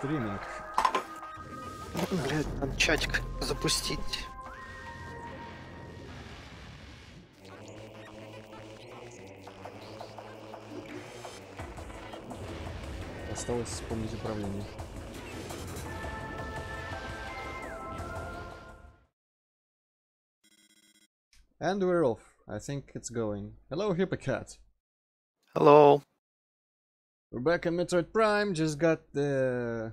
стриминг. Блядь, надо чатик запустить. Осталось вспомнить управление. And we're off. I think it's going. Hello, Hippocat. Hello. We're back in Metroid Prime. Just got the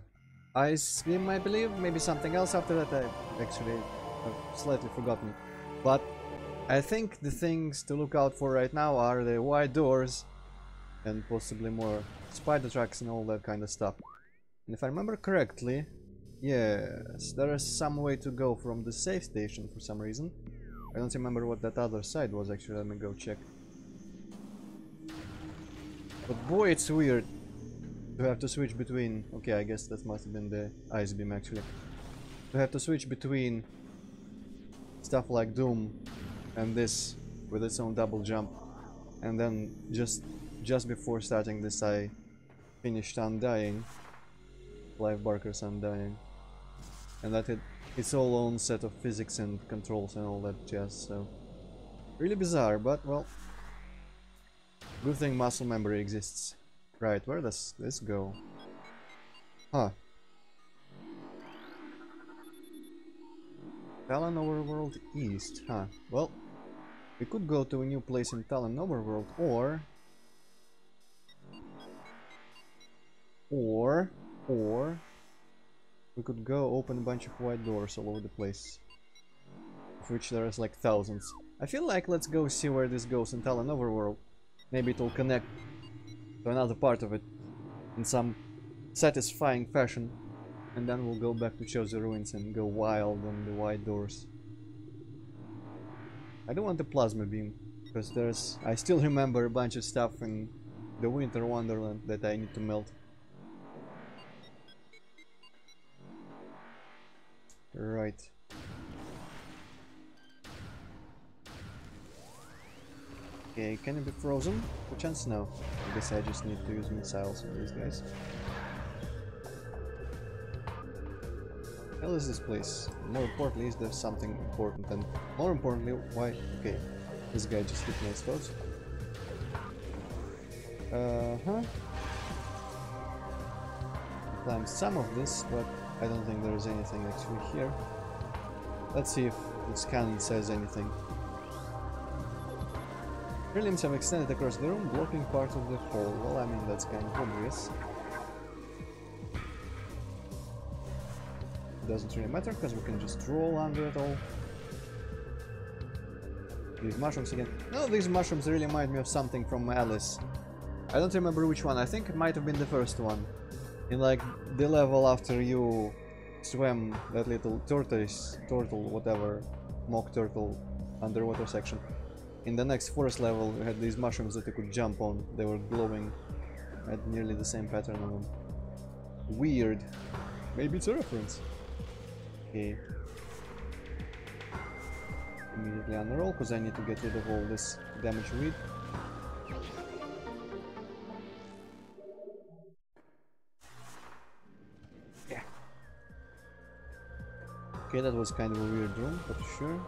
ice beam, I believe. Maybe something else after that. I actually have slightly forgotten. But I think the things to look out for right now are the wide doors and possibly more spider tracks and all that kind of stuff. And if I remember correctly, yes, there is some way to go from the safe station for some reason. I don't remember what that other side was actually. Let me go check. But boy, it's weird to have to switch between... Okay, I guess that must have been the ice beam actually. To have to switch between stuff like Doom and this with its own double jump. And then just before starting this I finished Undying. Clive Barker's Undying. And that its all own set of physics and controls and all that jazz, so... Really bizarre, but well... Good thing muscle memory exists. Right, where does this go? Huh. Talon Overworld East, huh. Well, we could go to a new place in Talon Overworld, or... we could go open a bunch of wide doors all over the place. Of which there is like thousands. I feel like let's go see where this goes in Talon Overworld. Maybe it will connect to another part of it in some satisfying fashion. And then we'll go back to Chosen Ruins and go wild on the wide doors. I don't want the plasma beam, because there's... I still remember a bunch of stuff in the Winter Wonderland that I need to melt. Right. Okay, can it be frozen? Perchance no. I guess I just need to use missiles on these guys. Hell is this place? More importantly, is there something important? And more importantly, why? Okay, this guy just hit me, I suppose. Climb some of this, but I don't think there is anything actually here. Let's see if this cannon says anything. Prelims have extended across the room, blocking part of the hall. Well, I mean, that's kind of obvious. Doesn't really matter, because we can just roll under it all. These mushrooms again. No, these mushrooms really remind me of something from Alice. I don't remember which one. I think it might have been the first one. In like the level after you swam that little turtle, whatever, mock turtle underwater section. In the next forest level we had these mushrooms that you could jump on. They were glowing. Had nearly the same pattern on them. Weird. Maybe it's a reference. Okay. Immediately unroll, because I need to get rid of all this damage weed. Yeah. Okay, that was kind of a weird room, but sure.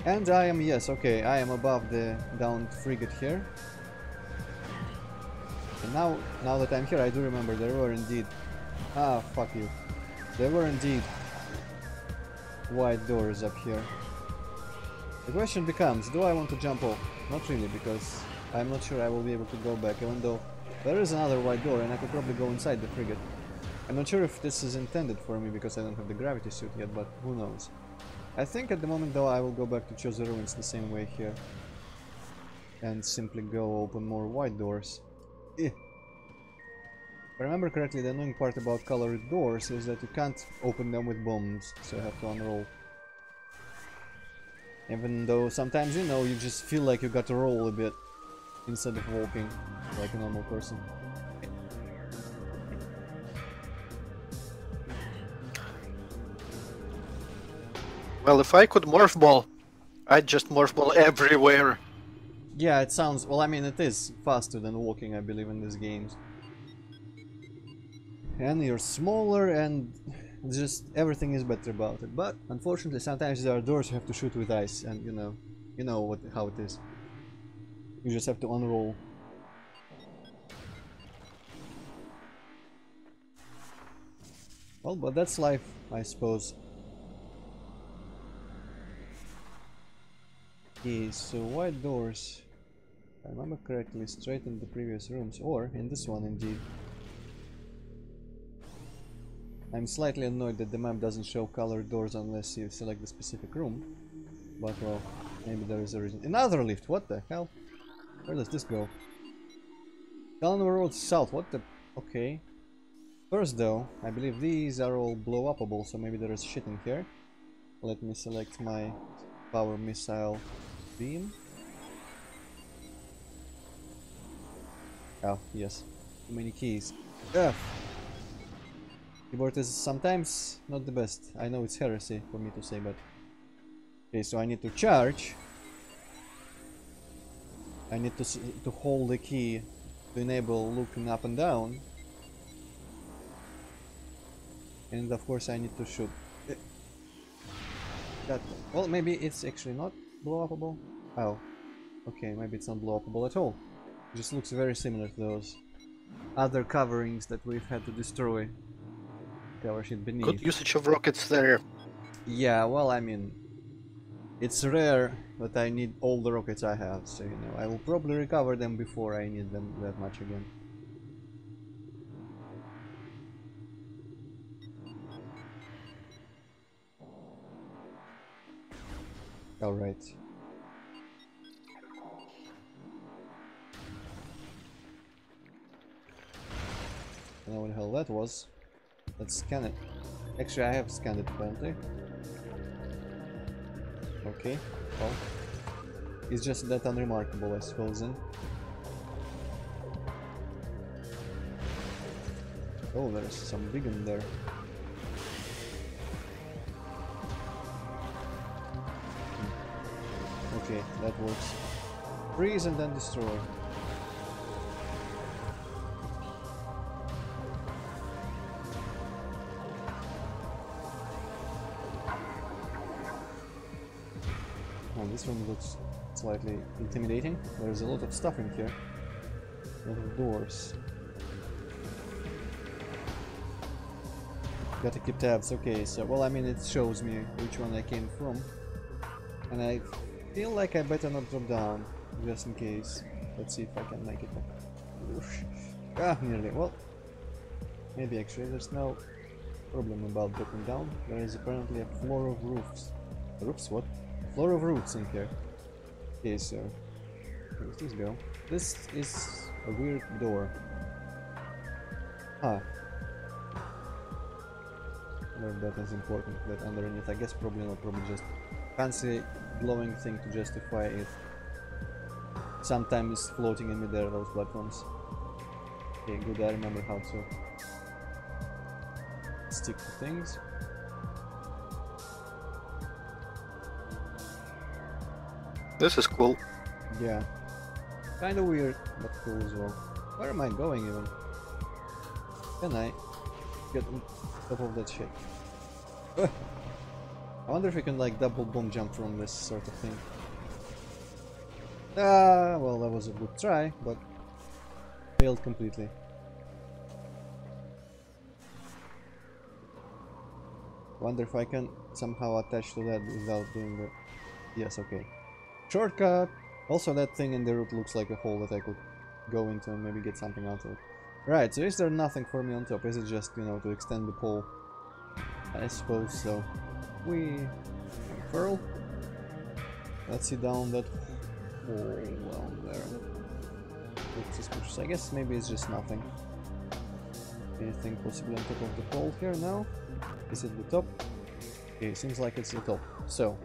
And I am, yes, okay, I am above the downed frigate here. And now that I'm here, I do remember there were indeed... Ah, fuck you. There were indeed wide doors up here. The question becomes, do I want to jump off? Not really, because I'm not sure I will be able to go back, even though there is another wide door and I could probably go inside the frigate. I'm not sure if this is intended for me because I don't have the gravity suit yet, but who knows. I think at the moment though I will go back to Chosen Ruins the same way here. And simply go open more wide doors. If I remember correctly, the annoying part about colored doors is that you can't open them with bombs, so you have to unroll. Even though sometimes, you know, you just feel like you got to roll a bit instead of walking like a normal person. Well, if I could morph ball, I'd just morph ball everywhere. Yeah, it sounds... well, I mean, it is faster than walking, I believe, in these games. and you're smaller, and just everything is better about it. But unfortunately, sometimes there are doors you have to shoot with ice, and you know how it is. You just have to unroll. Well, but that's life, I suppose. Okay, so white doors, if I remember correctly, straight in the previous rooms, or in this one indeed. I'm slightly annoyed that the map doesn't show colored doors unless you select the specific room. But well, maybe there is a reason. Another lift, what the hell? Where does this go? Calendar Road South, what the... Okay. First though, I believe these are all blow-upable, so maybe there is shit in here. Let me select my power missile beam. Oh, yes. Too many keys. Ugh. Keyboard is sometimes not the best. I know it's heresy for me to say, but... Okay, so I need to charge. I need to hold the key to enable looking up and down. And of course I need to shoot. That, well, maybe it's actually not blow-upable. Oh, okay, maybe it's not blow-upable at all. It just looks very similar to those other coverings that we've had to destroy. Cover shit beneath. Good usage of rockets there. Yeah, well, I mean, it's rare, but I need all the rockets I have, so you know, I will probably recover them before I need them that much again. Alright. I don't know what the hell that was. Let's scan it. Actually, I have scanned it apparently. Okay, well, it's just that unremarkable, I suppose, then. Oh, there's some big in there. Okay, that works. Freeze and then destroy. Oh, this room looks slightly intimidating. There's a lot of stuff in here. A lot of doors. Gotta keep tabs. Okay, so, well, I mean, it shows me which one I came from. And I feel like I better not drop down, just in case. Let's see if I can make it. Ah, nearly. Well, maybe actually there's no problem about dropping down. There is apparently a floor of roofs. Roofs? What? Floor of roofs in here. Okay, so where does this go? This is a weird door. Ah. Well, that is important. That underneath, I guess probably not. Probably just fancy glowing thing to justify it. Sometimes floating in midair, those platforms. Okay, good. I remember how to stick to things. This is cool. Yeah. Kinda weird, but cool as well. Where am I going even? Can I get on top of that shit? I wonder if we can like double bomb jump from this sort of thing. Ah, well, that was a good try, but failed completely. Wonder if I can somehow attach to that without doing the... Yes, okay. Shortcut! Also, that thing in the root looks like a hole that I could go into and maybe get something out of it. Right, so is there nothing for me on top? Is it just, you know, to extend the pole? I suppose so. We unfurl. Let's see down that hole down there. Looks suspicious. I guess maybe it's just nothing. Anything possibly on top of the pole here now? Is it the top? Okay, seems like it's the top. So.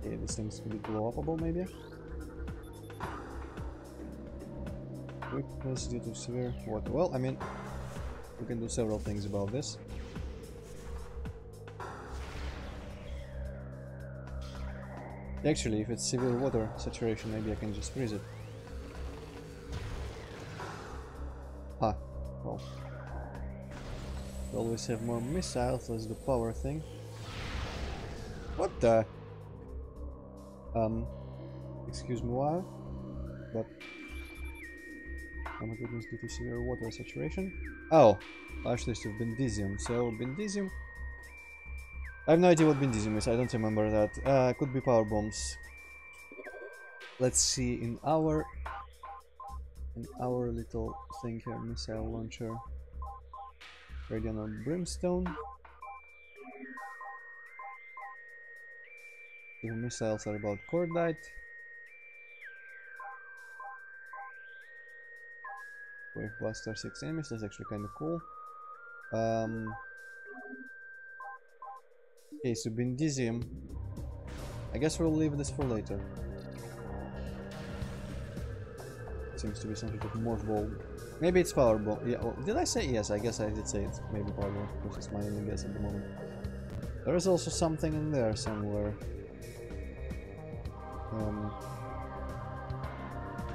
Okay, this seems to be blow-upable maybe? Weakness due to severe... What? Well, I mean, we can do several things about this. Actually, if it's severe water saturation, maybe I can just freeze it. Ah, well. We always have more missiles, that's the power thing. What the? Excuse me, why? But... oh my goodness, due to severe water saturation. Oh, large list of Bendisium. So, Bendisium... I have no idea what Bendisium is, I don't remember that. Could be power bombs. Let's see, in our little thing here, missile launcher. Radiant or Brimstone. The missiles are about Cordite. Wave Blaster 6 enemies, that's actually kind of cool. Okay, so Bendisium. I guess we'll leave this for later. Seems to be some sort of morph ball. Maybe it's power ball. Yeah, well, did I say yes? I guess I did say it's maybe power ball, which is my only guess at the moment. There is also something in there somewhere.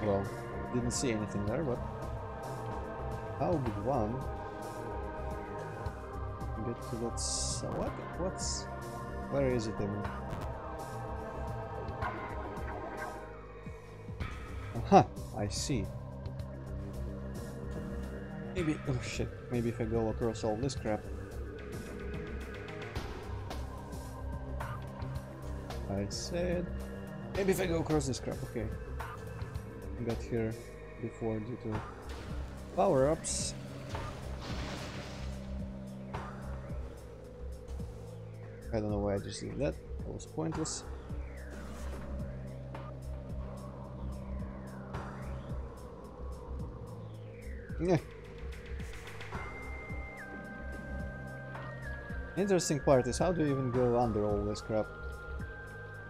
Well, didn't see anything there, but how would one get to that? What's? Where is it even? Aha! I see. Maybe. Oh shit! Maybe if I go across all this crap. I said. Maybe if I go across this crap. Okay. I got here before due to power-ups. I don't know why I just did that. That was pointless. Yeah. Interesting part is how do you even go under all this crap?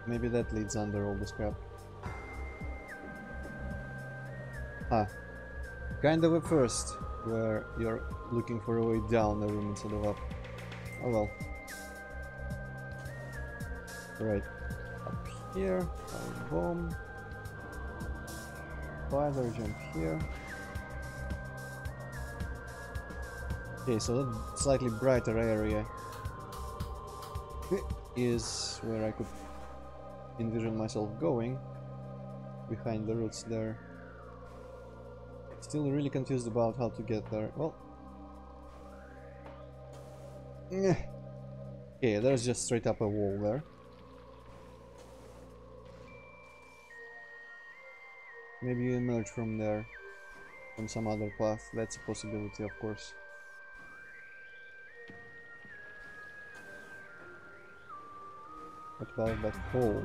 Maybe that leads under all this crap. Ah. Kind of a first, where you're looking for a way down the room instead of up. Oh well. Right. Up here, power bomb. Spider, jump here. Okay, so that slightly brighter area is where I could envision myself going, behind the roots there. Still really confused about how to get there. Well, okay, there's just straight up a wall there. Maybe you emerge from there, from some other path. That's a possibility, of course. What about that hole?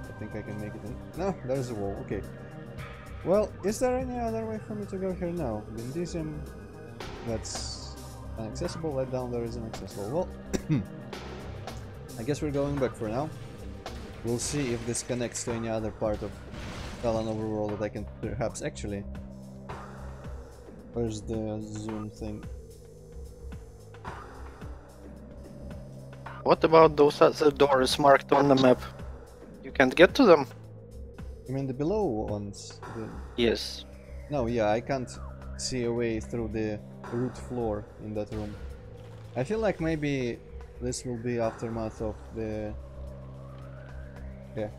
I think I can make it in. No, there's a wall. Okay. Well, is there any other way for me to go here now? Bendisium, that's inaccessible. That down there is inaccessible. Well, I guess we're going back for now. We'll see if this connects to any other part of Talon Overworld that I can perhaps actually. Where's the zoom thing? What about those other doors marked on the map? You can't get to them? You mean the below ones? Yes. No, yeah, I can't see a way through the root floor in that room. I feel like maybe this will be aftermath of the... Yeah.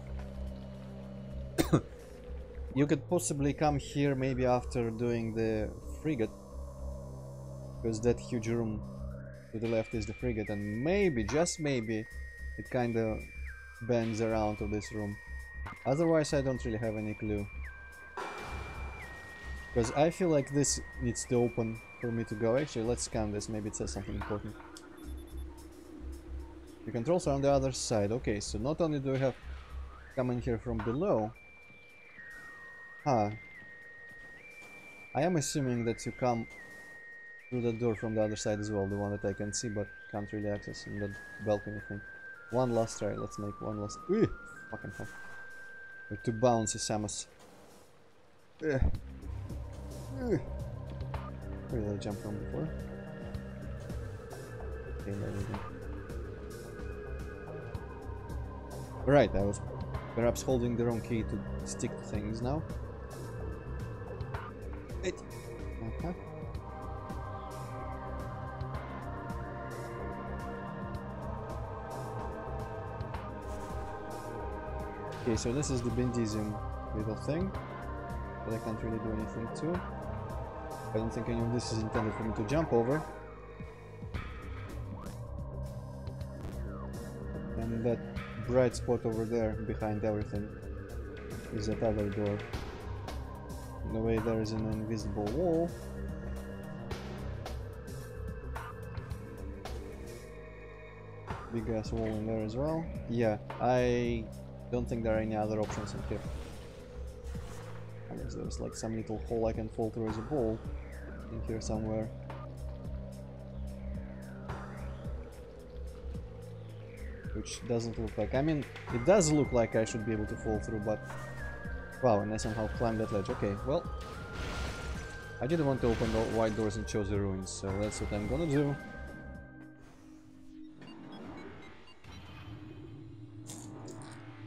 You could possibly come here maybe after doing the frigate. Because that huge room to the left is the frigate, and maybe, just maybe, it kinda bends around to this room. Otherwise I don't really have any clue. Because I feel like this needs to open for me to go. Actually, let's scan this, maybe it says something important. The controls are on the other side. Okay, so not only do we have coming here from below. I am assuming that you come through the door from the other side as well, the one that I can see but can't really access in that balcony thing. One last try, let's make one last... Ooh, fucking hell. We're too bouncy, Samus. Where did I jump from before? Okay, there we go. Right, I was perhaps holding the wrong key to stick to things now. Okay, so this is the Bendisium little thing, but I can't really do anything to. I don't think any of this is intended for me to jump over. And that bright spot over there, behind everything, is that other door. In the way there is an invisible wall. Big ass wall in there as well. Yeah, I don't think there are any other options in here. I guess there's like some little hole I can fall through as a ball in here somewhere. Which doesn't look like... I mean, it does look like I should be able to fall through, but... Wow, and I somehow climbed that ledge. Okay, well... I didn't want to open the wide doors and chose the ruins, so that's what I'm gonna do.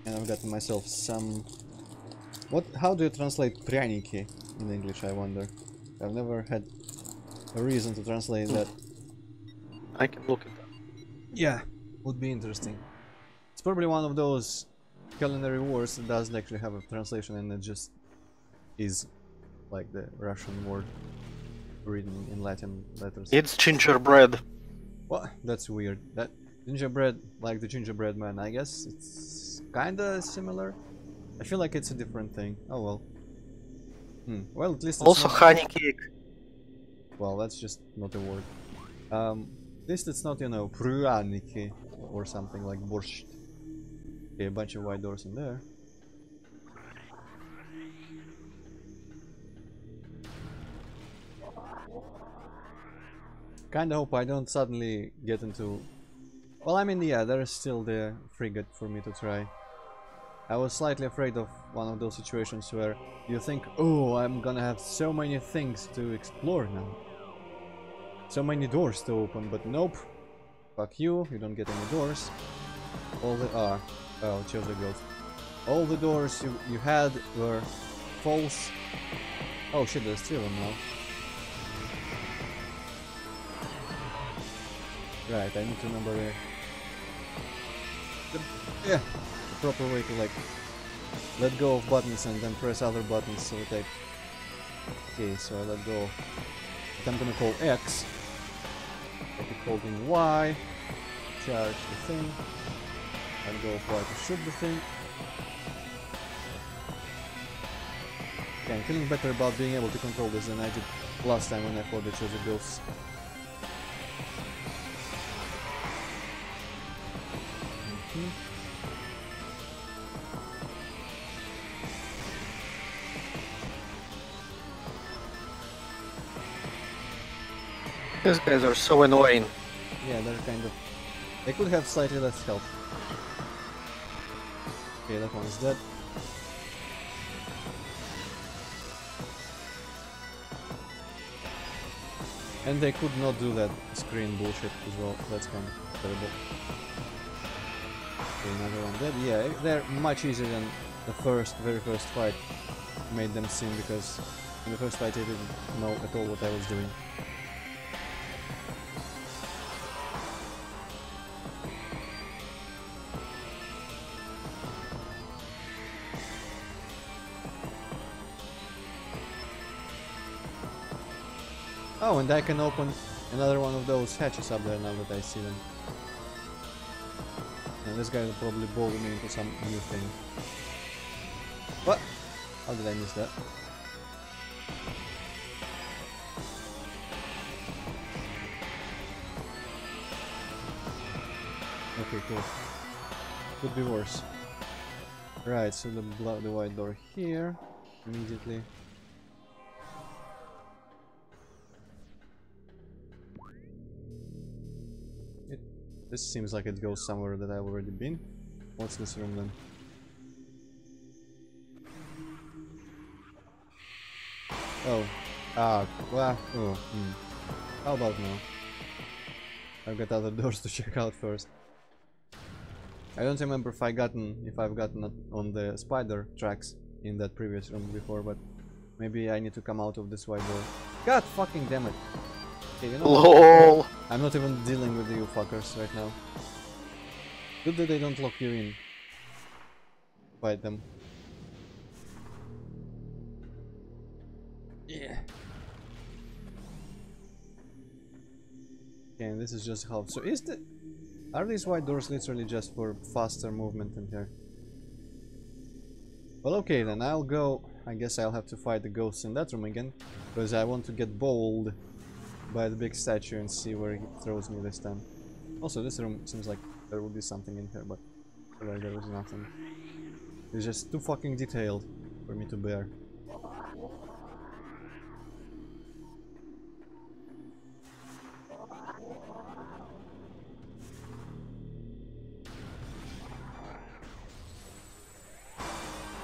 And I've gotten myself some... How do you translate пряники in English, I wonder? I've never had a reason to translate that. I can look at that. Yeah, would be interesting. It's probably one of those culinary words that doesn't actually have a translation and it just is like the Russian word written in Latin letters. It's gingerbread. What? That's weird. That gingerbread, like the gingerbread man, I guess it's kinda similar. I feel like it's a different thing. Oh well. Well, at least it's Also not... honey cake. Well, that's just not a word. At least it's not, you know, пряники or something like borscht. Okay, a bunch of white doors in there. Kinda hope I don't suddenly get into... Well, I mean, yeah, there is still the frigate for me to try. I was slightly afraid of one of those situations where you think, oh, I'm gonna have so many things to explore now. So many doors to open, but nope. Fuck you, you don't get any doors. All the... oh, chose a ghost. All the doors you had were false. Oh shit, there's 3 of them now. Right, I need to remember the proper way to like let go of buttons and then press other buttons so that I... Okay, so I let go of what I'm gonna call X. I keep holding Y, charge the thing, let go of Y to shoot the thing. Okay, I'm feeling better about being able to control this than I did last time when I fought the Chosen Ghosts. These guys are so annoying. Yeah, they're kind of... They could have slightly less health. Okay, that one's dead. And they could not do that screen bullshit as well. That's kind of terrible. Okay, another one dead. Yeah, they're much easier than the very first fight made them seem, because in the first fight I didn't know at all what I was doing. Oh, and I can open another one of those hatches up there now that I see them. And this guy will probably bowl me into some new thing. What? How did I miss that? Okay, cool. Could be worse. Right, so the white door here immediately. This seems like it goes somewhere that I've already been. What's this room then? Oh. Well, How about now? I've got other doors to check out first. I don't remember if I've gotten on the spider tracks in that previous room before, but maybe I need to come out of this wide door. God fucking damn it! Okay, you know LOL! I'm not even dealing with you fuckers right now. Good that they don't lock you in. fight them. Yeah. Okay, and this is just half. So are these white doors literally just for faster movement in here? Well, okay, then I'll go. I guess I'll have to fight the ghosts in that room again, because I want to get bowled by the big statue and see where it throws me this time. Also, this room seems like there will be something in here, but there was nothing. It's just too fucking detailed for me to bear.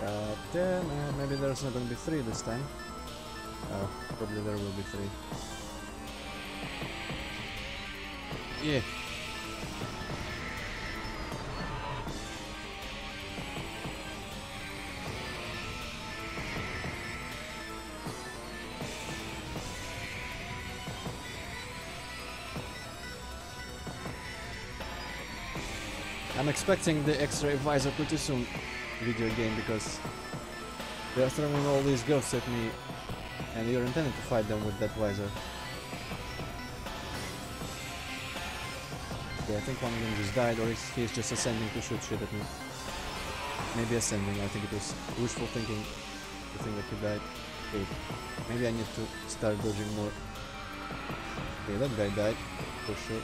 God damn it, maybe there's not gonna be 3 this time. Oh, probably there will be 3. Yeah. I'm expecting the X-ray visor pretty soon, video game, because they're throwing all these ghosts at me and you're intended to fight them with that visor. Okay, I think one of them just died, or he's just ascending to shoot shit at me. Maybe ascending, I think it was wishful thinking to think that he died. Okay, maybe I need to start dodging more. Okay, that guy died, for sure.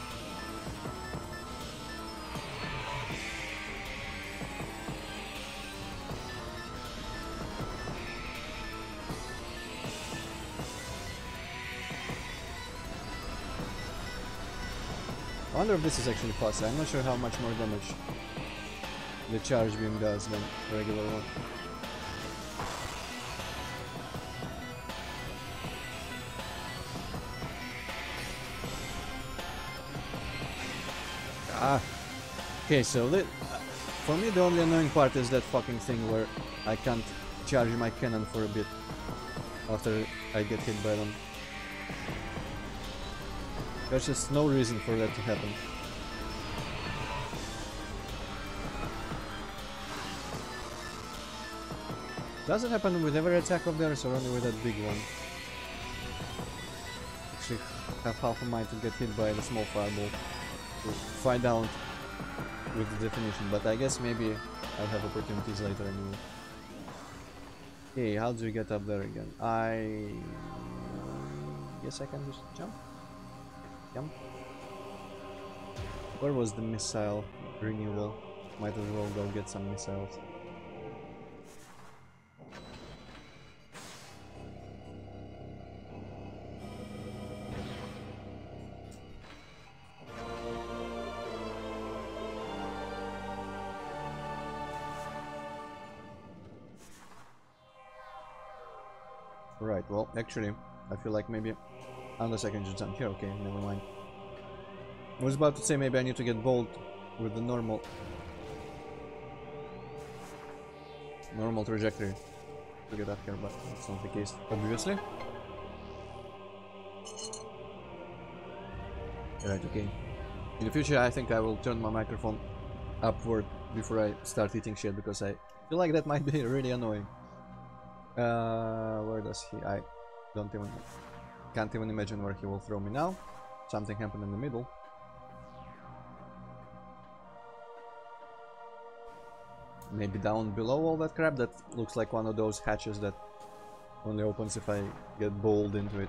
I wonder if this is actually faster. I'm not sure how much more damage the charge beam does than the regular one. Ah. Okay, so for me the only annoying part is that fucking thing where I can't charge my cannon for a bit after I get hit by them. There's just no reason for that to happen. Does it happen with every attack of theirs or only with that big one? Actually, have half a mind to get hit by the small fireball to find out with the definition, but I guess maybe I'll have opportunities later anyway. Okay, how do you get up there again? I guess I can just jump. Jump. Where was the missile renewal? Might as well go get some missiles. Right, well, actually, I feel like maybe... Unless I can just jump here, okay, never mind. I was about to say maybe I need to get bold with the normal trajectory to get up here, but that's not the case, obviously. Right, okay. In the future, I think I will turn my microphone upward before I start eating shit, because I feel like that might be really annoying. Where does he? I can't even imagine where he will throw me now. Something happened in the middle. Maybe down below all that crap. That looks like one of those hatches that only opens if I get bowled into it.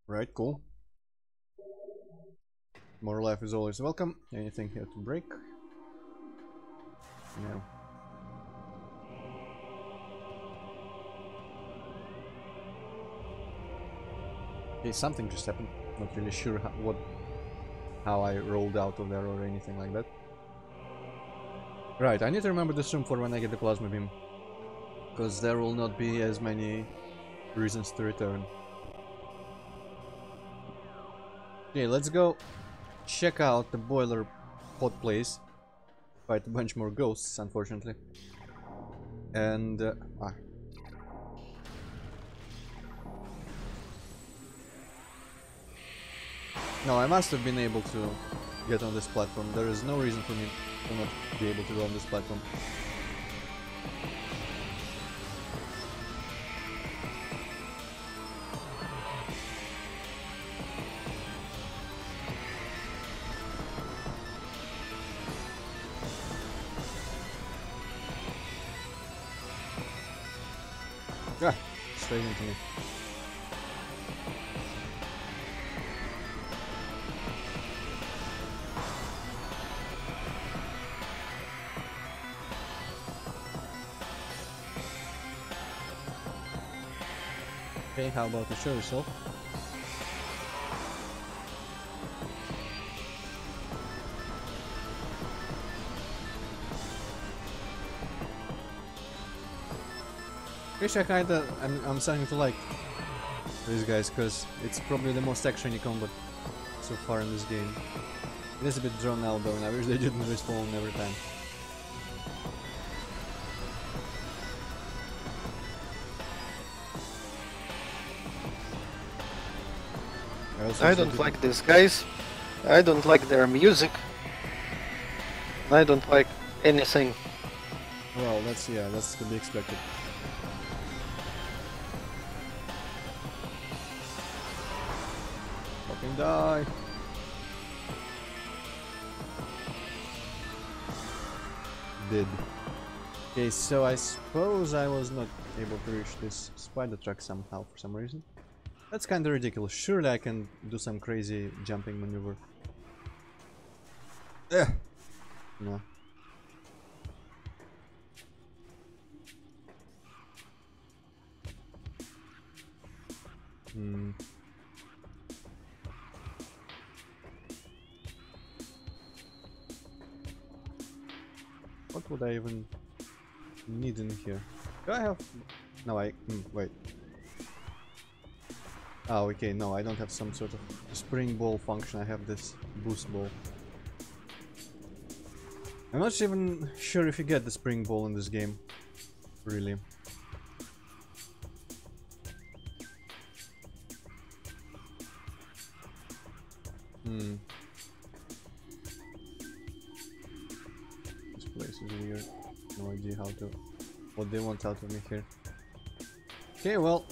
Right, cool. More life is always welcome. Anything here to break? No. Okay, something just happened. Not really sure how I rolled out of there or anything like that. Right, I need to remember this room for when I get the plasma beam, because there will not be as many reasons to return. Okay, let's go check out the boiler hot place. fight a bunch more ghosts, unfortunately. And no, I must have been able to get on this platform. There is no reason for me to not be able to go on this platform. Ah, straight into me. Okay, how about you show yourself? Actually, I'm starting to like these guys because it's probably the most actiony combat so far in this game. It is a bit drawn out though, and I wish they didn't respawn every time. I don't like these guys. I don't like their music. I don't like anything. Well, that's to be expected. Fucking die! Did. Okay, so I suppose I was not able to reach this spider truck somehow for some reason. That's kinda ridiculous. Surely I can do some crazy jumping maneuver. No. What would I even need in here? Do I have... No, wait. Oh, okay, no, I don't have some sort of spring ball function. I have this boost ball. I'm not even sure if you get the spring ball in this game. Really. This place is weird. No idea what they want out of me here. Okay, well,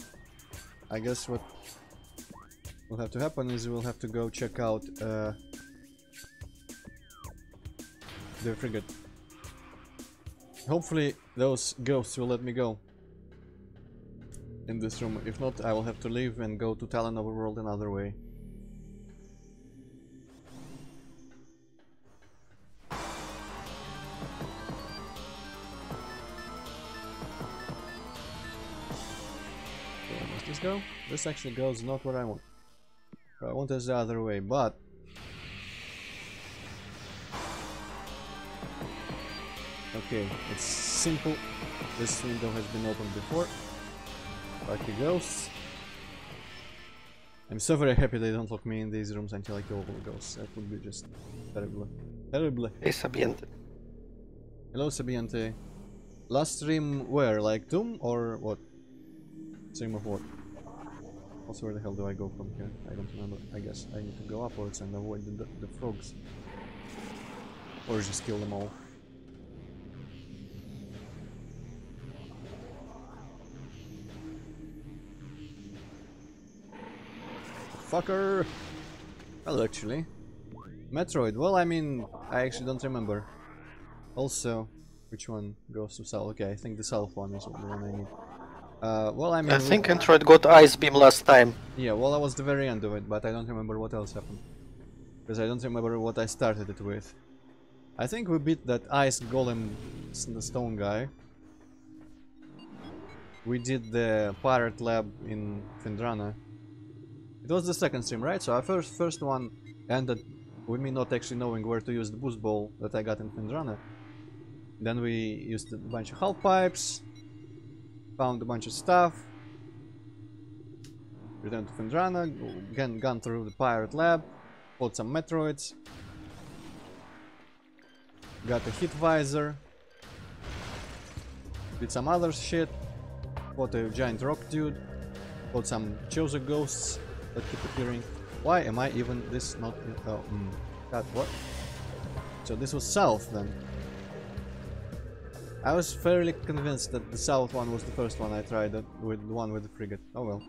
I guess what will have to happen is we'll have to go check out the frigate. Hopefully those ghosts will let me go in this room. If not, I will have to leave and go to Talon Overworld another way. Where does this go? This actually goes not where I want. Where I want is the other way, but okay, it's simple. This window has been opened before. Lucky ghosts. I'm so very happy they don't lock me in these rooms until I kill all the ghosts. That would be just terrible. Terrible. Hey, Sabiente. Hello, Sabiente. Last stream where? Like Doom or what? Stream of what? Also, where the hell do I go from here? I don't remember. I guess I need to go upwards and avoid the frogs. Or just kill them all. Fucker! Well, actually. Metroid, well, I mean, I actually don't remember. Also, which one goes to south? Okay, I think the south one is the one I need. Well, I mean... I think Antroid got Ice Beam last time. Yeah, well, I was the very end of it, but I don't remember what else happened. Because I don't remember what I started it with. I think we beat that Ice Golem stone guy. We did the Pirate Lab in Fendrana. It was the second stream, right? So our first one ended with me not actually knowing where to use the boost ball that I got in Fendrana. Then we used a bunch of half pipes, found a bunch of stuff, returned to Fendrana, again gone through the Pirate Lab, fought some Metroids. Got a hit visor. Did some other shit. Fought a giant rock dude. Fought some chosen ghosts that keep appearing. Why am I even this not in... Oh, God, what? So this was south then. I was fairly convinced that the south one was the first one I tried, with the one with the frigate. Oh well.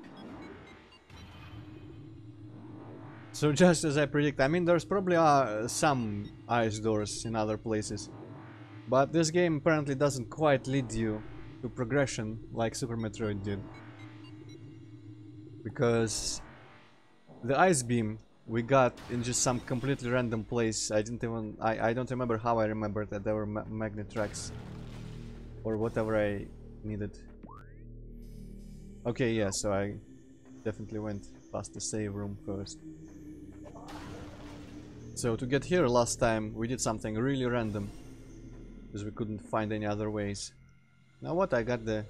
So just as I predict, I mean there's probably some ice doors in other places. But this game apparently doesn't quite lead you to progression like Super Metroid did. Because the ice beam we got in just some completely random place. I don't remember how I remembered that there were magnet tracks. Or whatever I needed. Okay, yeah, so I definitely went past the save room first. So to get here last time we did something really random. Because we couldn't find any other ways. Now what, I got the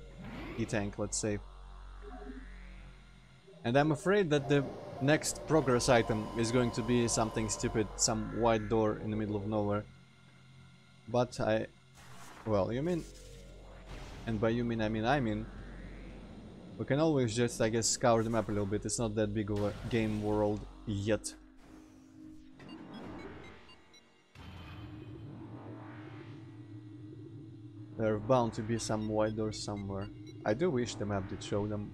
E-tank, let's save. And I'm afraid that the next progress item is going to be something stupid, some white door in the middle of nowhere. But well, you mean... And by you mean, I mean... We can always just, I guess, scour the map a little bit. It's not that big of a game world yet. There are bound to be some white doors somewhere. I do wish the map did show them.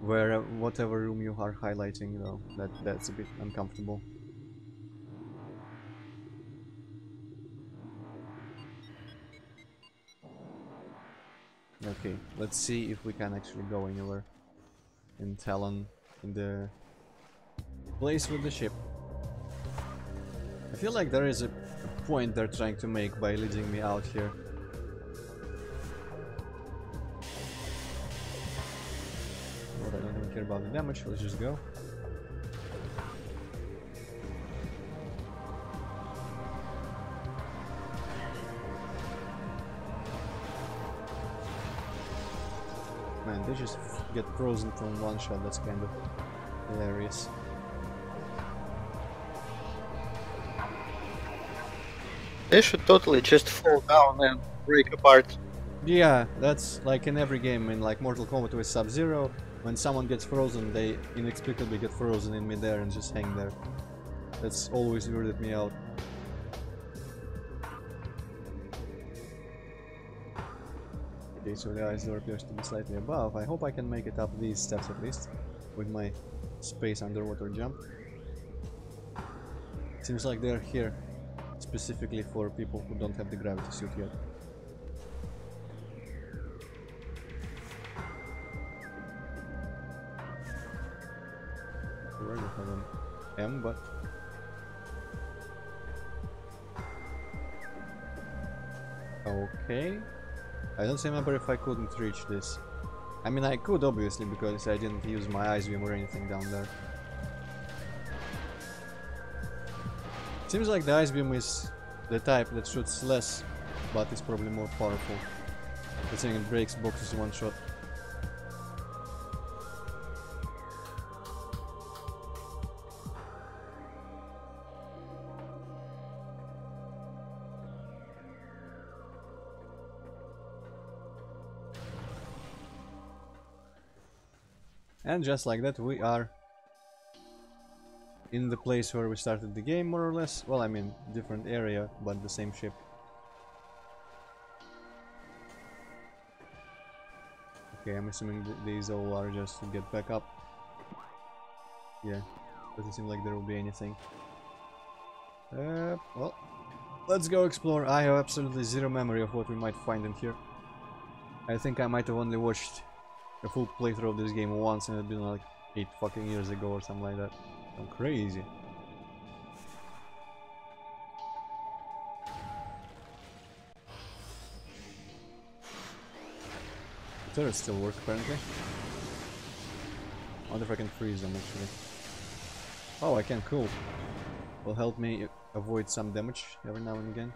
Where, whatever room you are highlighting, though, that's a bit uncomfortable. Okay, let's see if we can actually go anywhere in Talon, in the place with the ship. I feel like there is a point they're trying to make by leading me out here. But I don't even care about the damage, let's just go. Man, they just get frozen from one shot, that's kind of hilarious. They should totally just fall down and break apart. Yeah, that's like in every game, in like Mortal Kombat with Sub-Zero, when someone gets frozen, they inexplicably get frozen in midair and just hang there. That's always weirded me out. Okay, so the ice door appears to be slightly above. I hope I can make it up these steps at least, with my space underwater jump. Seems like they're here specifically for people who don't have the gravity suit yet. We already have an M, but... Okay. I don't remember if I couldn't reach this. I mean, I could obviously, because I didn't use my ice beam or anything down there. Seems like the ice beam is the type that shoots less, but it's probably more powerful. I think it breaks boxes in one shot. And just like that, we are in the place where we started the game, more or less. Well, I mean, different area, but the same ship. Okay, I'm assuming these all are just to get back up. Yeah, doesn't seem like there will be anything. Well, let's go explore. I have absolutely zero memory of what we might find in here. I think I might have only watched a full playthrough of this game once, and it had been like 8 fucking years ago or something like that. I'm crazy. The turrets still work apparently. I wonder if I can freeze them actually. Oh, I can, cool. Will help me avoid some damage every now and again.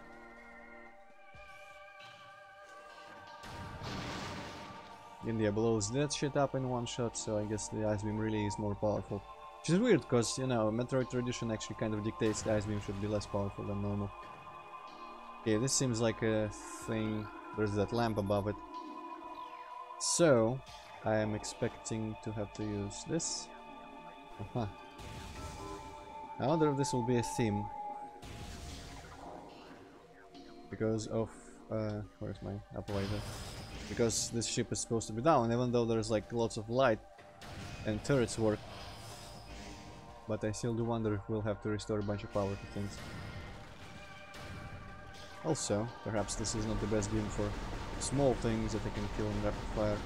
India blows that shit up in one shot, so I guess the ice beam really is more powerful. Which is weird, because, you know, Metroid tradition actually kind of dictates the ice beam should be less powerful than normal. Okay, this seems like a thing. There's that lamp above it. So, I am expecting to have to use this. I wonder if this will be a theme. Because of... where's my operator? Because this ship is supposed to be down, even though there's like lots of light and turrets work. But I still do wonder if we'll have to restore a bunch of power to things. Also, perhaps this is not the best game for small things that I can kill in rapid fire.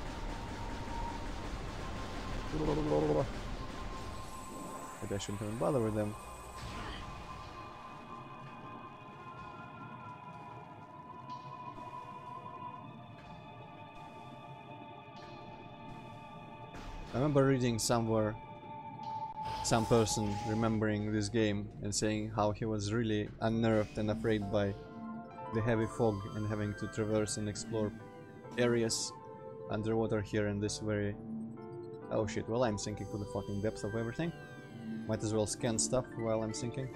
But I shouldn't even bother with them. I remember reading somewhere some person remembering this game and saying how he was really unnerved and afraid by the heavy fog and having to traverse and explore areas underwater here in this very... Oh shit, well, I'm sinking to the fucking depth of everything. Might as well scan stuff while I'm sinking.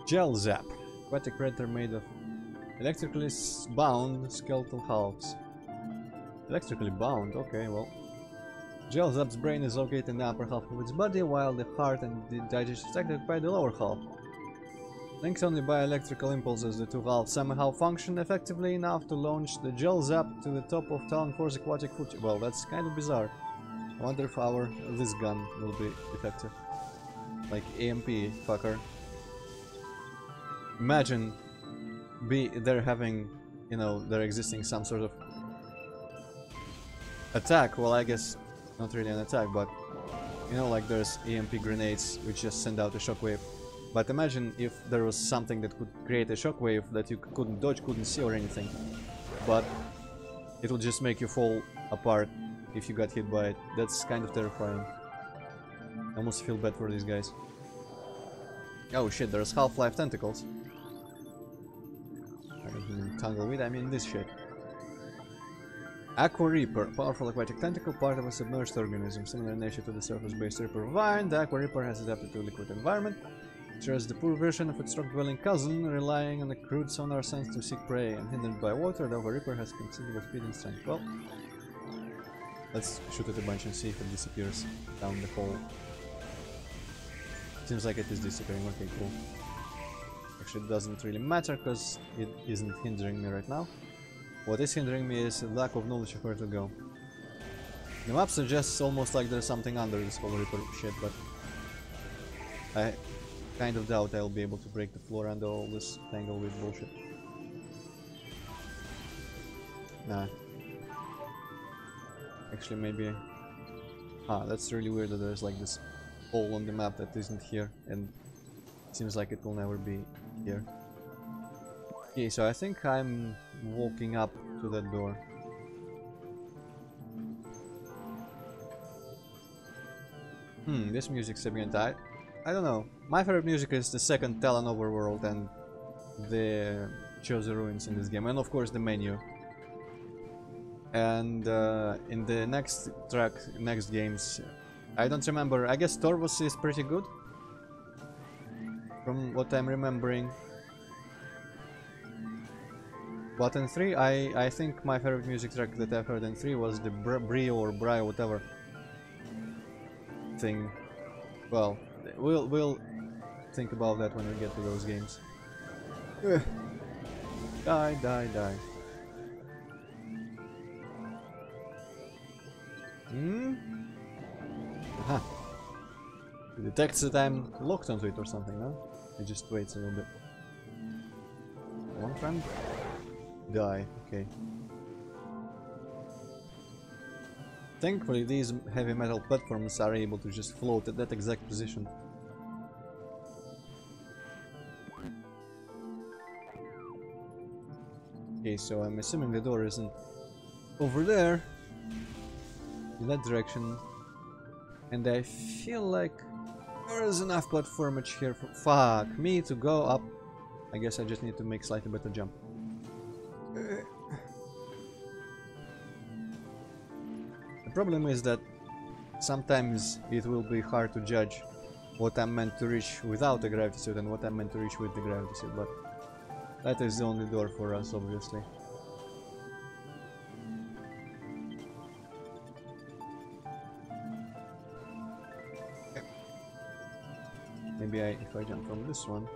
Gel Zap. Aquatic predator made of electrically bound skeletal halves. Electrically bound? Okay, well. Gel Zap's brain is located in the upper half of its body, while the heart and the digestive tract occupy the lower half. Linked only by electrical impulses, the two halves somehow function effectively enough to launch the Gel Zap to the top of Talon 4's aquatic foot. Well, that's kind of bizarre. I wonder if this gun will be effective. Like AMP, fucker. Imagine they're having, you know, they're existing some sort of attack. Well, I guess not really an attack, but you know, like there's EMP grenades which just send out a shockwave. But imagine if there was something that could create a shockwave that you couldn't dodge, couldn't see or anything, but it would just make you fall apart if you got hit by it. That's kind of terrifying. I almost feel bad for these guys. Oh shit, there's Half-Life tentacles. I don't mean Tangleweed, I mean this shit. Aqua Reaper, powerful aquatic tentacle, part of a submerged organism, similar in nature to the surface-based Reaper Vine. The Aqua Reaper has adapted to a liquid environment. Shares the poor version of its rock-dwelling cousin, relying on a crude sonar sense to seek prey, and hindered by water, the Aqua Reaper has considerable speed and strength. Well, let's shoot it a bunch and see if it disappears down the hole. Seems like it is disappearing. Okay, cool. Actually, it doesn't really matter because it isn't hindering me right now. What is hindering me is the lack of knowledge of where to go. The map suggests almost like there's something under this whole Reaper shit, but I kind of doubt I'll be able to break the floor under all this Tangleweed bullshit. Nah. Actually, maybe... Ah, that's really weird that there's like this hole on the map that isn't here, and it seems like it will never be here. Okay, so I think I'm walking up to that door. This music's a bit... I don't know. My favorite music is the second Talon Overworld and the Chosen Ruins in this game, and of course the menu. And in the next track, next games, I don't remember. I guess Torvos is pretty good, from what I'm remembering. But in 3, I think my favorite music track that I've heard in 3 was the Brio or Brio, whatever thing. Well, we'll think about that when we get to those games. Die, die, die. Aha. It detects that I'm locked onto it or something, no? It just waits a little bit. One friend? Die, okay. Thankfully, these heavy metal platforms are able to just float at that exact position. Okay, so I'm assuming the door isn't over there, in that direction, and I feel like there is enough platformage here for me to go up. I guess I just need to make slightly better jump. The problem is that sometimes it will be hard to judge what I'm meant to reach without a gravity suit and what I'm meant to reach with the gravity suit, but that is the only door for us, obviously. Maybe if I jump from this one.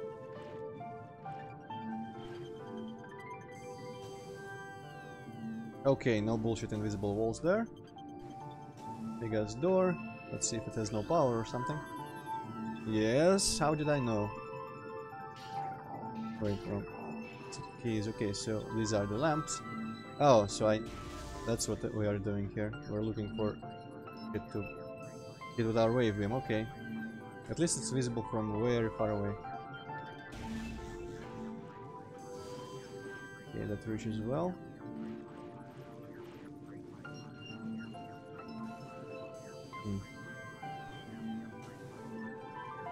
Okay, no bullshit invisible walls there. Big ass door. Let's see if it has no power or something. Yes, how did I know? Wait, no. Keys, okay, so these are the lamps. Oh, so that's what we are doing here. We're looking for it to hit with our wave beam, okay. At least it's visible from very far away. Okay, that reaches well.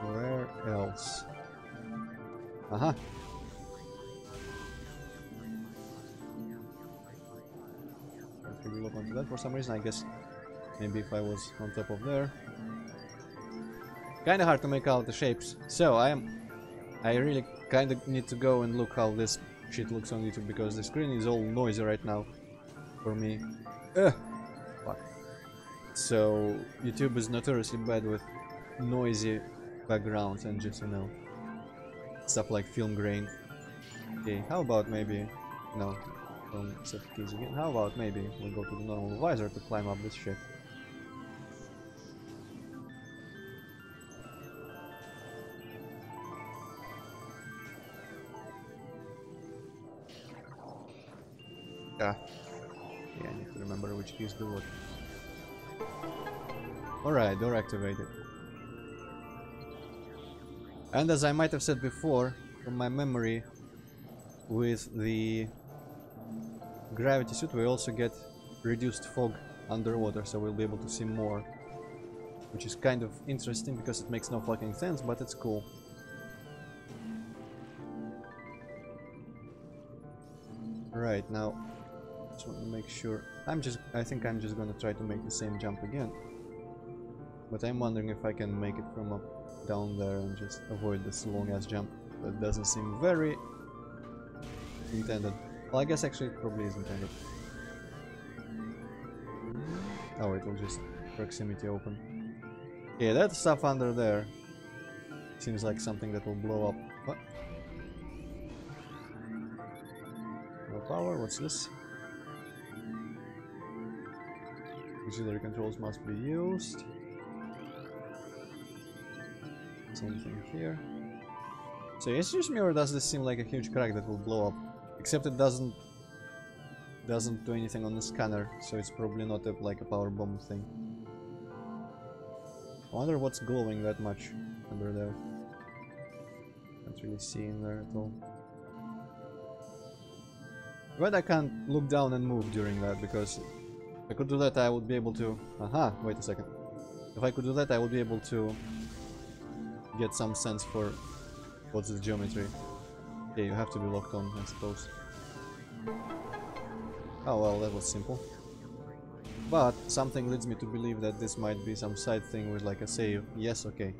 Where else? Aha! Can't really look onto that for some reason. I guess maybe if I was on top of there. Kinda hard to make out the shapes. So I really kinda need to go and look how this shit looks on YouTube because the screen is all noisy right now for me. Fuck. So YouTube is notoriously bad with noisy backgrounds and just, you know, stuff like film grain. Okay, how about maybe... No, don't set keys again. How about maybe we'll go to the normal visor to climb up this shit. Yeah, I need to remember which keys do what. Alright, door activated. And as I might have said before, from my memory, with the gravity suit we also get reduced fog underwater, so we'll be able to see more. Which is kind of interesting because it makes no fucking sense, but it's cool. Right, now, just want to make sure... I think I'm just gonna try to make the same jump again. But I'm wondering if I can make it from up down there and just avoid this long ass jump. That doesn't seem very intended. Well, I guess actually it probably is intended. Oh, it will just proximity open. Yeah, that stuff under there seems like something that will blow up. What? No power, what's this? Auxiliary controls must be used. Same thing here. So is it just me or does this seem like a huge crack that will blow up? Except it doesn't do anything on the scanner, so it's probably not like a power bomb thing. I wonder what's glowing that much under there. Can't really see in there at all. But I can't look down and move during that, because if I could do that I would be able to... Aha, wait a second. If I could do that I would be able to get some sense for what's the geometry. Okay, you have to be locked on, I suppose. Oh well, that was simple. But something leads me to believe that this might be some side thing with like a save. Yes, okay.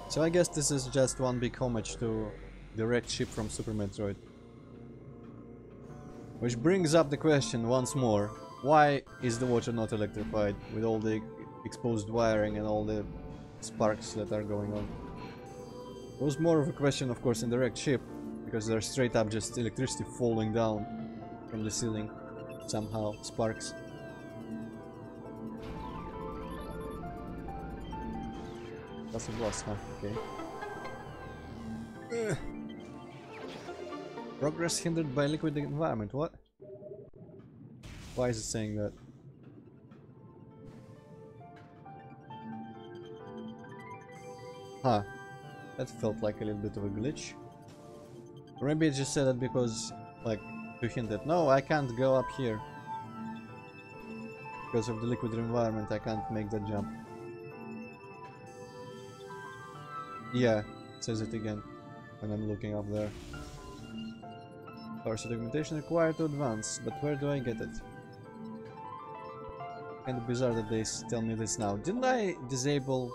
So I guess this is just one big homage to the wrecked ship from Super Metroid. Which brings up the question once more, why is the water not electrified with all the exposed wiring and all the sparks that are going on? It was more of a question, of course, in the wrecked ship, because there's straight up just electricity falling down from the ceiling, somehow, sparks. That's a blast, huh? Okay. Progress hindered by liquid environment, what? Why is it saying that? Huh. That felt like a little bit of a glitch. Or maybe it just said that because, like, to hint that, no, I can't go up here. Because of the liquid environment, I can't make that jump. Yeah, it says it again. when I'm looking up there. Partial documentation required to advance, but where do I get it? Kind of bizarre that they tell me this now. Didn't I disable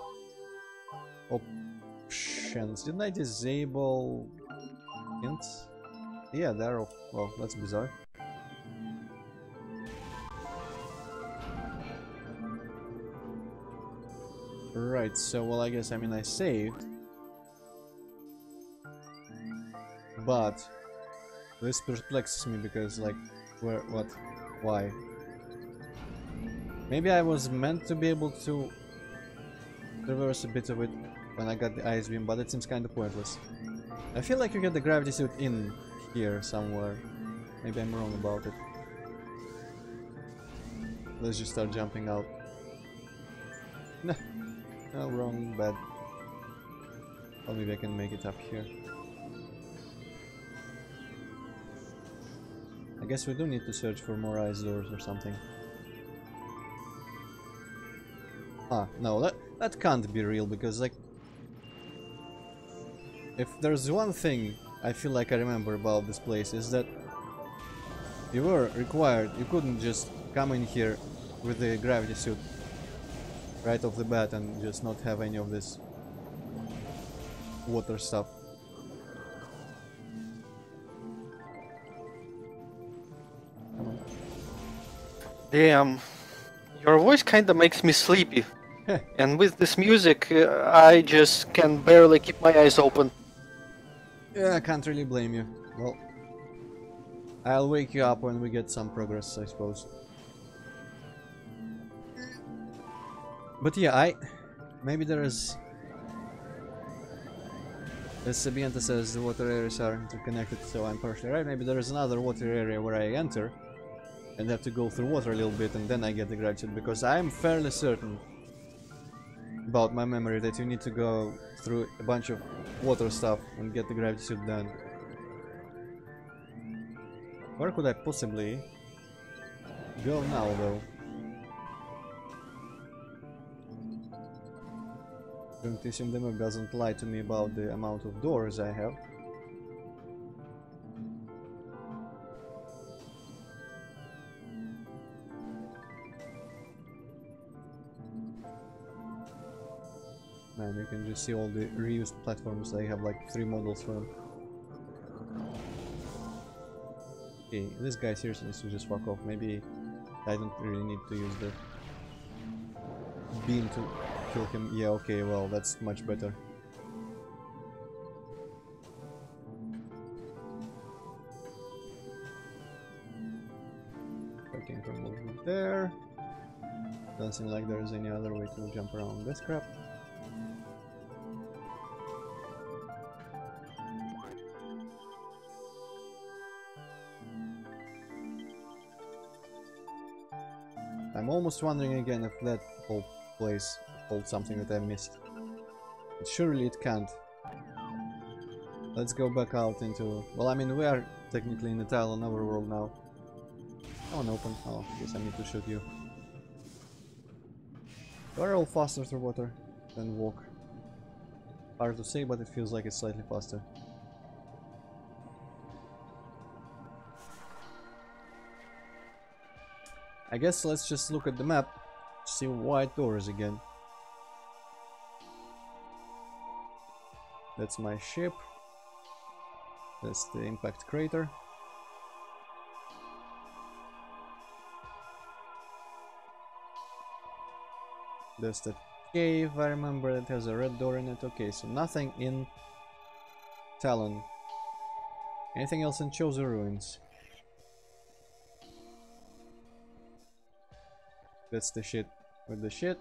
options? Didn't I disable hints? Yeah, they're off. Well, that's bizarre. Right, so well, I guess I saved, but this perplexes me because, like, where, what, why? Maybe I was meant to be able to traverse a bit of it when I got the ice beam, but it seems kind of pointless. I feel like you get the gravity suit in here somewhere. Maybe I'm wrong about it. Let's just start jumping out. No, no, wrong, bad. Or maybe I can make it up here. I guess we do need to search for more ice doors or something. Ah, no, that can't be real, because, like, if there's one thing I feel like I remember about this place is that you were required, you couldn't just come in here with the gravity suit right off the bat and just not have any of this water stuff. Come on. Damn, your voice kinda makes me sleepy. And with this music, I just can barely keep my eyes open. Yeah, I can't really blame you. Well, I'll wake you up when we get some progress, I suppose. But yeah, maybe there is... As Sabienta says, the water areas are interconnected, so I'm partially right. Maybe there is another water area where I enter and have to go through water a little bit and then I get the gratitude, because I'm fairly certain about my memory that you need to go through a bunch of water stuff and get the gravity suit done. Where could I possibly go now, though? Going to assume the map doesn't lie to me about the amount of doors I have. Man, you can just see all the reused platforms. I have like 3 models for them. Okay, this guy seriously needs to just fuck off. Maybe I don't really need to use the beam to kill him. Yeah, okay, well, that's much better. I came from over there. Doesn't seem like there's any other way to jump around this crap. I'm almost wondering again if that whole place holds something that I missed. But surely it can't. Let's go back out into... Well, I mean, we are technically in the tile on our world now. Come on, open. Oh, I guess I need to shoot you. You're all faster through water than walk. Hard to say, but it feels like it's slightly faster. I guess let's just look at the map, see white doors again. That's my ship. That's the impact crater. There's that cave, I remember, that has a red door in it. Okay, so nothing in Talon. Anything else in Chosen Ruins? That's the shit with the shit.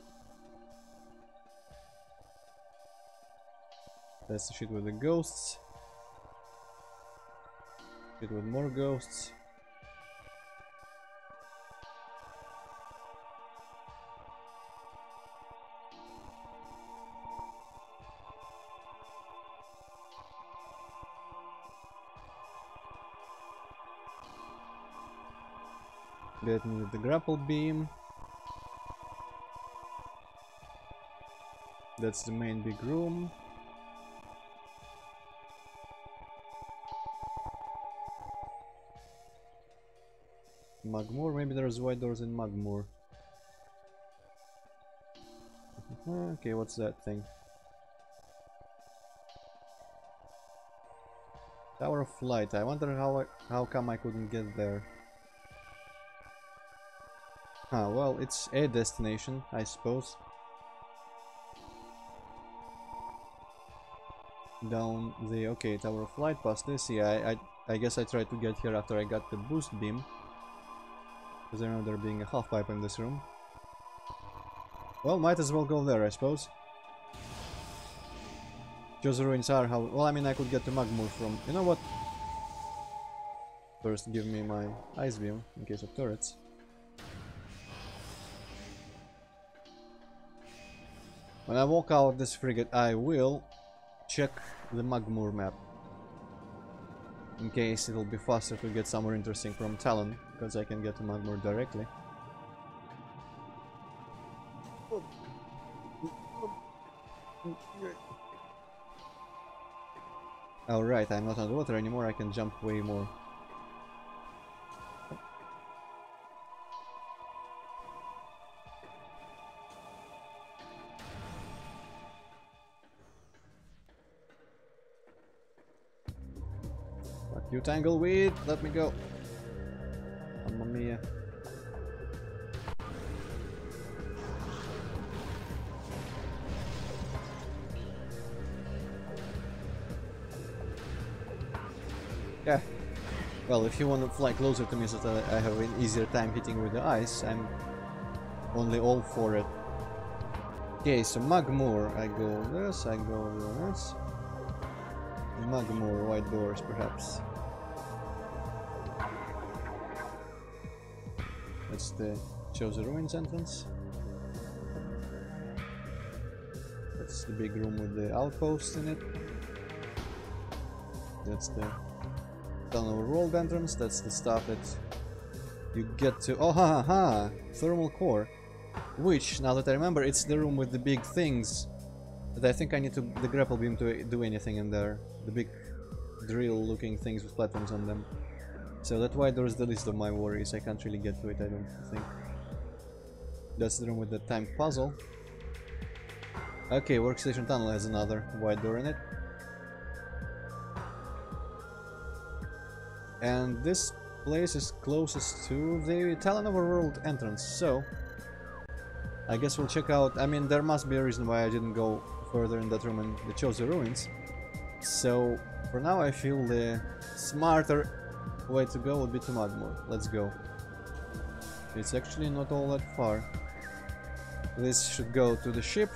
That's the shit with the ghosts. Shit with more ghosts. Get me with the grapple beam. That's the main big room. Magmoor. Maybe there's white doors in Magmoor. Okay, what's that thing? Tower of Flight. I wonder how come I couldn't get there. Ah, well, it's a destination, I suppose. Down the okay, Tower of Flight past this. Yeah, I guess I tried to get here after I got the boost beam. Because I remember there being a half pipe in this room. Well, might as well go there, I suppose. Those ruins are how... Well, I mean, I could get to Magmoor from... You know what? First, give me my ice beam, in case of turrets. When I walk out this frigate, I will check the Magmoor map. In case it'll be faster to get somewhere interesting from Talon, because I can get to Magmoor directly. Alright, I'm not underwater anymore, I can jump way more. Fuck you, Tangleweed, let me go. Mamma mia. Yeah. Well, if you want to fly closer to me so that I have an easier time hitting with the ice, I'm only all for it. Okay, so Magmoor, I go this, I go this. Magmoor, white doors, perhaps. That's the Chosen Ruins entrance. That's the big room with the outpost in it. That's the tunnel world entrance. That's the stuff that you get to. Oh, ha ha ha! Thermal core. Which, now that I remember, it's the room with the big things. That I think I need the grapple beam to do anything in there. The big drill-looking things with platforms on them. So that why there's the least of my worries. I can't really get to it, I don't think. That's the room with the time puzzle. Okay, Workstation Tunnel has another white door in it. And this place is closest to the Talon Overworld entrance, so I guess we'll check out. I mean, there must be a reason why I didn't go further in that room and the Chosen Ruins. So for now, I feel the smarter way to go would be to Magmoor. Let's go. It's actually not all that far. This should go to the ship.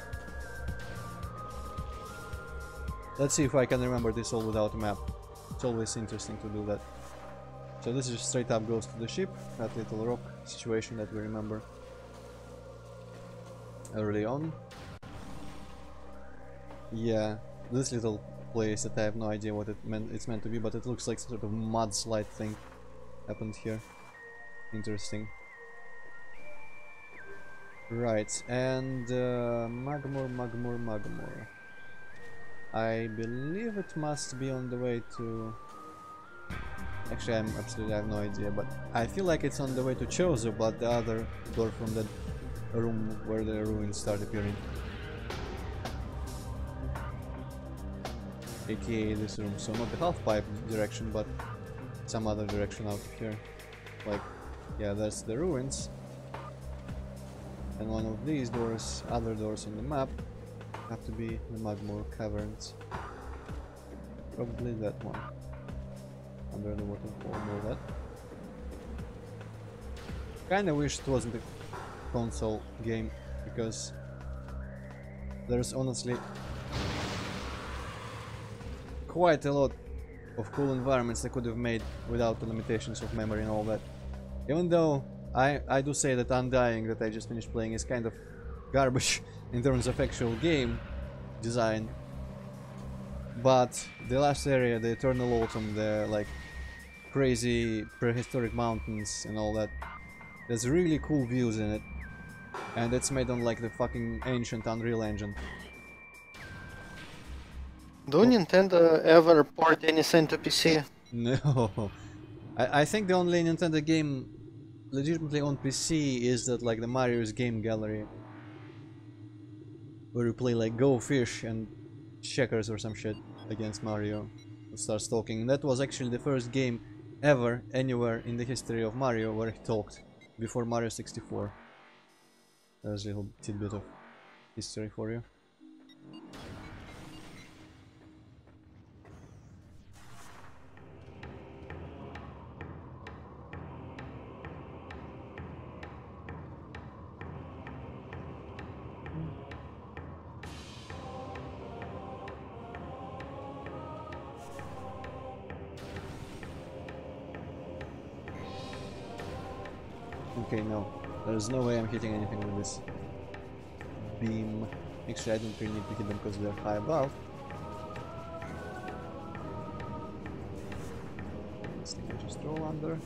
Let's see if I can remember this all without a map. It's always interesting to do that. So this just straight up goes to the ship, that little rock situation that we remember early on. Yeah, this little place that I have no idea what it's meant to be, but it looks like some sort of mudslide thing happened here. Interesting. Right, and Magmoor. I believe it must be on the way to... Actually, I have no idea, but I feel like it's on the way to Chozo, but the other door from that room where the ruins start appearing. AKA this room, so not the half-pipe direction, but some other direction out of here. Like, yeah, that's the ruins. And one of these doors, other doors on the map, have to be the Magmoor Caverns. Probably that one. Under the waterfall, all that. Kinda wish it wasn't a console game, because there's honestly quite a lot of cool environments they could have made without the limitations of memory and all that. Even though I do say that Undying, that I just finished playing, is kind of garbage in terms of actual game design. But the last area, the Eternal Autumn, the like crazy prehistoric mountains and all that, there's really cool views in it. And it's made on like the fucking ancient Unreal Engine. Do Nintendo ever port anything to PC? No. I think the only Nintendo game legitimately on PC is that like the Mario's game gallery, where you play like Go Fish and checkers or some shit against Mario who starts talking. That was actually the first game ever anywhere in the history of Mario where he talked, before Mario 64. There's a little tidbit of history for you. Okay, no. There's no way I'm hitting anything with this beam. Actually, I don't really need to hit them because they're high above. This thing I just roll under.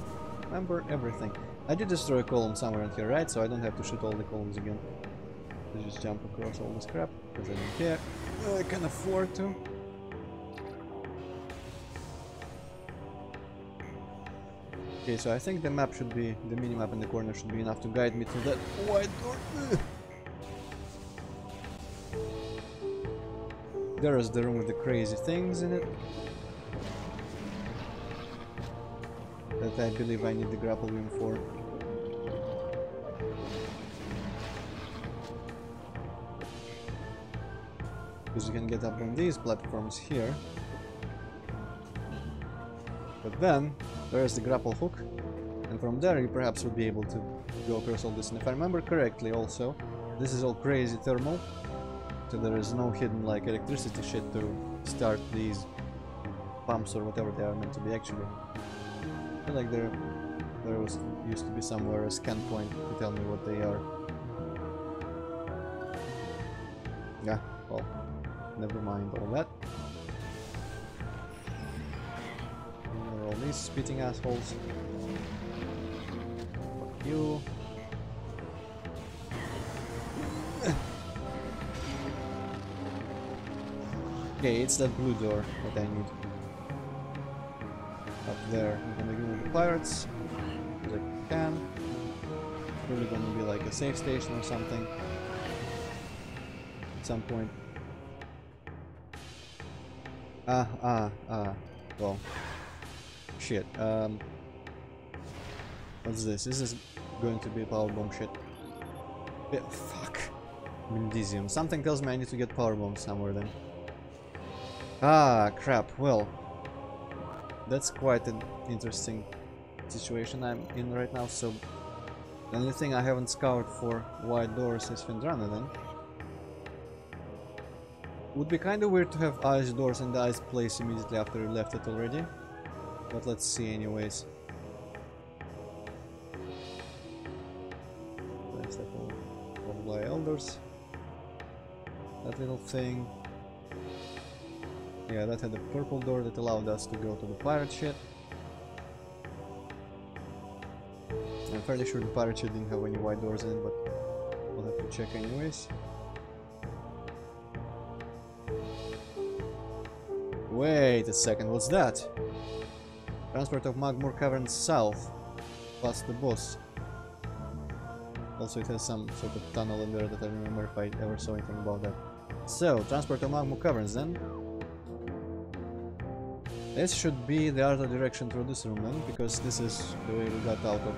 Remember everything. I did destroy a column somewhere in here, right? So I don't have to shoot all the columns again. I just jump across all this crap because I don't care. I can afford to. Okay, so I think the map should be, the minimap in the corner should be enough to guide me to that white door. There is the room with the crazy things in it. That I believe I need the grapple beam for. Because you can get up on these platforms here. But then, there's the grapple hook, and from there you perhaps would be able to go across all this. And if I remember correctly also, this is all crazy thermal, so there is no hidden like electricity shit to start these pumps or whatever they are meant to be actually. I feel like there used to be somewhere a scan point to tell me what they are. Yeah, well, never mind all that. All these spitting assholes. Fuck you. Okay, it's that blue door that I need. Up there. I'm gonna go with the pirates. As I can. It's probably gonna be like a safe station or something. At some point. Well. Shit, what's this? This is going to be a power bomb shit. Fuck. Mendesium. Something tells me I need to get power bombs somewhere then. Ah, crap. Well, that's quite an interesting situation I'm in right now, so the only thing I haven't scoured for wide doors is Fendrana then. Would be kinda weird to have ice doors in the ice place immediately after you left it already. But let's see anyways. There's that one elders. That little thing. Yeah, that had a purple door that allowed us to go to the pirate ship. I'm fairly sure the pirate ship didn't have any white doors in it, but we'll have to check anyways. Wait a second, what's that? Transport of Magmoor Caverns south, past the boss. Also it has some sort of tunnel in there that I remember if I ever saw anything about that. So, transport of Magmoor Caverns then. This should be the other direction through this room then, because this is the way we got out of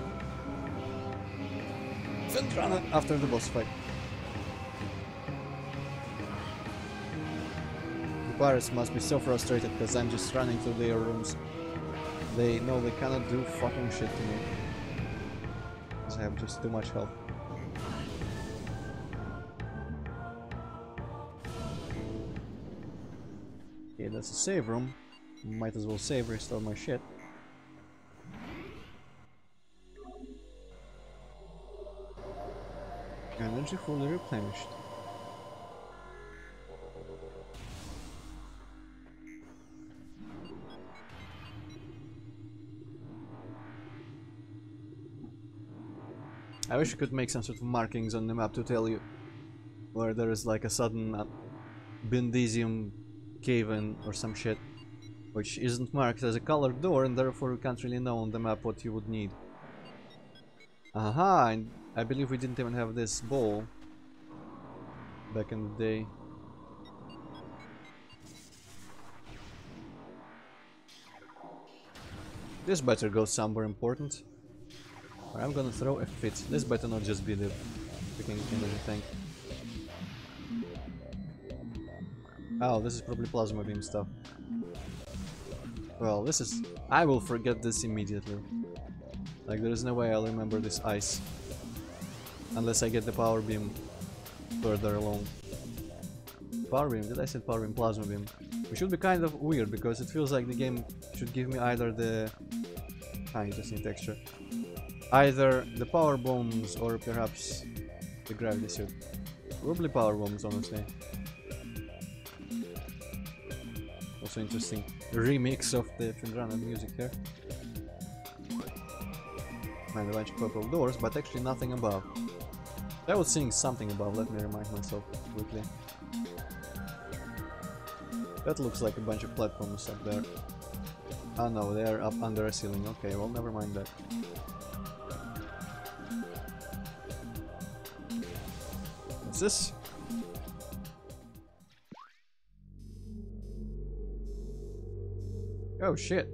Fendrana after the boss fight. The pirates must be so frustrated because I'm just running through their rooms. They know they cannot do fucking shit to me. Because I have just too much health. Okay, that's a save room. Might as well save, restore my shit. Energy fully replenished. I wish I could make some sort of markings on the map to tell you where there is like a sudden Bendesium cave-in or some shit, which isn't marked as a colored door, and therefore you can't really know on the map what you would need. Aha, and I believe we didn't even have this ball back in the day. This better go somewhere important. Or I'm gonna throw a fit. This better not just be the freaking energy tank. Oh, this is probably plasma beam stuff. Well, this is... I will forget this immediately. Like, there is no way I'll remember this ice. Unless I get the power beam further along. Power beam? Did I say power beam? Plasma beam. Which should be kind of weird, because it feels like the game should give me either the... Ah, interesting texture. Either the power bombs or perhaps the gravity suit. Probably power bombs, honestly. Also interesting remix of the Finrana music here. And a bunch of purple doors, but actually nothing above. I was seeing something above, let me remind myself quickly. That looks like a bunch of platforms up there. Oh no, they are up under a ceiling. Okay, well, never mind that. What's this? Oh shit.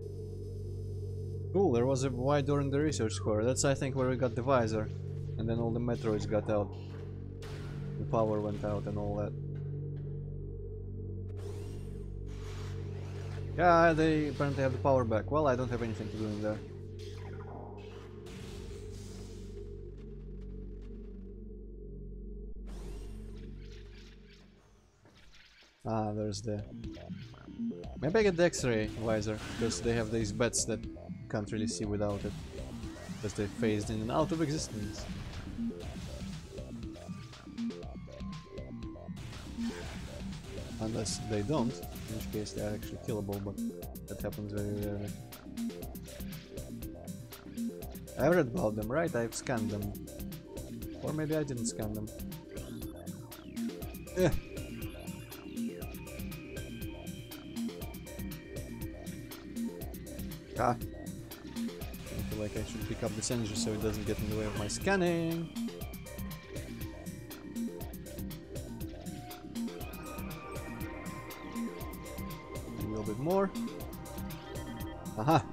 Cool, there was a wide door in the research core. That's, I think, where we got the visor. And then all the Metroids got out. The power went out and all that. Yeah, they apparently have the power back. Well, I don't have anything to do in there. Ah, there's the... Maybe I get the X-ray visor, because they have these bats that you can't really see without it. Because they phased in and out of existence. Unless they don't, in which case they are actually killable, but that happens very rarely. I read about them, right? I've scanned them. Or maybe I didn't scan them. Eh. Ah. I feel like I should pick up this energy so it doesn't get in the way of my scanning. A little bit more. Aha!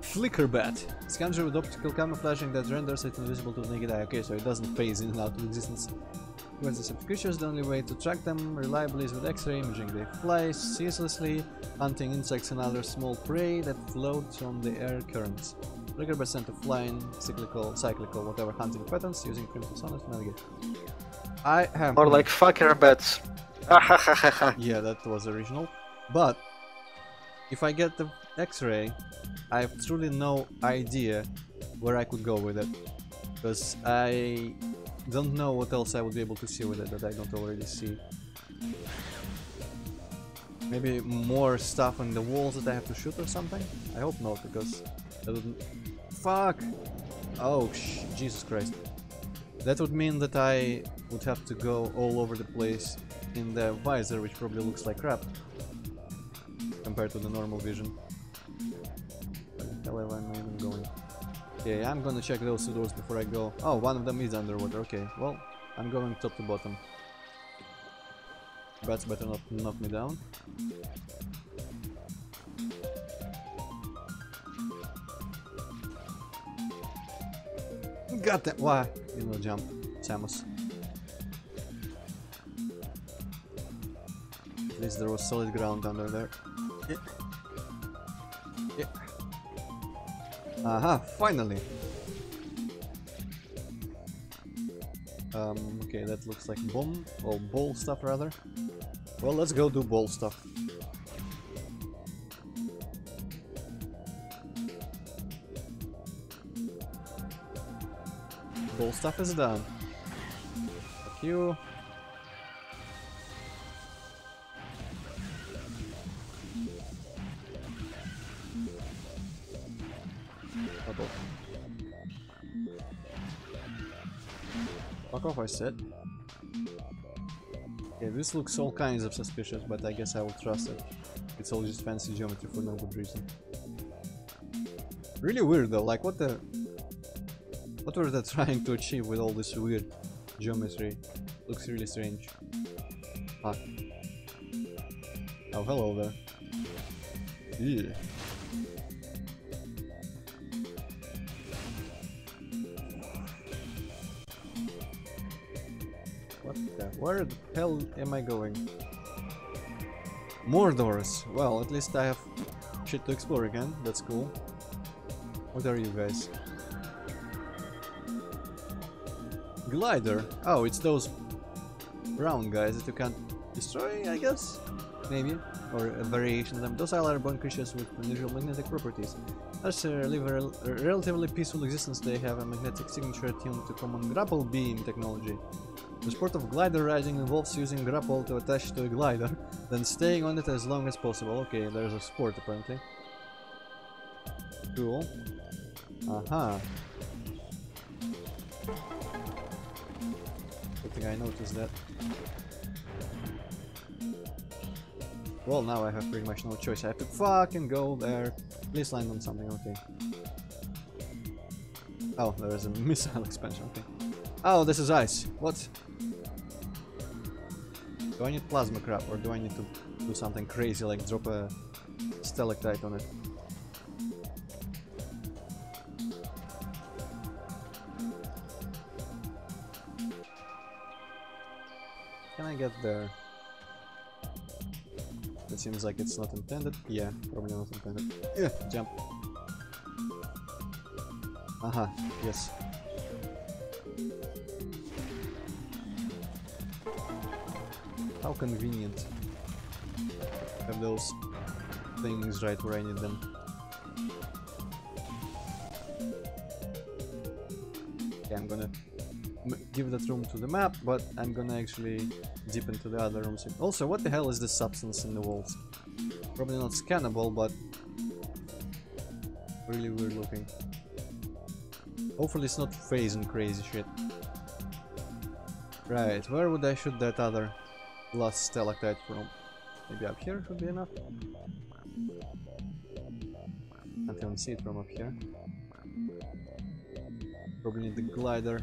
Flicker bat! Scans with optical camouflaging that renders it invisible to the naked eye. Okay, so it doesn't phase in and out of existence. When the creatures, the only way to track them reliably is with X-ray imaging. They fly ceaselessly, hunting insects and other small prey that float on the air currents. Flicker bats tend to fly in cyclical, whatever hunting patterns, using primitive sonar to navigate. I have... Or like fucker bats. Yeah, that was original. But if I get the X-ray, I have truly no idea where I could go with it, because I don't know what else I would be able to see with it that I don't already see. Maybe more stuff on the walls that I have to shoot or something? I hope not, because that would... Fuck! Oh, Jesus Christ. That would mean that I would have to go all over the place in the visor, which probably looks like crap compared to the normal vision. Where the hell am I even going? Okay, I'm gonna check those two doors before I go. Oh, one of them is underwater. Okay, well, I'm going top to bottom. Bats better not knock me down. Got that! Why? You know, jump, Samus. At least there was solid ground under there. Yeah. Yeah. Aha, finally! Okay, that looks like bomb, or ball stuff rather. Well, let's go do ball stuff. Ball stuff is done. Fuck you. Fuck off, I said. Okay, this looks all kinds of suspicious, but I guess I will trust it. It's all just fancy geometry for no good reason. Really weird though, like what the... What were they trying to achieve with all this weird geometry? Looks really strange. Ah. Oh, hello there. Yeah. What the? Where the hell am I going? More doors! Well, at least I have shit to explore again. That's cool. What are you guys? Glider! Oh, it's those brown guys that you can't destroy, I guess? Maybe? Or a variation of them. Those are airborne creatures with unusual magnetic properties. As live a relatively peaceful existence, they have a magnetic signature attuned to common grapple beam technology. The sport of glider riding involves using grapple to attach to a glider, then staying on it as long as possible. Okay, there's a sport apparently. Cool. Aha. Good thing I noticed that. Well, now I have pretty much no choice. I have to fucking go there. Please land on something, okay. Oh, there is a missile expansion, okay. Oh, this is ice. What? Do I need plasma crap, or do I need to do something crazy like drop a stalactite on it? Can I get there? It seems like it's not intended. Yeah, probably not intended. Yeah, jump. Aha, yes. How convenient. Have those things right where I need them. Okay, I'm gonna give that room to the map, but I'm gonna actually dip into the other rooms. Also, what the hell is this substance in the walls? Probably not scannable, but really weird looking. Hopefully it's not phase and crazy shit. Right, where would I shoot that other glass stalactite from? Maybe up here should be enough? Can't even see it from up here. Probably need the glider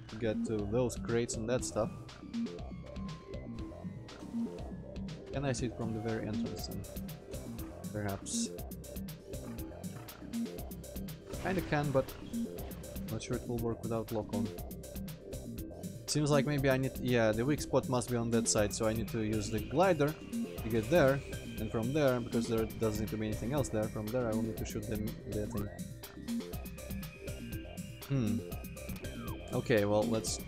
to get to those crates and that stuff. Can I see it from the very entrance then? Perhaps. Kinda can, but not sure it will work without lock-on. Seems like maybe I need... yeah, the weak spot must be on that side, so I need to use the glider to get there, and from there, because there doesn't need to be anything else there, from there I will need to shoot the thing. Okay, well, let's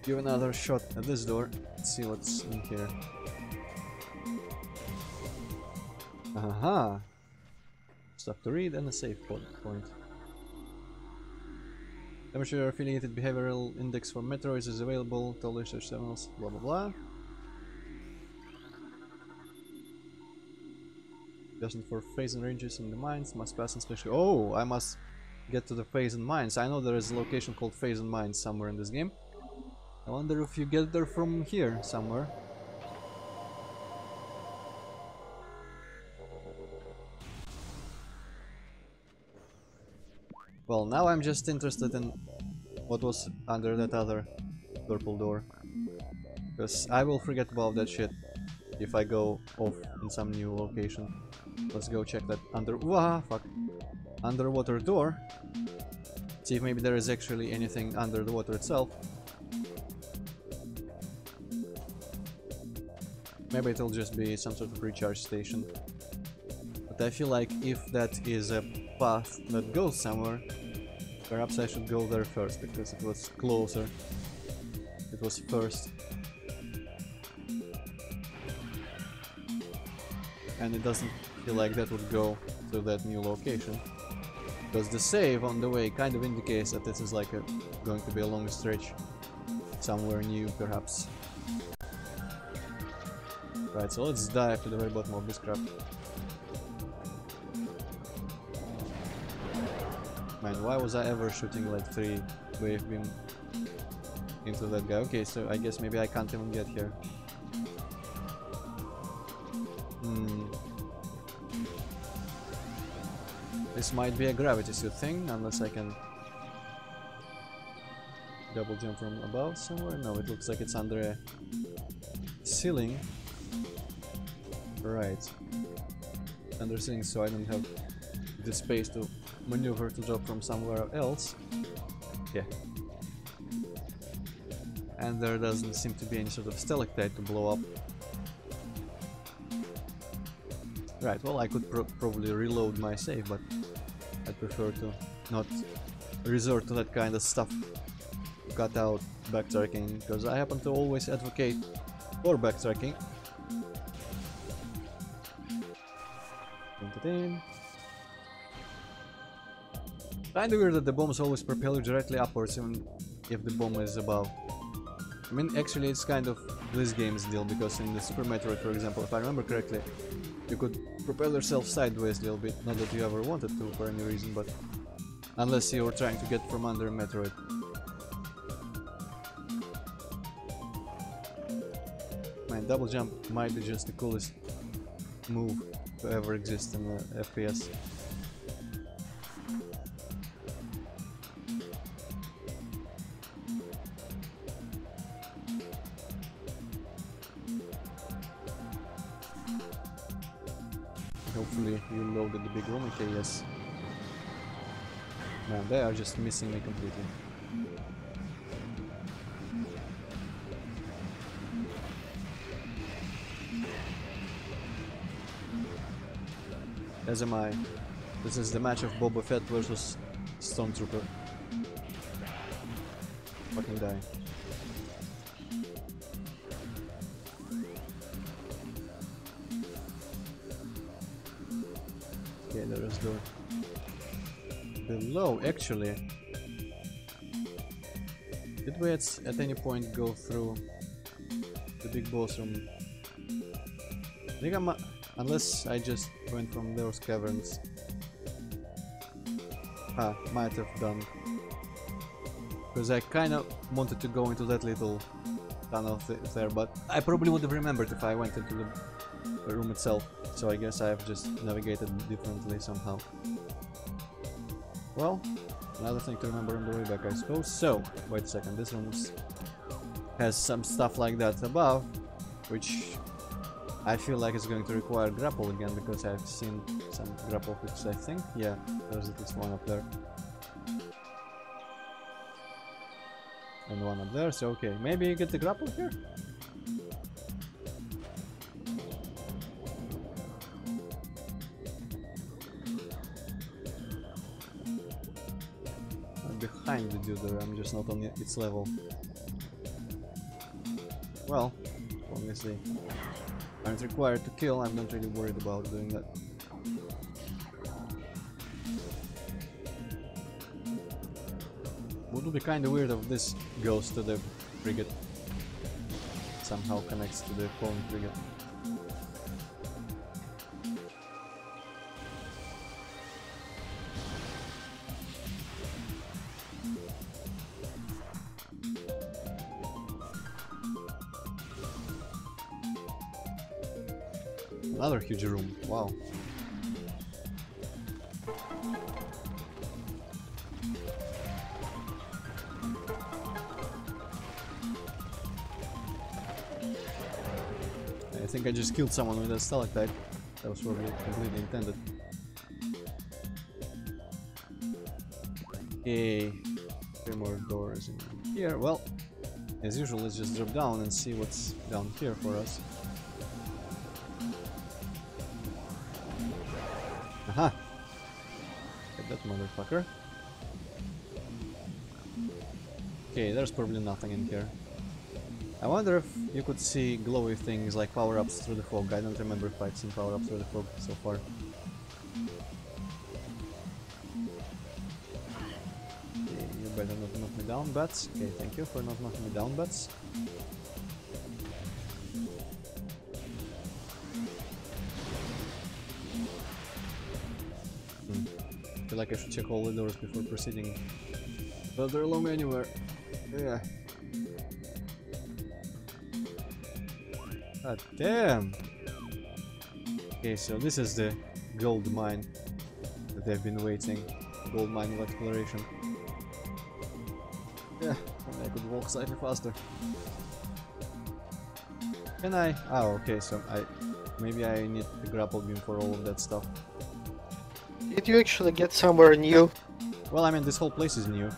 give another shot at this door. Let's see what's in here. Aha! Stuff to read and a save point. Temperature affiliated behavioral index for Metroids is available. Tell research terminals, blah blah blah. Adjustment for phase and ranges in the mines must pass in special. Oh, I must get to the phase and mines. I know there is a location called phase and mines somewhere in this game. I wonder if you get there from here somewhere. Well, now I'm just interested in what was under that other purple door. Because I will forget about that shit if I go off in some new location. Let's go check that underwater door. See if maybe there is actually anything under the water itself. Maybe it'll just be some sort of recharge station. But I feel like if that is a path that goes somewhere, perhaps I should go there first, because it was closer. It was first. And it doesn't feel like that would go to that new location. Because the save on the way kind of indicates that this is like going to be a long stretch. Somewhere new, perhaps. Right, so let's dive to the very bottom of this crap. Man, why was I ever shooting like 3 wave beam into that guy? Okay, so I guess maybe I can't even get here. This might be a gravity suit thing, unless I can double jump from above somewhere? No, it looks like it's under a ceiling. Right. Under ceiling, so I don't have the space to maneuver to drop from somewhere else. Yeah. And there doesn't seem to be any sort of stalactite to blow up. Right, well, I could probably reload my save, but I prefer to not resort to that kind of stuff. Cut out backtracking, because I happen to always advocate for backtracking. Kinda weird that the bombs always propel you directly upwards, even if the bomb is above. I mean, actually it's kind of this game's deal, because in the Super Metroid, for example, if I remember correctly, you could propel yourself sideways a little bit, not that you ever wanted to for any reason, but unless you were trying to get from under Metroid. Man, double jump might be just the coolest move to ever exist in the FPS. Hopefully you loaded the big room. Okay, yes. Man, they are just missing me completely. As am I. This is the match of Boba Fett versus Stormtrooper. Fucking die. Okay, there is door. Below, actually. Did we at any point go through the big boss room? I think unless I just went from those caverns. Might have done. Because I kind of wanted to go into that little tunnel there, but I probably would have remembered if I went into the room itself. So I guess I have just navigated differently somehow. Well, another thing to remember on the way back, I suppose. So, wait a second, this room has some stuff like that above, which I feel like it's going to require grapple again, because I've seen some grapple hooks, I think. Yeah, there's at least one up there. And one up there, so okay, maybe you get the grapple here? I'm behind the dude there, I'm just not on its level. Well, obviously, I'm required to kill, I'm not really worried about doing that. Would be kinda weird if this goes to the frigate. Somehow connects to the clone frigate. Another huge room, wow. I think I just killed someone with a stalactite. That was probably completely intended. Okay, 3 more doors in here. Well, as usual, let's just drop down and see what's down here for us. Aha! Get that motherfucker. Okay, there's probably nothing in here. I wonder if you could see glowy things like power-ups through the fog. I don't remember if I've seen power-ups through the fog so far. Okay, you better not knock me down, bats. Okay, thank you for not knocking me down, bats. I feel like I should check all the doors before proceeding further along anywhere. Yeah. God damn! Okay, so this is the gold mine that they've been waiting. Gold mine of exploration. Yeah, only I could walk slightly faster. Can I? Oh, okay, so maybe I need the grapple beam for all of that stuff. Did you actually get somewhere new? Well, I mean, this whole place is new.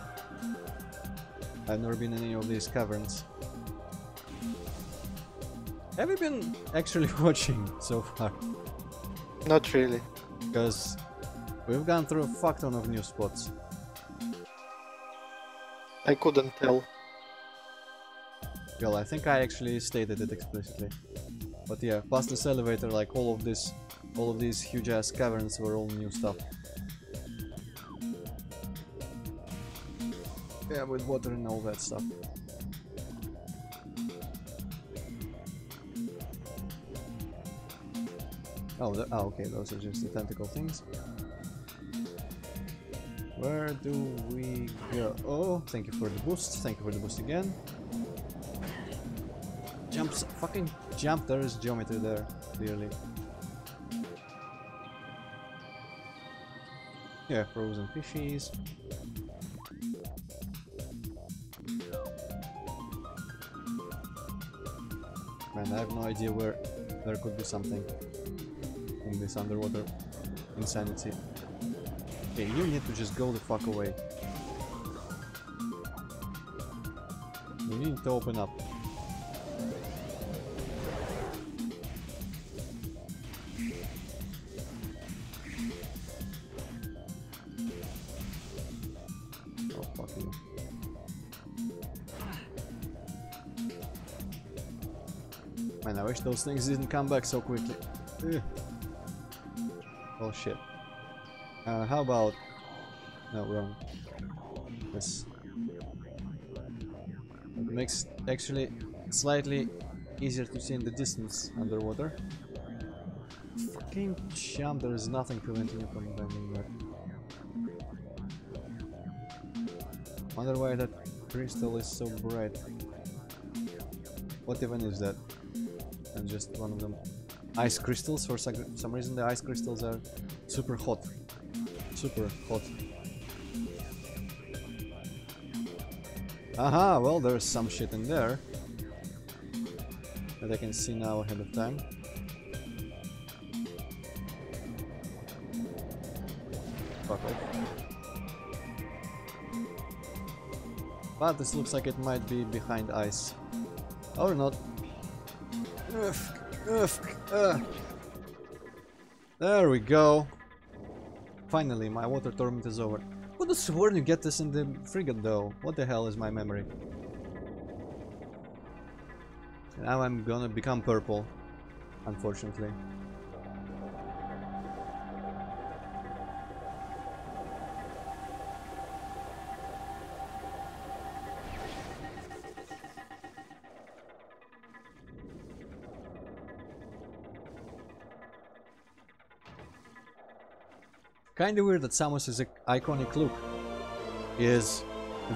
I've never been in any of these caverns. Have you been actually watching so far? Not really. Because we've gone through a fuck ton of new spots. I couldn't tell. Well, I think I actually stated it explicitly. But yeah, past this elevator, like all of these huge ass caverns were all new stuff. Yeah, with water and all that stuff. Oh, okay, those are just the tentacle things. Where do we go? Oh, thank you for the boost. Thank you for the boost again. Jumps, fucking jump. There is geometry there, clearly. Yeah, frozen fishies. Man, I have no idea where there could be something in this underwater insanity. Okay, you need to just go the fuck away. You need to open up. Oh, fuck you. Man, I wish those things didn't come back so quickly. Ugh. Oh shit. How about... No, wrong. This. It makes actually slightly easier to see in the distance underwater. Fucking jump, there is nothing preventing you from bending that. Wonder why that crystal is so bright. What even is that? And just one of them. Ice crystals, for some reason the ice crystals are super hot. Super hot. Aha, well there's some shit in there that I can see now ahead of time. Fuck off. But this looks like it might be behind ice. Or not. There we go. Finally, my water torment is over. Would have sworn you get this in the frigate though. What the hell is my memory? Now I'm gonna become purple. Unfortunately. Kinda weird that Samus's iconic look is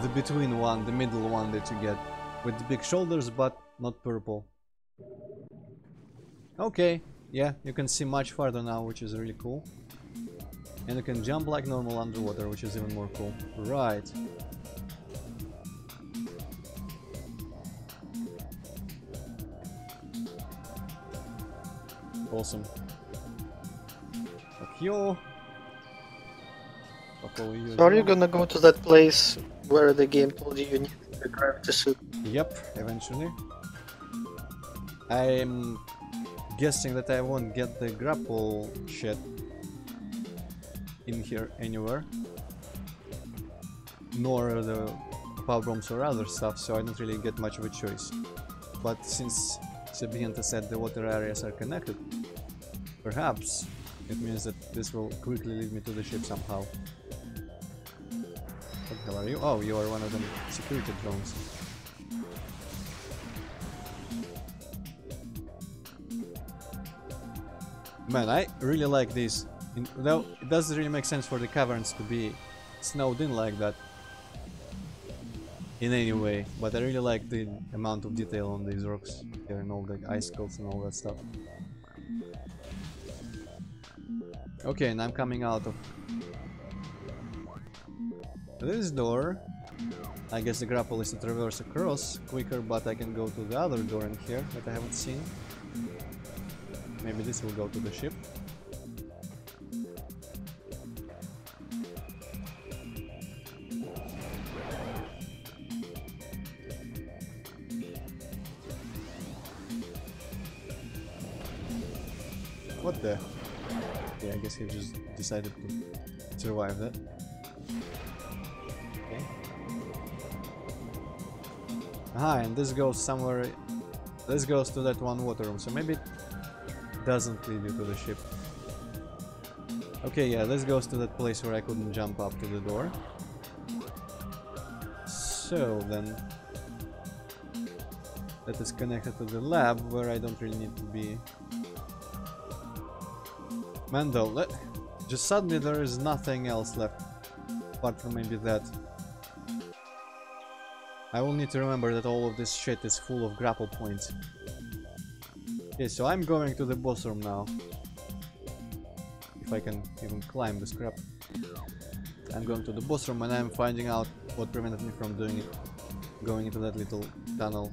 the between one, the middle one that you get, with the big shoulders but not purple. Okay, yeah, you can see much farther now, which is really cool. And you can jump like normal underwater, which is even more cool. Right. Awesome. Fuck you. So are you gonna go to that place where the game told you need the gravity suit? Yep, eventually. I'm guessing that I won't get the grapple shit in here anywhere. Nor the power bombs or other stuff, so I don't really get much of a choice. But since Sabienta said the water areas are connected, perhaps it means that this will quickly lead me to the ship somehow. What the hell are you? Oh, you are one of them security drones. Man, I really like these. Though it doesn't really make sense for the caverns to be snowed in like that in any way, but I really like the amount of detail on these rocks here and all the icicles and all that stuff. Okay, and I'm coming out of this door. I guess the grapple is to traverse across quicker, but I can go to the other door in here that I haven't seen. Maybe this will go to the ship. What the? Yeah, I guess he just decided to survive that. Okay. Aha, and this goes somewhere. This goes to that one water room, so maybe it doesn't lead you to the ship. Okay, yeah, this goes to that place where I couldn't jump up to the door. So then, that is connected to the lab where I don't really need to be. Man, though, just suddenly there is nothing else left, apart from maybe that. I will need to remember that all of this shit is full of grapple points. Okay, so I'm going to the boss room now. If I can even climb this crap. I'm going to the boss room and I'm finding out what prevented me from doing it. Going into that little tunnel.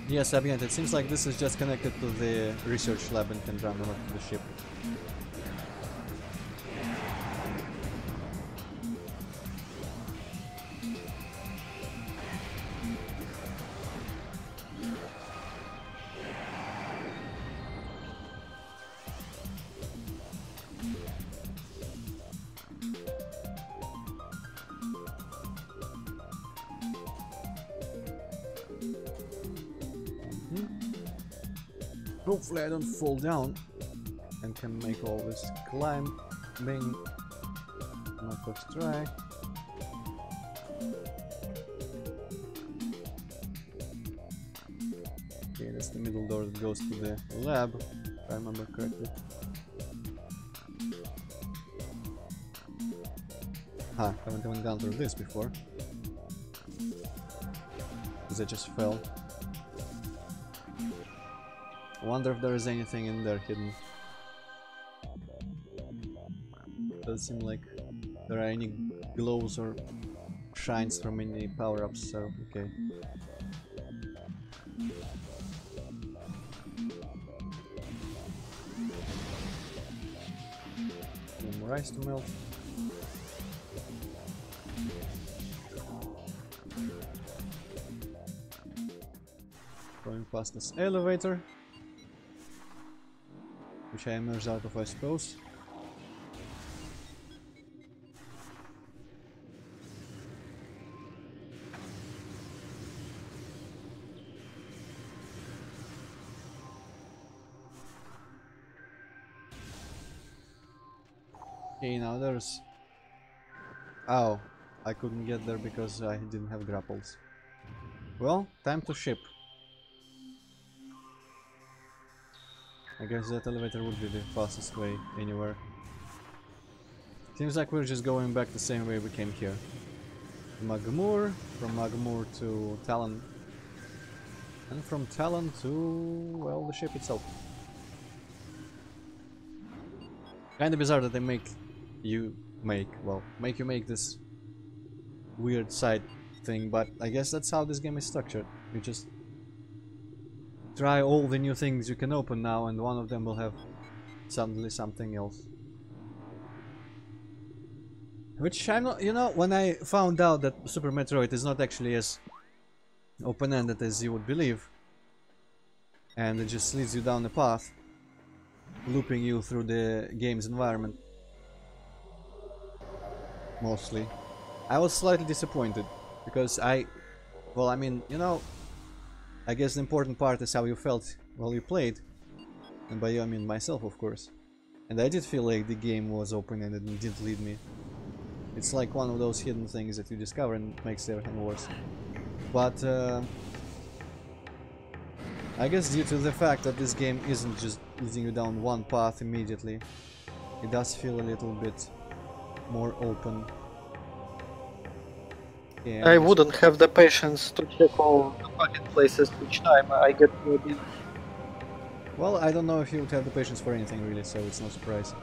Yes, Abiyant, it seems like this is just connected to the research lab and can run over to the ship. Hopefully I don't fall down and can make all this climbing my first try. Okay, that's the middle door that goes to the lab, if I remember correctly. Ha, haven't even gone through this before. Because I just fell. I wonder if there is anything in there hidden. Doesn't seem like there are any glows or shines from any power-ups, so okay. More ice to melt. Going past this elevator, which I emerged out of, I suppose. Okay, now there's... Oh, I couldn't get there because I didn't have grapples. Well, time to ship. I guess that elevator would be the fastest way anywhere. Seems like we're just going back the same way we came here. Magmoor, from Magmoor to Talon. And from Talon to, well, the ship itself. Kinda bizarre that they make you make this weird side thing, but I guess that's how this game is structured. You just try all the new things you can open now, and one of them will have suddenly something else. Which I'm not, you know, when I found out that Super Metroid is not actually as open-ended as you would believe, and it just leads you down a path, looping you through the game's environment, mostly, I was slightly disappointed, because well, I mean, you know, I guess the important part is how you felt while you played, and by you I mean myself, of course. And I did feel like the game was open-ended and did lead me. It's like one of those hidden things that you discover and it makes everything worse. But I guess due to the fact that this game isn't just leading you down one path immediately, it does feel a little bit more open. Yeah, I wouldn't have the patience to check all the pocket places each time I get maybe. Well, I don't know if you would have the patience for anything really, so it's no surprise.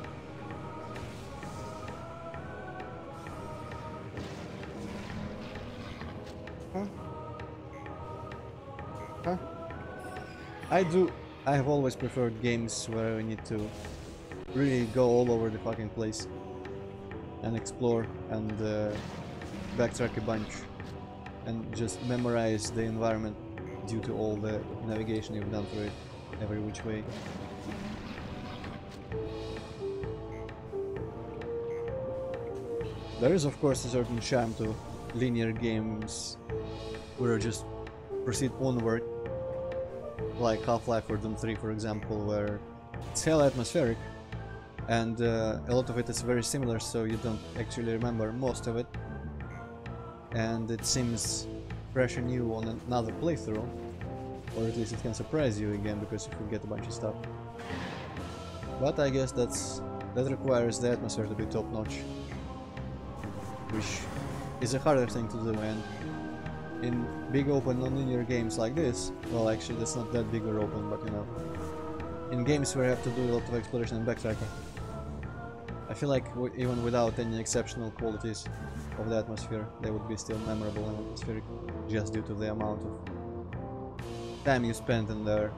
I have always preferred games where I need to really go all over the fucking place and explore and backtrack a bunch and just memorize the environment due to all the navigation you've done through it every which way. There is of course a certain charm to linear games where you just proceed onward, like Half-Life or Doom 3 for example, where it's hell atmospheric and a lot of it is very similar, so you don't actually remember most of it and it seems fresh and new on another playthrough, or at least it can surprise you again because you forget a bunch of stuff. But I guess that requires the atmosphere to be top-notch, which is a harder thing to do, and in big open non-linear games like this, well actually that's not that big or open, but you know, in games where you have to do a lot of exploration and backtracking, I feel like even without any exceptional qualities of the atmosphere, they would be still memorable and atmospheric just due to the amount of time you spend in there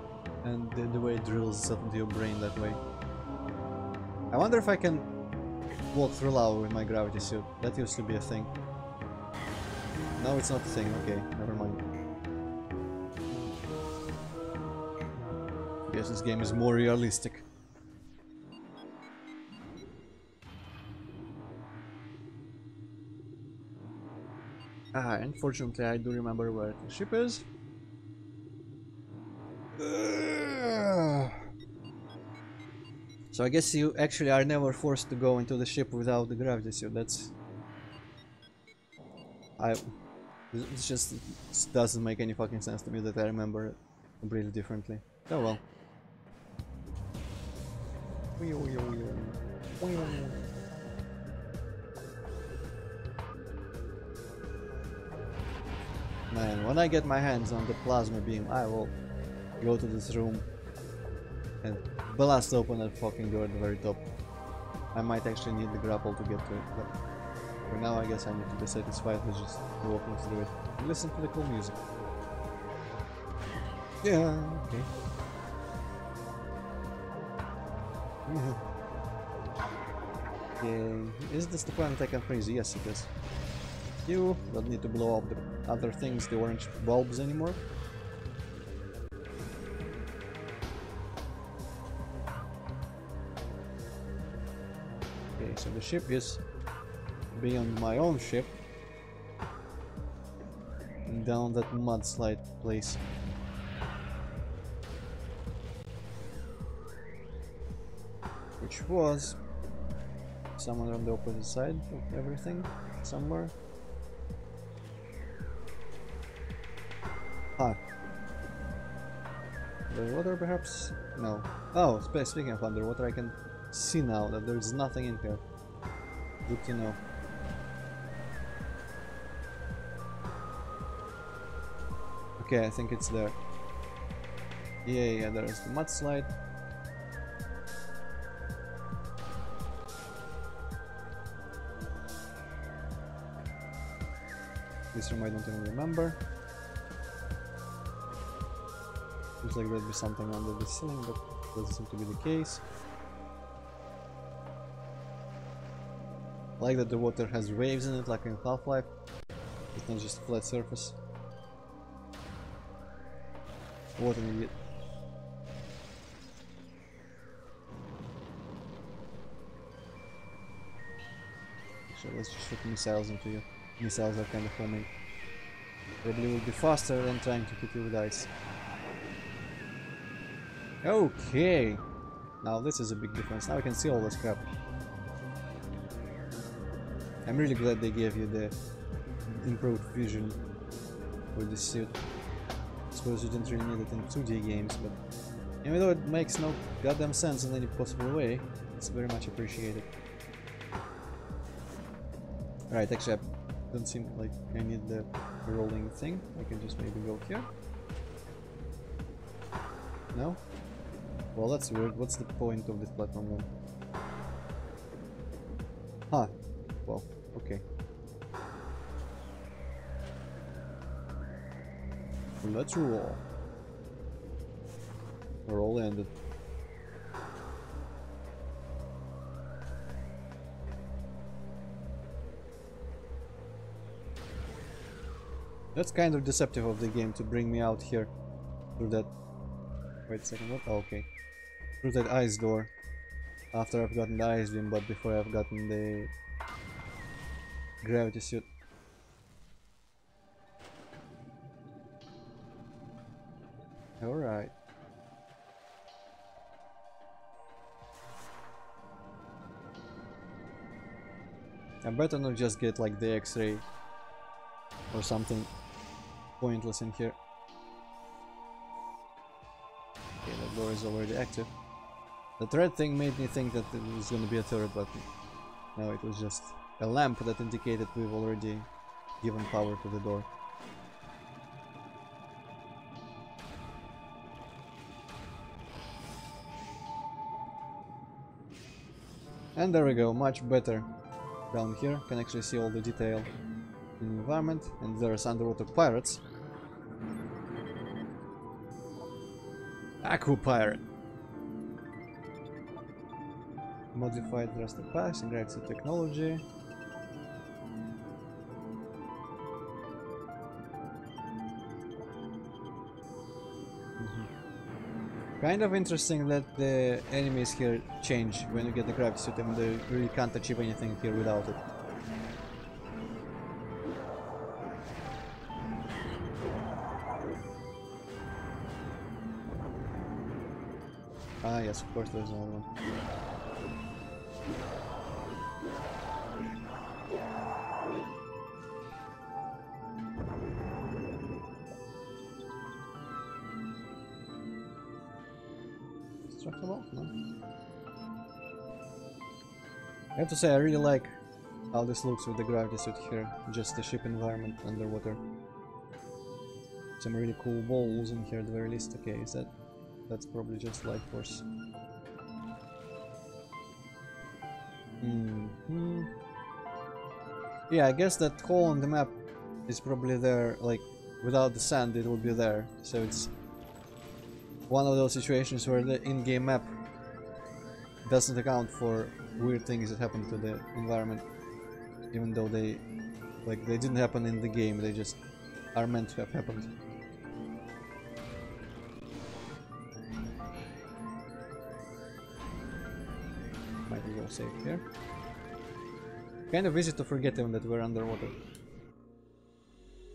and the way it drills itself into your brain that way. I wonder if I can walk through lava with my gravity suit. That used to be a thing. No, it's not a thing. Okay, never mind. I guess this game is more realistic. Ah, unfortunately I do remember where the ship is. So I guess you actually are never forced to go into the ship without the gravity suit. That's... It just doesn't make any fucking sense to me that I remember it completely differently. Oh well. Man, when I get my hands on the plasma beam, I will go to this room and blast open that fucking door at the very top. I might actually need the grapple to get to it, but for now I guess I need to be satisfied with just walking through it and listen to the cool music. Yeah, okay. Okay, is this the planet I can freeze? Yes it is. You don't need to blow up the other things, the orange bulbs anymore. Okay, so the ship is beyond my own ship and down that mudslide place. Which was somewhere on the opposite side of everything, somewhere. Ah. Underwater perhaps? No. Oh, speaking of underwater, I can see now that there's nothing in here. Good to know. Okay, I think it's there. Yeah, there's the mudslide. This room I don't even remember. Looks like there'd be something under the ceiling, but doesn't seem to be the case. I like that the water has waves in it, like in Half-Life. It's not just a flat surface. What an idiot. Sure, let's just shoot missiles into you. Missiles are kind of homing. Probably will be faster than trying to hit you with ice. Okay! Now this is a big difference. Now I can see all this crap. I'm really glad they gave you the improved vision with this suit. I suppose you didn't really need it in 2D games, but even though it makes no goddamn sense in any possible way, it's very much appreciated. Alright, actually I don't seem like I need the rolling thing. I can just maybe go here. No? Well, that's weird. What's the point of this platform then? Huh. Well, okay. Let's roll. We're all ended. That's kind of deceptive of the game to bring me out here through that. Wait a second, what? Oh, okay. Through that ice door. After I've gotten the ice beam, but before I've gotten the gravity suit. Alright. I better not just get like the X-ray or something pointless in here. Okay, that door is already active. That red thing made me think that it was gonna be a third button. No, it was just a lamp that indicated we've already given power to the door. And there we go, much better. Down here, can actually see all the detail in the environment, and there's underwater pirates. Aqua pirate. Modified raster packs and gravity technology. Kind of interesting that the enemies here change when you get the gravity suit, and they really can't achieve anything here without it. Ah yes, of course there's another one. Destructible? No. I have to say I really like how this looks with the gravity suit here. Just the ship environment underwater. Some really cool walls in here at the very least. Okay, is that... That's probably just life force. Yeah, I guess that hole on the map is probably there, like, without the sand it would be there. So it's one of those situations where the in-game map doesn't account for weird things that happen to the environment. Even though they didn't happen in the game, they just are meant to have happened. Might be well safe here. Kind of easy to forget even that we're underwater.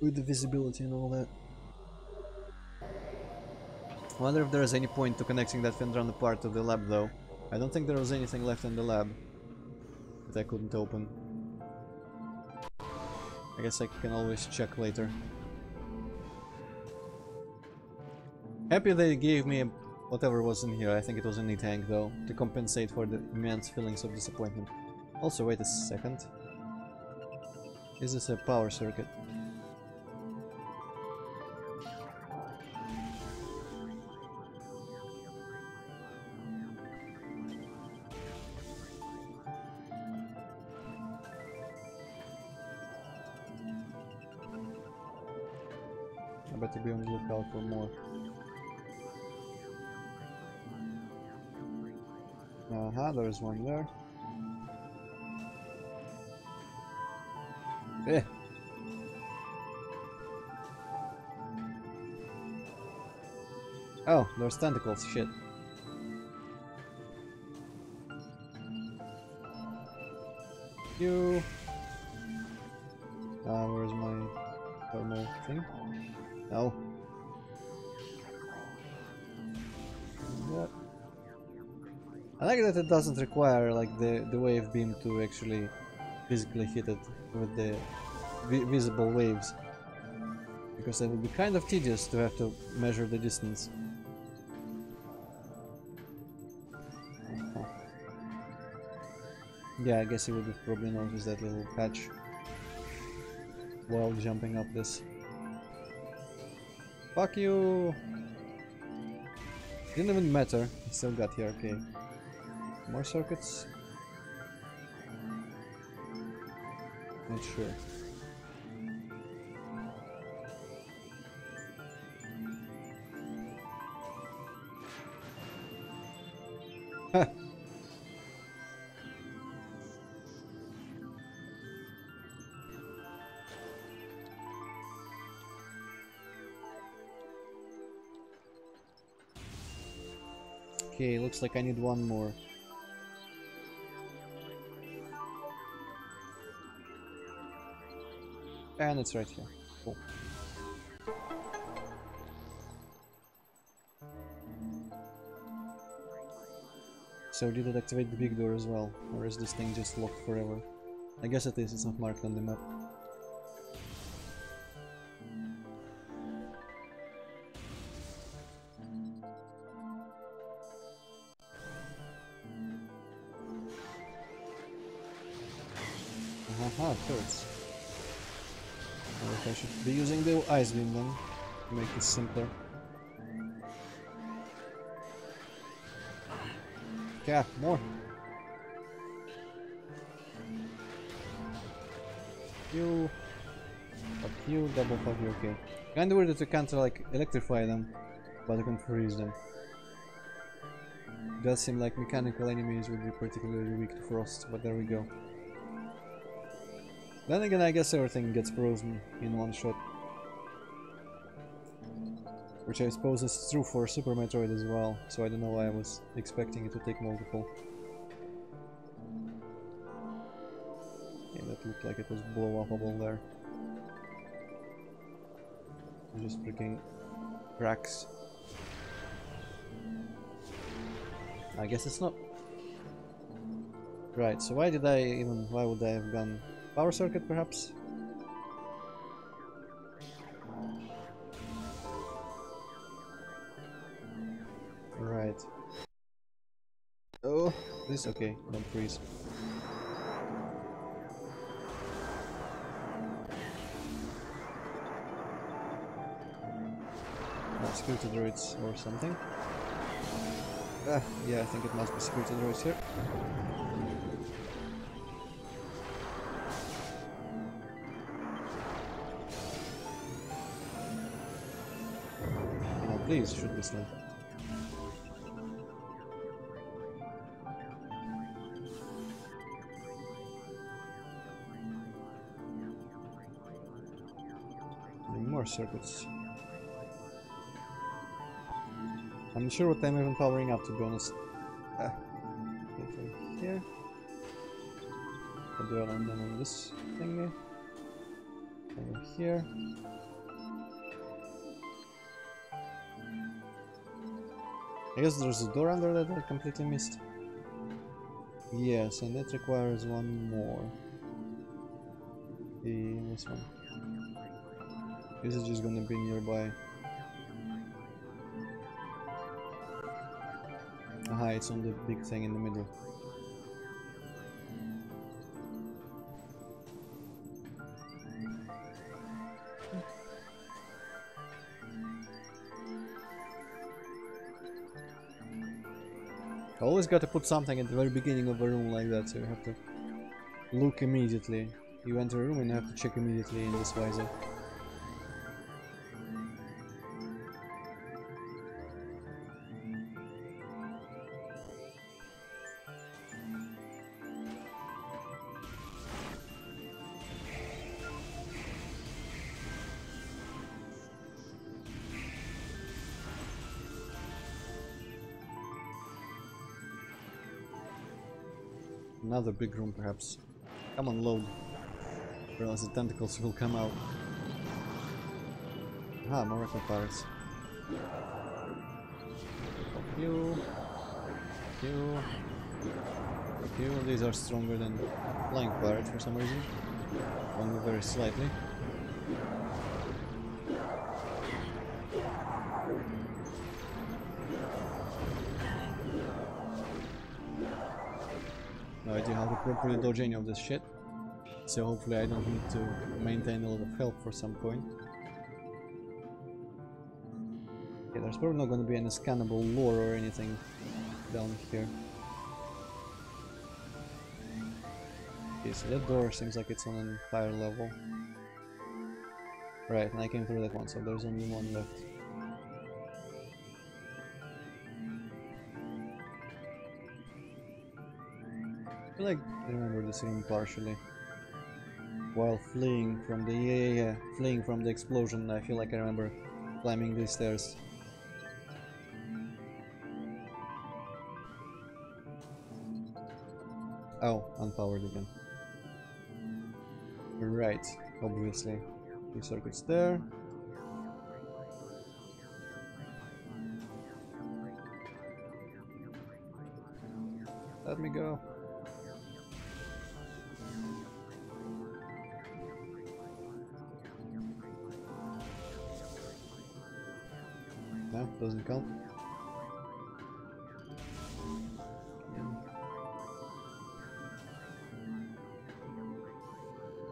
With the visibility and all that. Wonder if there is any point to connecting that Fendrana part to the lab though. I don't think there was anything left in the lab that I couldn't open. I guess I can always check later. Happy they gave me whatever was in here. I think it was an E-tank though, to compensate for the immense feelings of disappointment. Also, wait a second. Is this a power circuit? I better be on the lookout for more. There's one there. Eh. Oh, there's tentacles, shit. You. Where's my thermal thing? No. What? I like that it doesn't require like the wave beam to actually physically hit it with the visible waves, because it would be kind of tedious to have to measure the distance. Yeah, I guess you would have probably noticed that little patch while jumping up this. Fuck you! Didn't even matter, I still got here, okay. More circuits? Not sure. Okay, looks like I need one more. And it's right here. Cool. So did it activate the big door as well? Or is this thing just locked forever? I guess it is, it's not marked on the map. Aha, turrets. Or if I should be using the ice beam then, to make this simpler. Yeah, more. You. Fuck you, double fuck you, okay. Kinda weird that you can't like electrify them, but you can freeze them. Does seem like mechanical enemies would be particularly weak to frost, but there we go. Then again, I guess everything gets frozen in one shot. Which I suppose is true for Super Metroid as well, so I don't know why I was expecting it to take multiple. Yeah, that looked like it was blow-upable there. Just freaking cracks. I guess it's not. Right, so why would I have gone power circuit perhaps? Right. Oh, this okay, don't freeze. Security droids or something. Yeah, I think it must be security droids here. Now please shoot this one. And more circuits. I'm not sure what I'm even powering up, to be honest. Here. I'll do it and then on this thingy. Over here. I guess there's a door under that I completely missed. Yes, and that requires one more. This one. This is just gonna be nearby. Aha, it's on the big thing in the middle. I always got to put something at the very beginning of a room like that, so you have to look immediately. You enter a room and you have to check immediately in this visor. Another big room, perhaps. Come on, load. Or else the tentacles will come out. Ah, more record pirates. Fuck you. Fuck you. Fuck you. These are stronger than flying pirates for some reason. Only very slightly. No idea how to properly dodge any of this shit, so hopefully I don't need to maintain a lot of health for some point. Okay, there's probably not going to be any scannable lore or anything down here. Okay, so that door seems like it's on an higher level. Right, and I came through that one, so there's only one left. feel like I remember this room partially. While fleeing from the fleeing from the explosion, I feel like I remember climbing these stairs. Oh, unpowered again. Right, obviously. 2 circuits there. Let me go. No, doesn't count.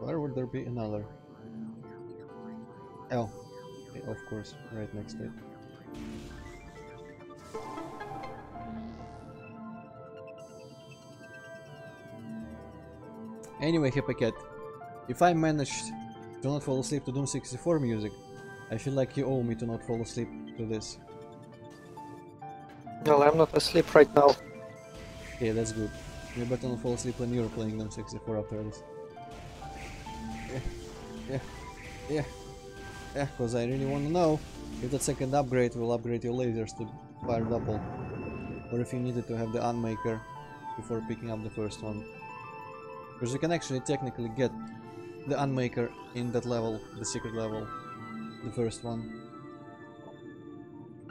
Where would there be another? Oh, of course, right next to it. Anyway, Hippocat, if I managed to not fall asleep to Doom 64 music, I feel like you owe me to not fall asleep to this. Well, I'm not asleep right now. Okay, that's good. You better not fall asleep when you're playing Doom 64 after this. Yeah, because I really want to know if that second upgrade will upgrade your lasers to fire double, or if you needed to have the unmaker before picking up the first one. Because you can actually technically get the unmaker in that level, the secret level, the first one,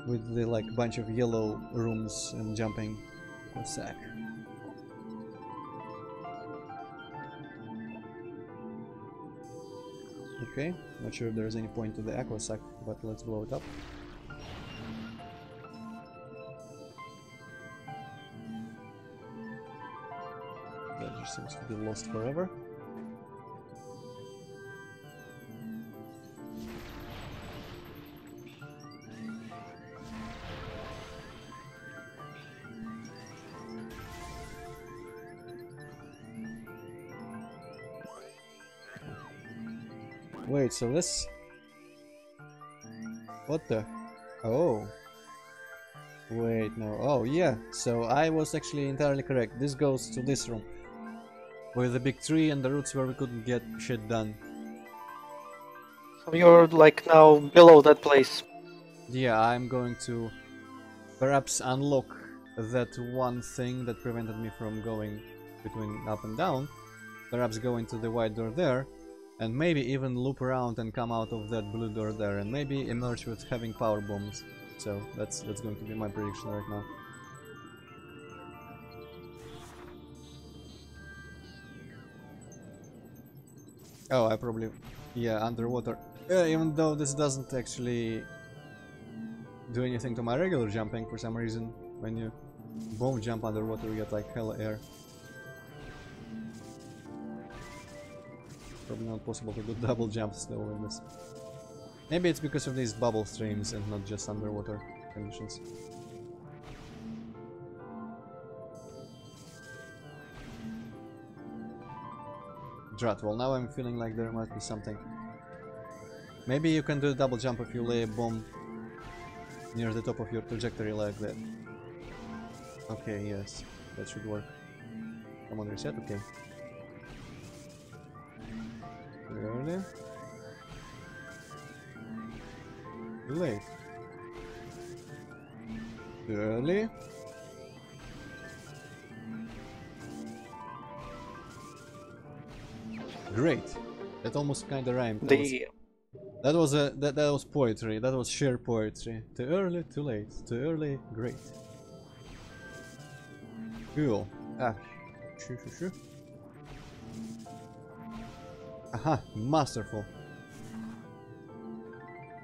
with the like bunch of yellow rooms and jumping. Sack. Okay, not sure if there's any point to the aqua sac, but let's blow it up. That just seems to be lost forever. Wait, so this... What the... Oh. Wait, no. Oh, yeah. So I was actually entirely correct. This goes to this room. With the big tree and the roots where we couldn't get shit done. So you're like now below that place. Yeah, I'm going to perhaps unlock that one thing that prevented me from going between up and down. Perhaps go into the white door there. And maybe even loop around and come out of that blue door there, and maybe emerge with having power bombs. So that's going to be my prediction right now. Oh, I probably... Yeah, underwater. Even though this doesn't actually do anything to my regular jumping for some reason. When you bomb jump underwater, you get like hella air. Probably not possible to do double jumps though in this. Maybe it's because of these bubble streams and not just underwater conditions. Drat, well now I'm feeling like there must be something. Maybe you can do a double jump if you lay a bomb near the top of your trajectory like that. Okay, yes, that should work. Come on, reset, okay. Early. Too late. Too early. Great. That almost kinda rhymed. That was poetry. That was sheer poetry. Too early, too late. Too early, great. Cool. Ah. Shoo. Aha, masterful.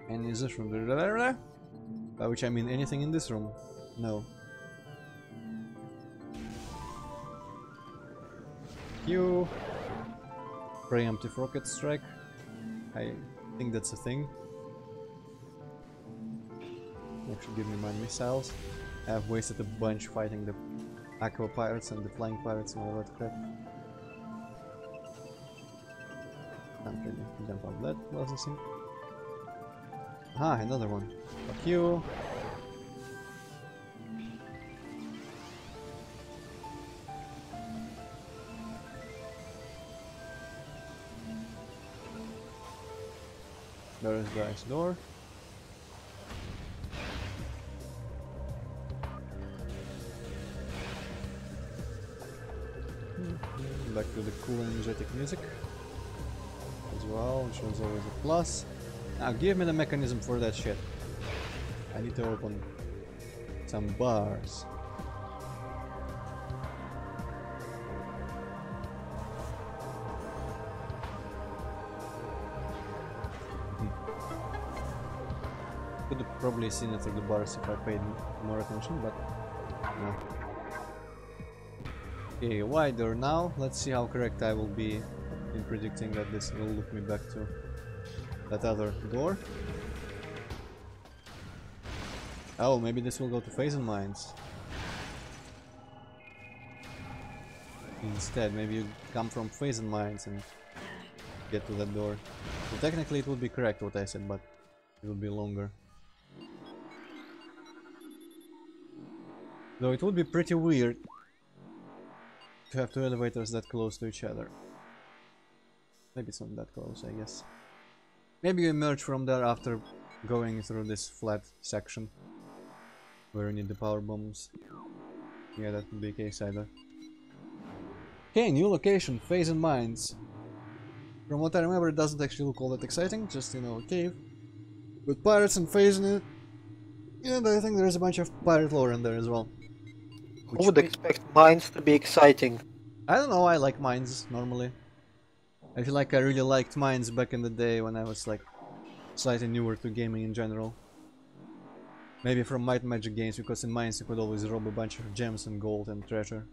And is this room? By which I mean anything in this room? No. Q. Preemptive rocket strike. I think that's a thing. Actually give me my missiles. I have wasted a bunch fighting the aqua pirates and the flying pirates and all that crap. Can't really jump out that processing. Ah, another one. Fuck you. There is the ice door. Back to the cool energetic music as well, which was always a plus. Now give me the mechanism for that shit. I need to open some bars. Could have probably seen it through the bars if I paid more attention, but no. Okay, wide door now. Let's see how correct I will be in predicting that this will loop me back to that other door. Oh, maybe this will go to Phase Mines. Instead, maybe you come from Phase Mines and get to that door. So technically it would be correct what I said, but it would be longer. Though it would be pretty weird to have two elevators that close to each other. Maybe it's not that close, I guess. Maybe you emerge from there after going through this flat section where you need the power bombs. Yeah, that would be the case either. Okay, new location, Phase Mines. From what I remember, it doesn't actually look all that exciting, just, you know, a cave with pirates and phase in it. And I think there's a bunch of pirate lore in there as well. Who would expect mines to be exciting? I don't know, I like mines normally. I feel like I really liked mines back in the day when I was like slightly newer to gaming in general. Maybe from Might and Magic games, because in mines you could always rob a bunch of gems and gold and treasure.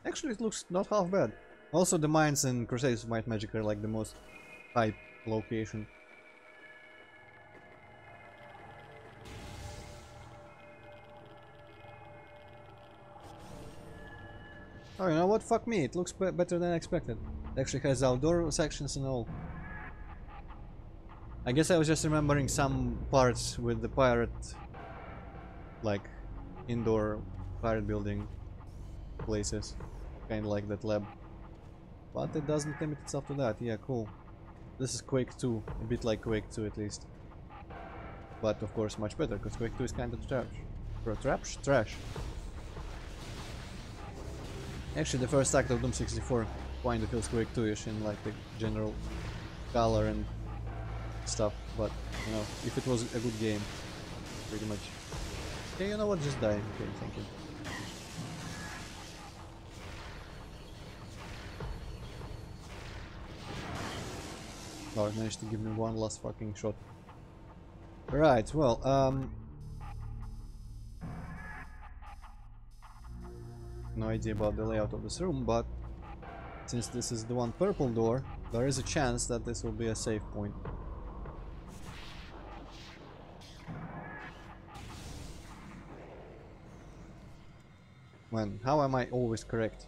Actually, it looks not half bad. Also, the mines in Crusades of Might and Magic are like the most hype location. Oh, you know what? Fuck me, it looks better than I expected. It actually has outdoor sections and all. I guess I was just remembering some parts with the pirate, like, indoor pirate building places. Kinda like that lab. But it doesn't limit itself to that. Yeah, cool. This is Quake 2, a bit like Quake 2 at least. But of course much better, because Quake 2 is kind of trash. Trash. Actually, the first act of Doom 64 kind of feels Quake 2-ish in like the general color and stuff, but you know, if it was a good game, pretty much. Okay, you know what, just die. Okay, thank you. Oh, it managed to give me one last fucking shot. Right, well, no idea about the layout of this room, but since this is the one purple door, there is a chance that this will be a save point. Man, how am I always correct?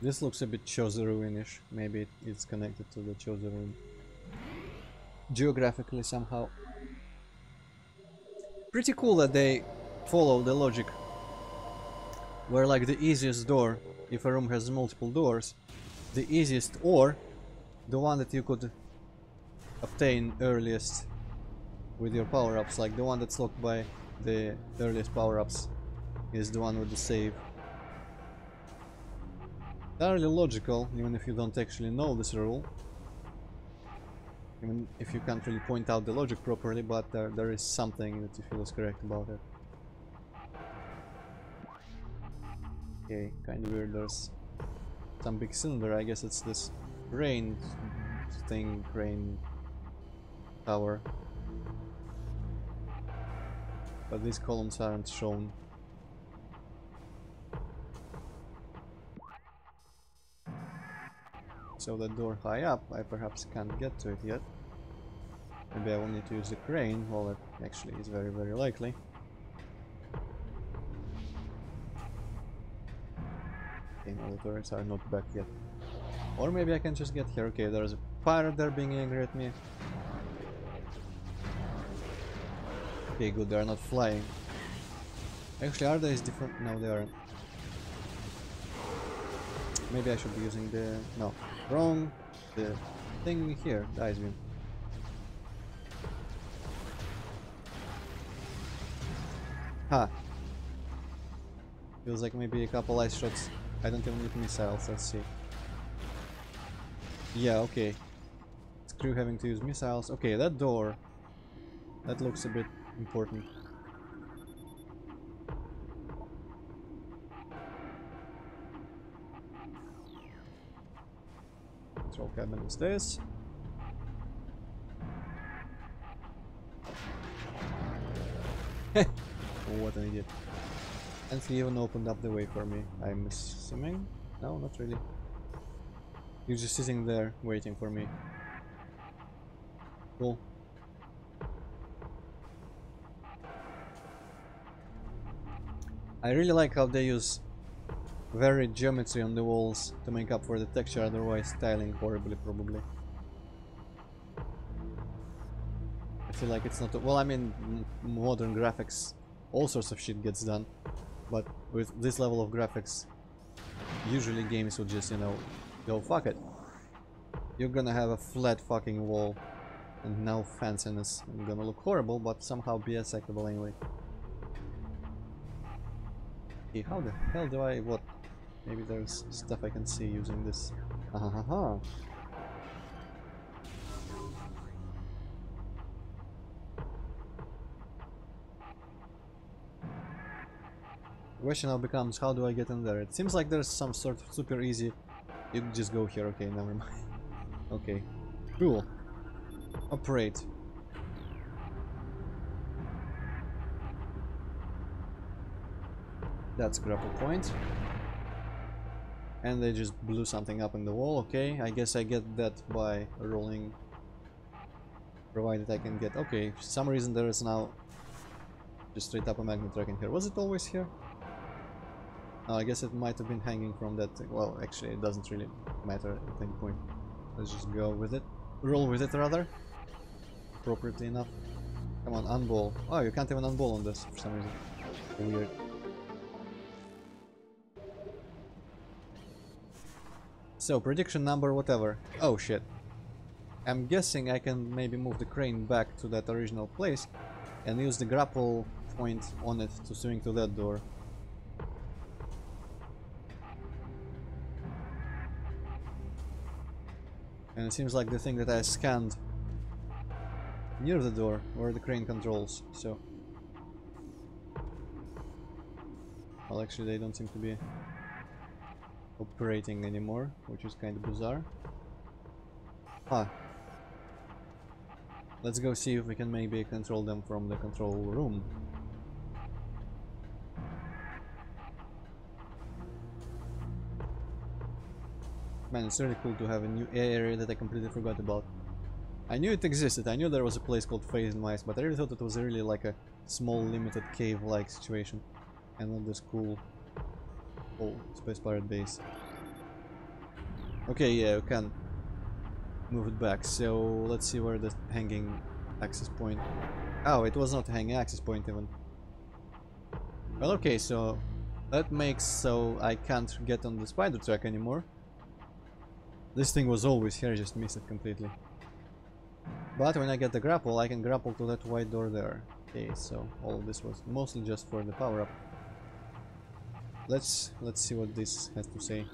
This looks a bit Chosen Ruin-ish. Maybe it's connected to the Chosen Ruin geographically somehow. Pretty cool that they follow the logic where like the easiest door, if a room has multiple doors, the easiest or the one that you could obtain earliest with your power-ups, like the one that's locked by the earliest power-ups is the one with the save. Fairly logical, even if you don't actually know this rule. Even if you can't really point out the logic properly, but there is something that you feel is correct about it. Okay, kind of weird, there's some big cylinder, I guess it's this crane thing, crane tower. But these columns aren't shown. So that door high up, I perhaps can't get to it yet. Maybe I will need to use the crane, well that actually is very very likely. Okay, no, the turrets are not back yet. Or maybe I can just get here. Okay, there's a pirate there being angry at me. Okay, good, they are not flying. Actually, are these different? No, they aren't. Maybe I should be using the... No, wrong. The thing here, the ice beam. Ha! Feels like maybe a couple ice shots. I don't even need missiles, let's see. Yeah, okay. Screw having to use missiles. Okay, that door. That looks a bit important. Control cabin is this. Oh, what an idiot. And he even opened up the way for me, I'm assuming? No, not really. He's just sitting there, waiting for me. Cool. I really like how they use varied geometry on the walls to make up for the texture, otherwise styling horribly, probably. I feel like it's not... Well, I mean, modern graphics, all sorts of shit gets done. But with this level of graphics, usually games would just, you know, go fuck it. You're gonna have a flat fucking wall and no fanciness. It's gonna look horrible, but somehow be acceptable anyway. Okay, how the hell do I... what? Maybe there's stuff I can see using this. Ahaha. The question now becomes, how do I get in there? It seems like there's some sort of super easy... You just go here, okay, never mind. Okay, cool. Operate. That's grapple point. And they just blew something up in the wall, okay. I guess I get that by rolling. Provided I can get... Okay, for some reason there is now just straight up a magnet track in here. Was it always here? No, I guess it might have been hanging from that... Well, actually it doesn't really matter at any point. Let's just go with it. Roll with it rather. Appropriately enough. Come on, unball. Oh, you can't even unball on this for some reason. Weird. So, prediction number whatever. Oh shit. I'm guessing I can maybe move the crane back to that original place and use the grapple point on it to swing to that door. And it seems like the thing that I scanned near the door where the crane controls, so... Well, actually they don't seem to be operating anymore, which is kind of bizarre. Huh. Let's go see if we can maybe control them from the control room. Man, it's really cool to have a new area that I completely forgot about. I knew it existed, I knew there was a place called Phase and Mice, but I really thought it was really like a small limited cave-like situation. And not this cool Space Pirate base. Okay, yeah, we can move it back, so let's see where the hanging access point... Oh, it was not a hanging access point even. Well, okay, so that makes so I can't get on the spider track anymore. This thing was always here, I just missed it completely. But when I get the grapple, I can grapple to that white door there. Okay, so all of this was mostly just for the power-up. Let's see what this has to say.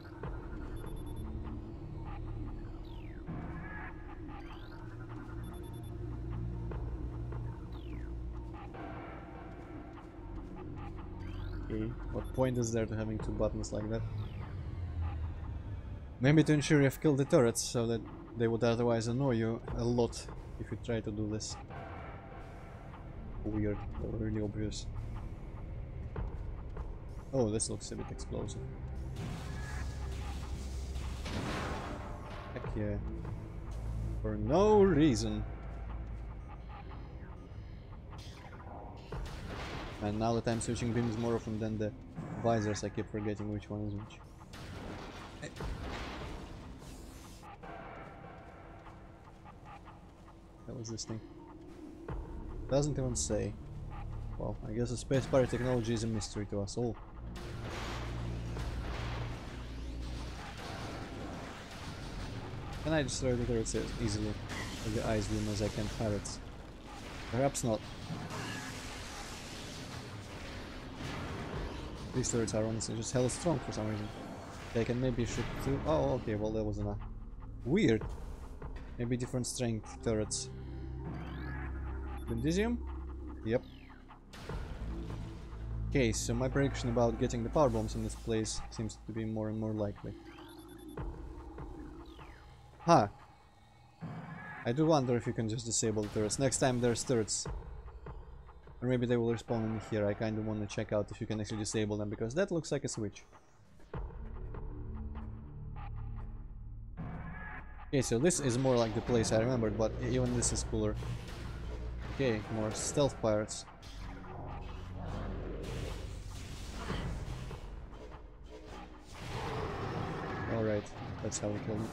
Okay, what point is there to having two buttons like that? Maybe to ensure you've killed the turrets, so that they would otherwise annoy you a lot if you try to do this. Weird, or really obvious. Oh, this looks a bit explosive. Heck yeah. For no reason. And now that I'm switching beams more often than the visors, I keep forgetting which one is which. What was this thing? Doesn't even say. Well, I guess the space pirate technology is a mystery to us all. Can I destroy the turrets easily with the ice beam as I can pirates? Perhaps not. These turrets are honestly just hella strong for some reason. They can maybe shoot through. Oh, okay, well that was enough. Weird. Maybe different strength turrets. Bendisium? Yep. Okay, so my prediction about getting the power bombs in this place seems to be more and more likely. Huh. I do wonder if you can just disable the turrets. Next time there's turrets. Or maybe they will respawn in here. I kinda wanna check out if you can actually disable them, because that looks like a switch. Okay, so this is more like the place I remembered, but even this is cooler. Okay, more stealth pirates. Alright, that's how we kill them.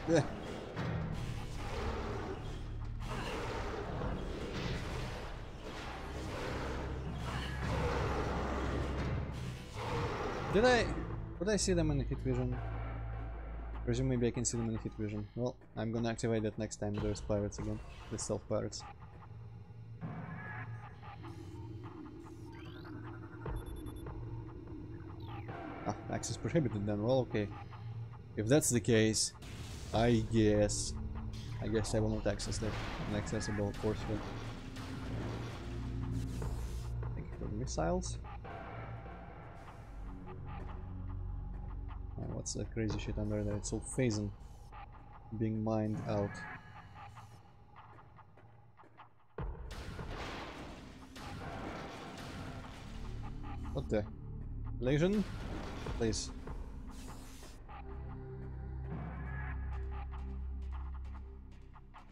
Yeah. Would I see them in hit vision? Presume maybe I can see them in hit vision. Well, I'm gonna activate that next time there's pirates again. The stealth pirates. Ah, access prohibited then. Well, okay. If that's the case, I guess I will not access that inaccessible force field. Thank you for the missiles. What's the crazy shit under there? It's all phasing being mined out. What the? Legion? Please.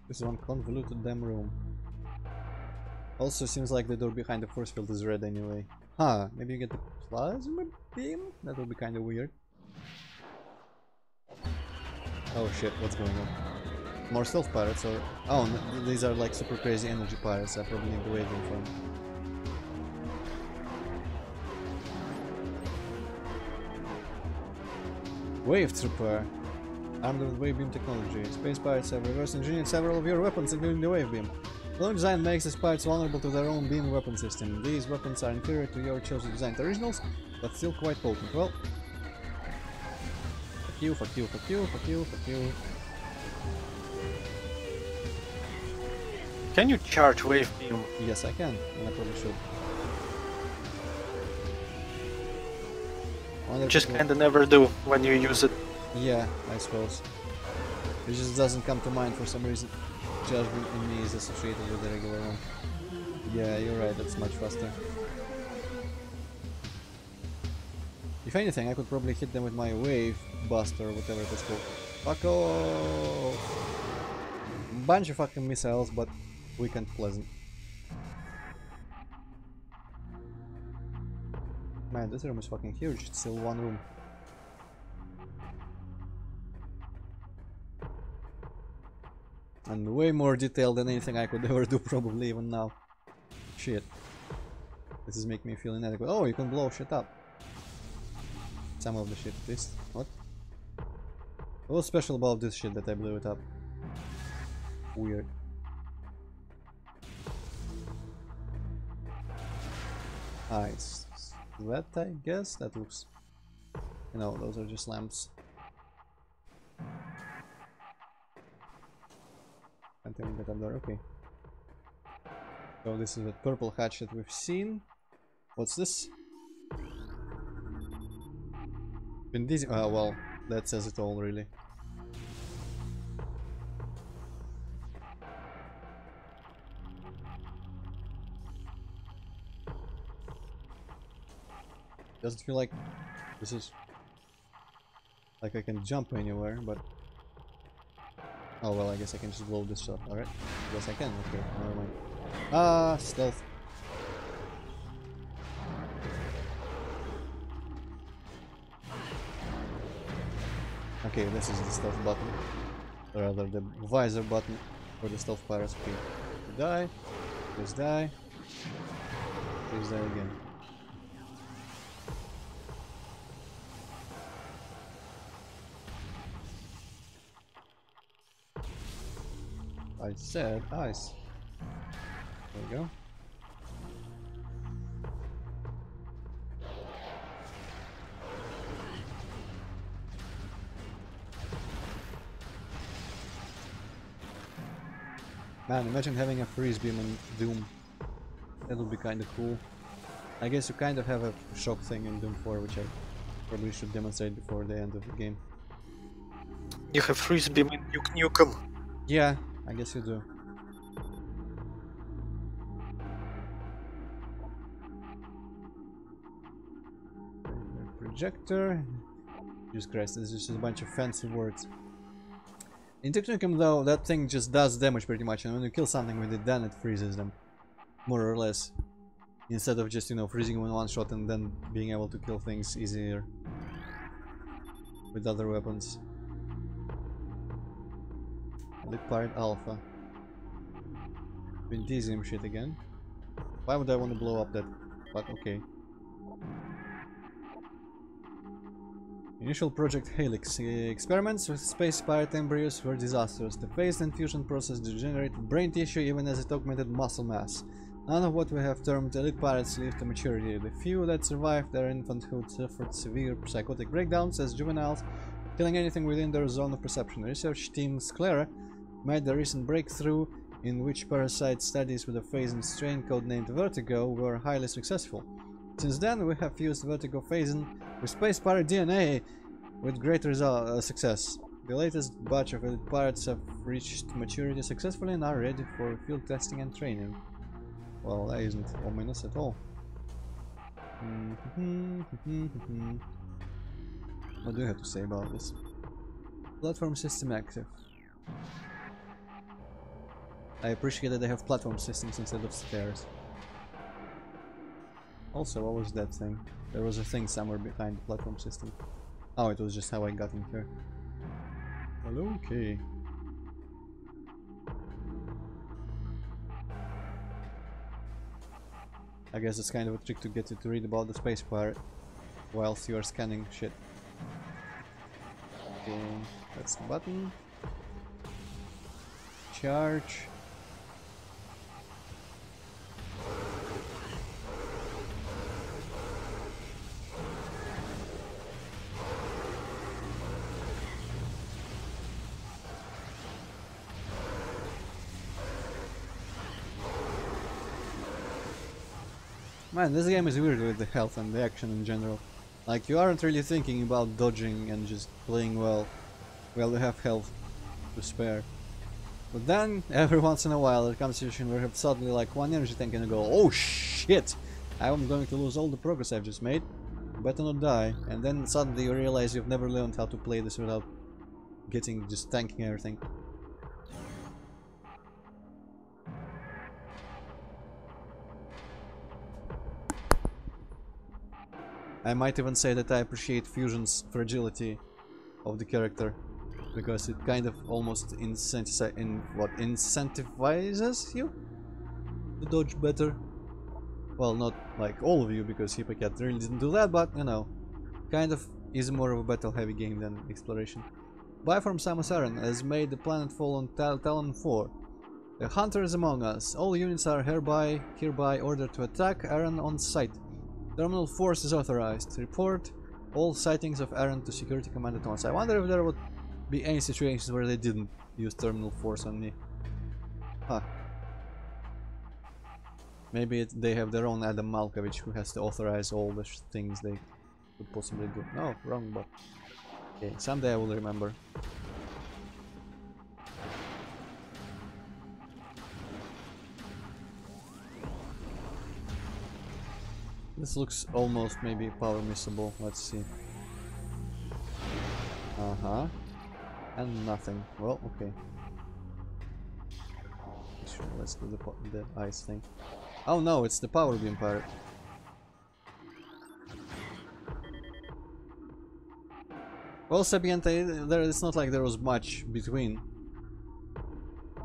This is one convoluted damn room. Also seems like the door behind the force field is red anyway. Huh, maybe you get the plasma beam? That would be kinda weird. Oh shit, what's going on? More stealth pirates or... Oh, these are like super crazy energy pirates. I probably need to wave them from. Wave Trooper. Armed with wave beam technology. Space pirates have reverse engineered several of your weapons, including the wave beam. The design makes these pirates vulnerable to their own beam weapon system. These weapons are inferior to your chosen designed originals, but still quite potent. Well... Fuck you, fuck you, fuck you, fuck you, fuck you. Can you charge wave beam? Yes, I can, and I probably should. Just kinda never do when you use it. Yeah, I suppose. It just doesn't come to mind for some reason. Judgment in me is associated with the regular one. Yeah, you're right, that's much faster. If anything, I could probably hit them with my wave buster or whatever it is called. Fuck off! Bunch of fucking missiles, but weak and pleasant. Man, this room is fucking huge. It's still one room. And way more detailed than anything I could ever do, probably even now. Shit. This is making me feel inadequate. Oh, you can blow shit up. Some of the shit, at least. What? What's special about this shit that I blew it up? Weird. Ah, it's that, I guess? That looks... You know, those are just lamps. Can't even get up there, okay. So this is the purple hatch that we've seen. What's this? Bendisium. Oh, well, that says it all, really. Doesn't feel like this is like I can jump anywhere, but oh well, I guess I can just blow this up. Alright, yes I can. Okay, never mind. Ah, stealth. Okay, this is the stealth button, or rather the visor button for the stealth pirates. Okay. die. Please die. Please die again. I said ice. There we go. Man, imagine having a freeze beam in Doom. That would be kind of cool. I guess you kind of have a shock thing in Doom 4, which I probably should demonstrate before the end of the game. You have freeze beam in Nuke Nukem. Yeah, I guess you do. Projector. Jesus Christ, this is just a bunch of fancy words. In Nuke Nukem though, that thing just does damage pretty much, and when you kill something with it, then it freezes them. More or less. Instead of just, you know, freezing in one shot and then being able to kill things easier with other weapons. Elite Pirate Alpha. Vindesium shit again. Why would I want to blow up that? But okay. Initial Project Helix. Experiments with space pirate embryos were disastrous. The phased infusion process degenerated brain tissue even as it augmented muscle mass. None of what we have termed elite pirates lived to maturity. The few that survived their infanthood suffered severe psychotic breakdowns as juveniles, killing anything within their zone of perception. Research team Sclera made the recent breakthrough in which parasite studies with a phasing strain codenamed Vertigo were highly successful. Since then, we have fused Vertigo phasing with space pirate DNA with great success. The latest batch of elite pirates have reached maturity successfully and are ready for field testing and training. Well, that isn't ominous at all. What do you have to say about this? Platform system active. I appreciate that they have platform systems instead of stairs. Also, what was that thing? There was a thing somewhere behind the platform system. Oh, it was just how I got in here. Well, okay. I guess it's kind of a trick to get you to read about the space pirate whilst you are scanning shit. Okay, that's the button. Charge. Man, this game is weird with the health and the action in general. Like, you aren't really thinking about dodging and just playing well while you have health to spare. But then, every once in a while, there comes a situation where you have suddenly like one energy tank and you go, oh shit! I'm going to lose all the progress I've just made. Better not die. And then suddenly you realize you've never learned how to play this without just tanking everything. I might even say that I appreciate Fusion's fragility of the character, because it kind of almost incentivizes you to dodge better. Well, not like all of you, because Hippocat really didn't do that, but you know, kind of is more of a battle-heavy game than exploration. Buy from Samus Aran has made the planet fall on Talon 4. The hunter is among us. All units are hereby ordered to attack Aran on sight. Terminal force is authorized. Report all sightings of Aran to security command at once. I wonder if there would be any situations where they didn't use terminal force on me. Huh. Maybe they have their own Adam Malkovich who has to authorize all the things they could possibly do. No, wrong button. Okay, someday I will remember. This looks almost maybe power missable. Let's see. Uh-huh. And nothing. Well, okay. Sure, let's do the ice thing. Oh no, it's the power beam pirate. Well, Sapiente, it's not like there was much between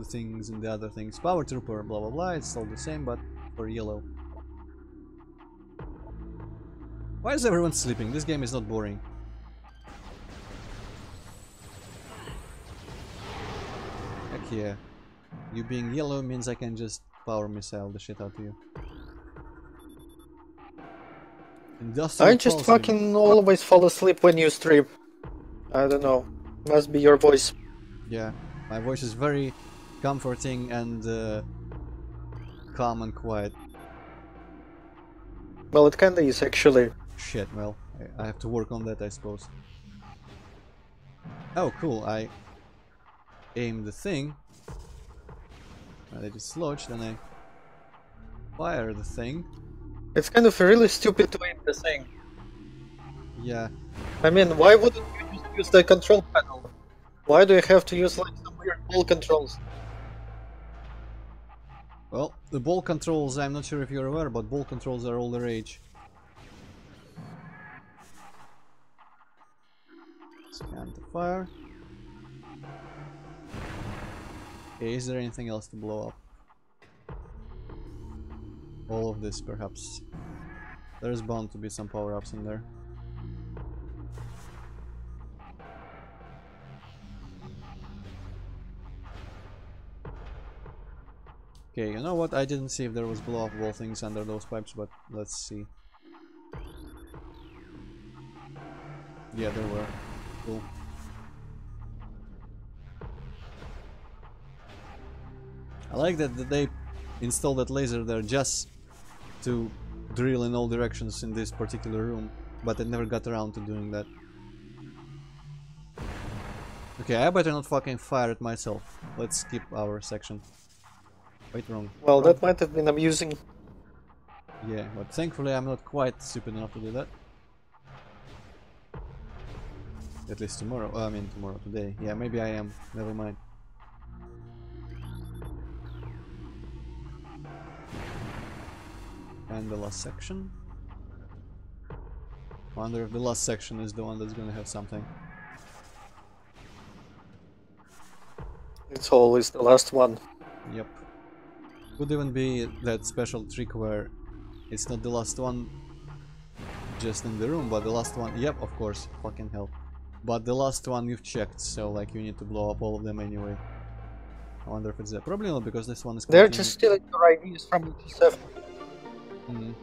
the things and the other things. Power Trooper, blah blah blah, it's all the same, but for yellow. Why is everyone sleeping? This game is not boring. Heck yeah. You being yellow means I can just power missile the shit out of you. Industrial I just pulse fucking always fall asleep when you stream. I don't know. Must be your voice. Yeah, my voice is very comforting and calm and quiet. Well, it kinda is actually. Shit, well, I have to work on that, I suppose. Oh, cool, I aim the thing. I just lodge, then I fire the thing. It's kind of really stupid to aim the thing. Yeah. I mean, why wouldn't you just use the control panel? Why do you have to use like some weird ball controls? Well, the ball controls, I'm not sure if you're aware, but ball controls are all the rage. Scan the fire. Okay, is there anything else to blow up? All of this, perhaps. There's bound to be some power-ups in there. Okay, you know what? I didn't see if there was blow-up wall things under those pipes, but let's see. Yeah, there were. Cool. I like that they installed that laser there just to drill in all directions in this particular room, but I never got around to doing that. Okay, I better not fucking fire it myself. Let's skip our section. Wait, wrong. Well, that might have been amusing. Yeah, but thankfully I'm not quite stupid enough to do that. At least tomorrow. I mean tomorrow, today. Yeah, maybe I am. Never mind. And the last section. Wonder if the last section is the one that's gonna have something. It's always the last one. Yep. Could even be that special trick where it's not the last one just in the room, but the last one. Yep, of course. Fucking hell. But the last one you've checked, so like you need to blow up all of them anyway. I wonder if it's that. Probably not, because this one is. They're just stealing your ideas from ET7. Mm.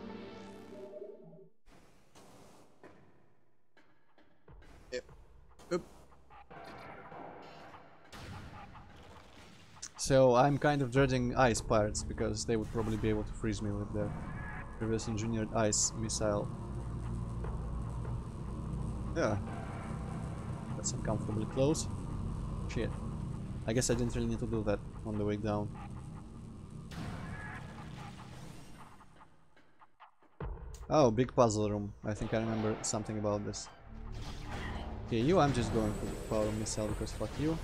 Yep. Oop. So I'm kind of dreading ice pirates because they would probably be able to freeze me with their previous engineered ice missile. Yeah. That's uncomfortably close. Shit. I guess I didn't really need to do that on the way down. Oh, big puzzle room. I think I remember something about this. Okay, you, I'm just going for the power missile because fuck you.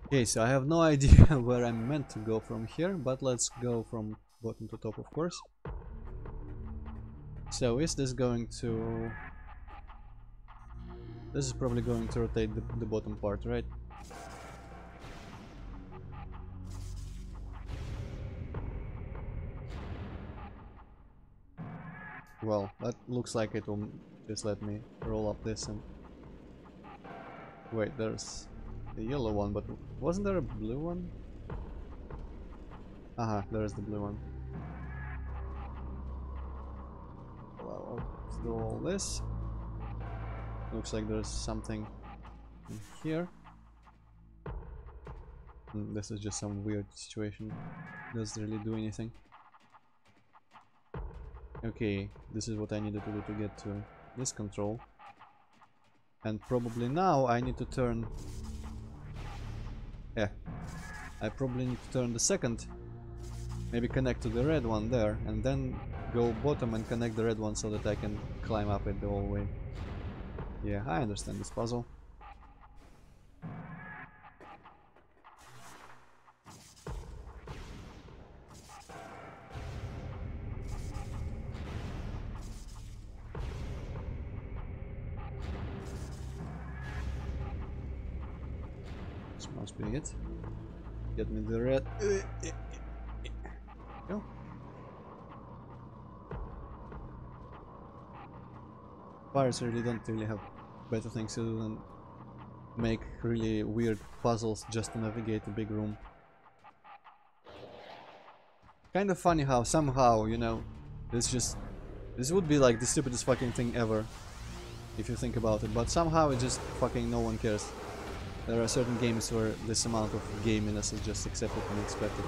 Okay, so I have no idea where I'm meant to go from here, but let's go from bottom to top, of course. So is this going to... This is probably going to rotate the bottom part, right? Well, that looks like it will just let me roll up this and... Wait, there's the yellow one, but wasn't there a blue one? Aha, there's the blue one. Well, I'll do all this. Looks like there's something in here. This is just some weird situation. Doesn't really do anything. Okay, this is what I needed to do to get to this control. And probably now I need to turn... Yeah, I probably need to turn the second, maybe connect to the red one there, and then go bottom and connect the red one so that I can climb up it the whole way. Yeah, I understand this puzzle. must be it. Get me the red. Go. Pirates really don't really have better things to do than make really weird puzzles just to navigate a big room. Kind of funny how somehow, you know, this would be like the stupidest fucking thing ever if you think about it, but somehow it just fucking no one cares. There are certain games where this amount of gaminess is just accepted and expected.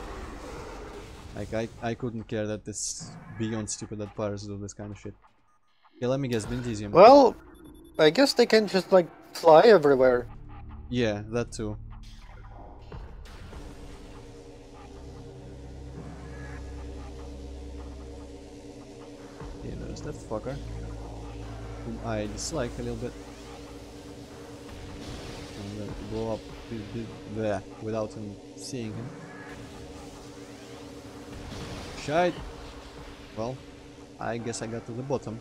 Like I couldn't care that this beyond stupid that pirates do this kind of shit. Okay, let me guess, Bindisium. Well, I guess they can just like fly everywhere. Yeah, that too. Yeah, there's that fucker, whom I dislike a little bit. I'm going to blow up there without him seeing him. Shite! Well, I guess I got to the bottom.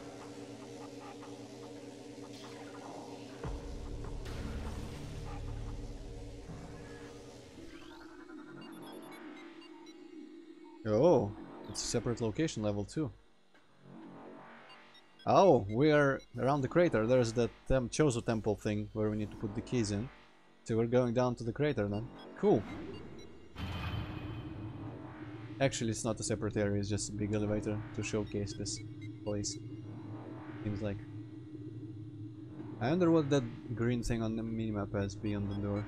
Oh, it's a separate location level too. Oh, we are around the crater. There's that Chozo temple thing where we need to put the keys in. So we're going down to the crater then. Cool. Actually, it's not a separate area, it's just a big elevator to showcase this place. Seems like. I wonder what that green thing on the minimap has beyond the door.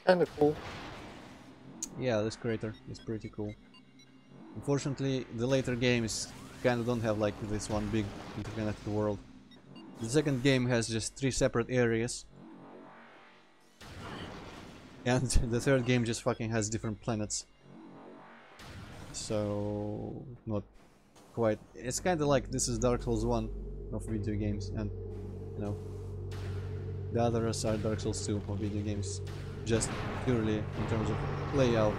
Kinda cool. Yeah, this crater is pretty cool. Unfortunately, the later games kinda don't have like this one big interconnected world. The second game has just 3 separate areas. And the third game just fucking has different planets. So, not quite. It's kinda like this is Dark Souls 1 of video games, and you know, the others are Dark Souls 2 of video games. Just purely in terms of layout.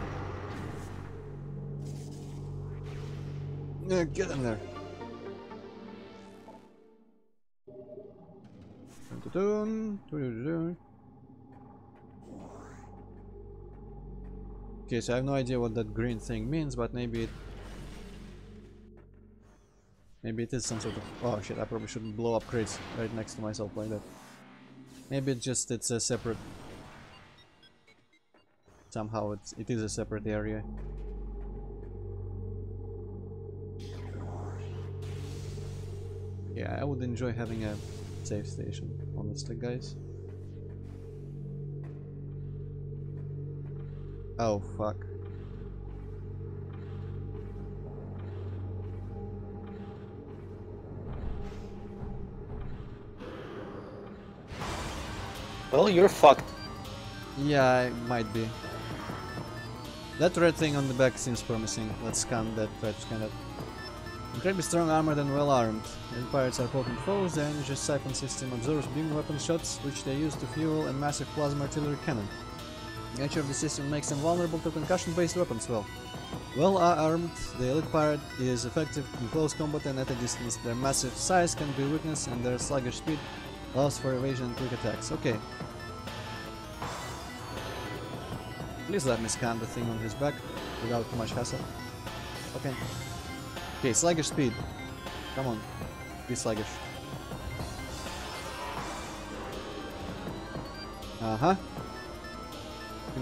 Yeah, get in there. Okay, so I have no idea what that green thing means, but maybe it is some sort of... Oh shit, I probably shouldn't blow up crates right next to myself like that. Maybe it's a separate... Somehow it is a separate area. Yeah, I would enjoy having a save station, honestly, guys. Oh, fuck. Well, you're fucked. Yeah, I might be. That red thing on the back seems promising. Let's scan that, try to scan that. Incredibly strong, armored and well armed. The pirates are potent foes. Their energy siphon system absorbs beam weapon shots, which they use to fuel a massive plasma artillery cannon. The nature of the system makes them vulnerable to concussion-based weapons. Well armed, the elite pirate is effective in close combat and at a distance. Their massive size can be a weakness, and their sluggish speed allows for evasion and quick attacks. Okay. Please let me scan the thing on his back without too much hassle. Okay. Okay, sluggish speed. Come on. Be sluggish. Uh-huh.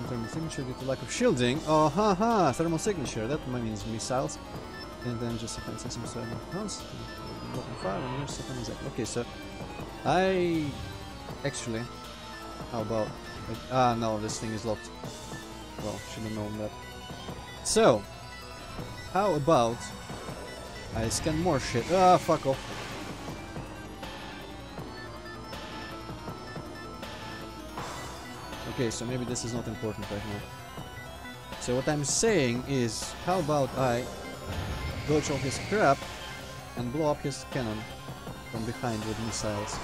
Thermal signature due to lack of shielding. Oh, ha! Thermal signature. That means missiles. And then just defense system so house. Fire and your second exact. Okay, so I actually, how about no, this thing is locked. Well, should have known that. So how about I scan more shit? Ah, fuck off. Okay, so maybe this is not important right now. So what I'm saying is, how about I dodge all his crap and blow up his cannon from behind with missiles.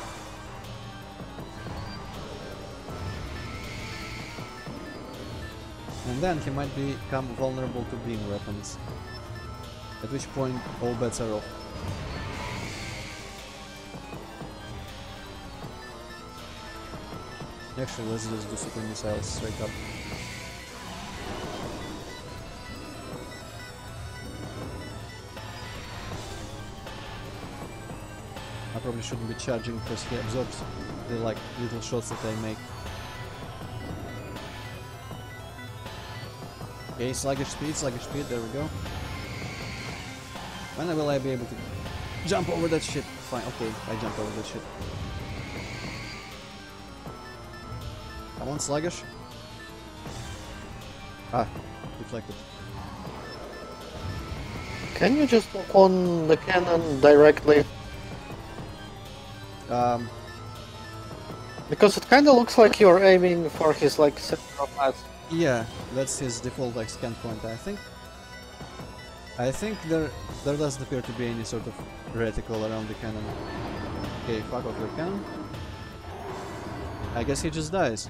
And then he might become vulnerable to beam weapons. At which point all bets are off. Actually, let's just do super missiles straight up. I probably shouldn't be charging because he absorbs the like little shots that I make. Okay, sluggish speed, there we go. When will I be able to jump over that shit? Fine, okay, I jumped over that shit. Come on, sluggish. Ah, deflected. Can you just look on the cannon directly? Because it kind of looks like you're aiming for his like center of mass. Yeah, that's his default like scan point, I think. I think there doesn't appear to be any sort of reticle around the cannon. Okay, fuck off your cannon. I guess he just dies.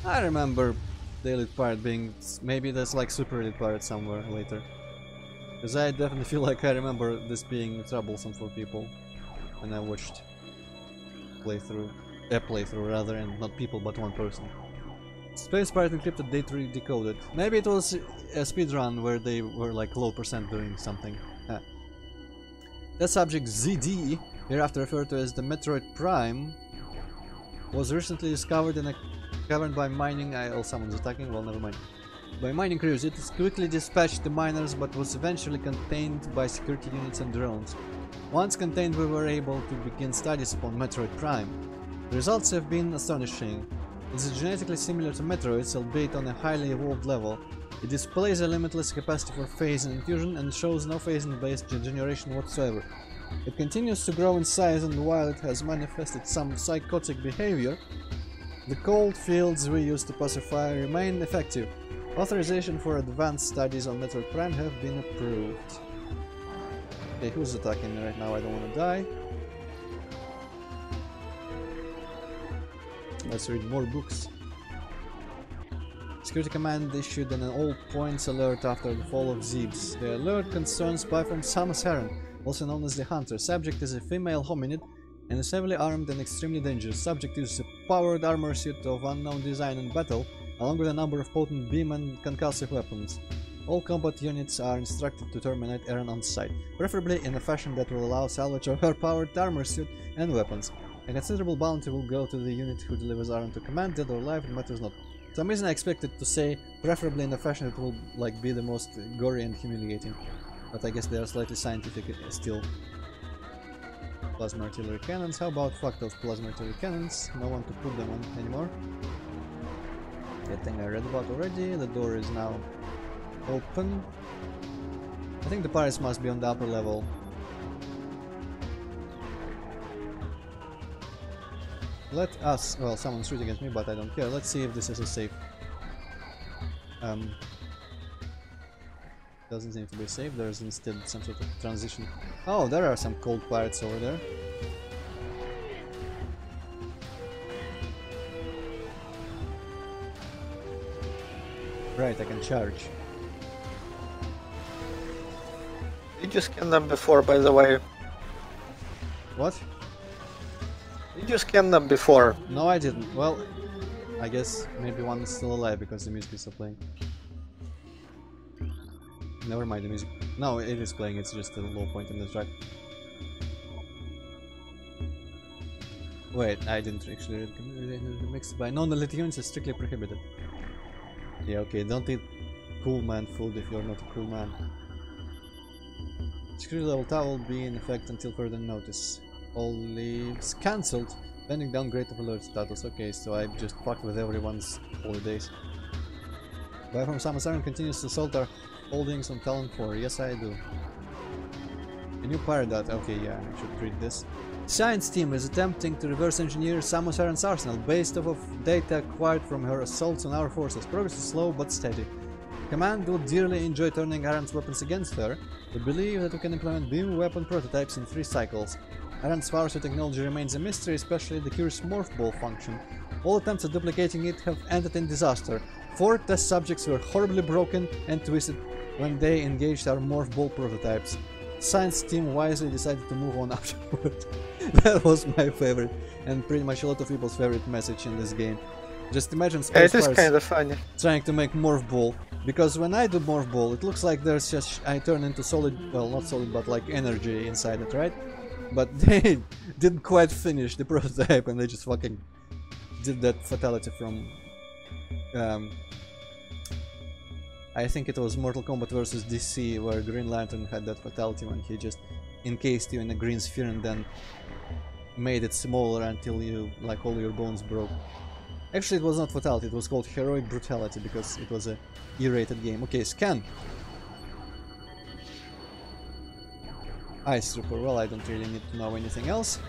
I remember the elite pirate being... maybe there's like super elite pirate somewhere later. Because I definitely feel like I remember this being troublesome for people when I watched a playthrough rather, and not people but one person. Space Pirate encrypted, date decoded. Maybe it was a speedrun where they were like low percent doing something. That subject ZD, hereafter referred to as the Metroid Prime, was recently discovered in a cavern by mining... oh, someone's attacking? Well, never mind. By mining crews, it quickly dispatched the miners but was eventually contained by security units and drones. Once contained, we were able to begin studies upon Metroid Prime. The results have been astonishing. It is genetically similar to Metroids, albeit on a highly evolved level. It displays a limitless capacity for phase infusion and shows no phase-based generation whatsoever. It continues to grow in size, and while it has manifested some psychotic behavior, the cold fields we use to pacify remain effective. Authorization for advanced studies on Metroid Prime have been approved. Okay, who's attacking me right now? I don't want to die. Let's read more books. Security Command issued an all points alert after the fall of Zebes. The alert concerns Byform Samus Aran, also known as the Hunter. Subject is a female hominid and is heavily armed and extremely dangerous. Subject uses a powered armor suit of unknown design in battle, along with a number of potent beam and concussive weapons. All combat units are instructed to terminate Aran on sight, preferably in a fashion that will allow salvage of her powered armor suit and weapons. A considerable bounty will go to the unit who delivers Aran to command, dead or alive, it matters not. For some reason I expected to say preferably in a fashion that will like be the most gory and humiliating, but I guess they are slightly scientific still. Plasma artillery cannons, how about fuck those plasma artillery cannons, no one to put them on anymore. That thing I read about already, the door is now open. I think the pirates must be on the upper level. Let us... well, someone's shooting at me, but I don't care. Let's see if this is a safe. Doesn't seem to be safe. There's instead some sort of transition. Oh, there are some cold pirates over there. Right, I can charge. Did you scan them before, by the way? What? Did you scan them before? No, I didn't. Well, I guess maybe one is still alive because the music is still playing. Never mind the music. No, it is playing, it's just a low point in the track. Wait, I didn't actually read the mix. By non-elite units is strictly prohibited. Yeah, okay, don't eat cool man food if you're not a cool man. Security level tab will be in effect until further notice. All leaves cancelled, pending downgrade of alert status. Okay, so I just fucked with everyone's holidays. Byform Samus Aran continues to assault our holdings on Talon 4. Yes, I do. A new pirate data. Okay, yeah, I should read this. Science team is attempting to reverse engineer Samus Aran's arsenal based off of data acquired from her assaults on our forces. Progress is slow but steady. Command would dearly enjoy turning Aran's weapons against her. We believe that we can implement beam weapon prototypes in 3 cycles. Aran's power suit technology remains a mystery, especially the curious morph ball function. All attempts at duplicating it have ended in disaster. 4 test subjects were horribly broken and twisted when they engaged our morph ball prototypes. science team wisely decided to move on afterward. That was my favorite, and pretty much a lot of people's favorite message in this game. Just imagine Space It is Pirates kind of funny. trying to make Morph Ball, because when I do Morph Ball, it looks like there's just I turn into solid, well, not solid, but like energy inside it, right? But they didn't quite finish the prototype, and they just fucking did that fatality from I think it was Mortal Kombat vs DC, where Green Lantern had that fatality when he just encased you in a green sphere and then made it smaller until you, like, all your bones broke. Actually, it was not fatality, it was called Heroic Brutality, because it was a E-rated game. Okay, scan. Ice Trooper, well, I don't really need to know anything else.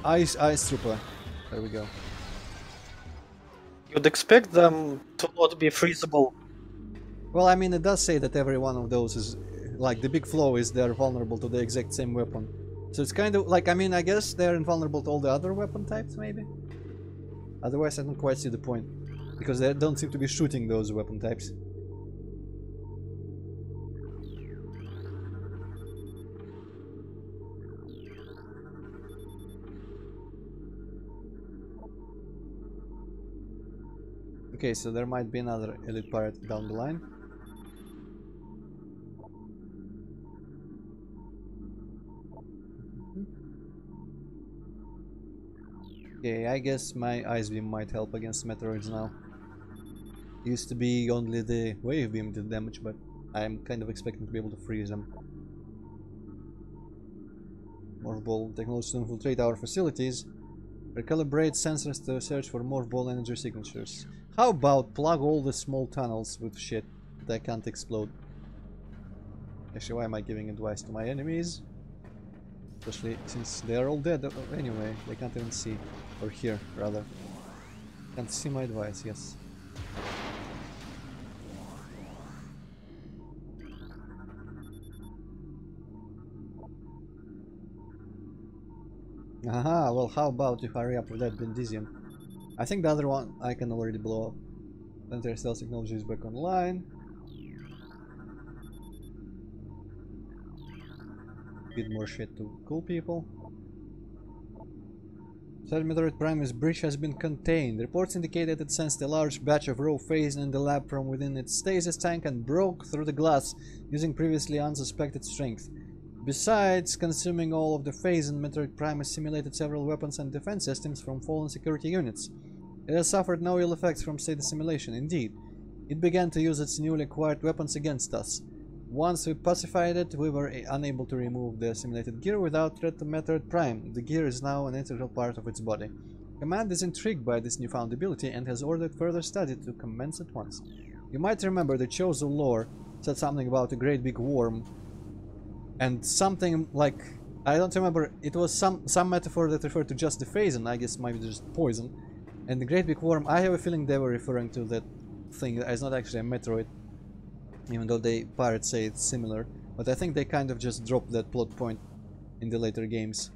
Ice Trooper. There we go. You'd expect them to not be freezable. Well, I mean, it does say that every one of those is, like, the big flaw is they're vulnerable to the exact same weapon. So it's kind of, like, I mean, I guess they're invulnerable to all the other weapon types, maybe? Otherwise, I don't quite see the point. Because they don't seem to be shooting those weapon types. Okay, so there might be another elite pirate down the line. Okay, I guess my Ice Beam might help against Metroids now. Used to be only the Wave Beam did damage, but I'm kind of expecting to be able to freeze them. Morph Ball technology to infiltrate our facilities. Recalibrate sensors to search for Morph Ball energy signatures. How about plug all the small tunnels with shit that can't explode? Actually, why am I giving advice to my enemies? Especially since they are all dead anyway, they can't even see. Or hear, rather. Can't see my advice, yes. Aha, well, how about you hurry up with that Bendisium? I think the other one I can already blow up. Planetary Stealth Technology is back online. Bit more shit to cool people. Said Metroid Prime's breach has been contained. Reports indicate that it sensed a large batch of raw phase in the lab from within its stasis tank and broke through the glass using previously unsuspected strength. Besides consuming all of the phase, Metroid Prime has simulated several weapons and defense systems from fallen security units. It has suffered no ill effects from said assimilation. Indeed, it began to use its newly acquired weapons against us. Once we pacified it, we were unable to remove the assimilated gear without threat to Metroid Prime. The gear is now an integral part of its body. Command is intrigued by this newfound ability and has ordered further study to commence at once. You might remember the Chozo lore said something about a great big worm and something like, I don't remember, it was some metaphor that referred to just the phase, and I guess maybe just poison. And the great big worm, I have a feeling they were referring to that thing. It's not actually a Metroid, even though they pirates say it's similar, but I think they kind of just dropped that plot point in the later games,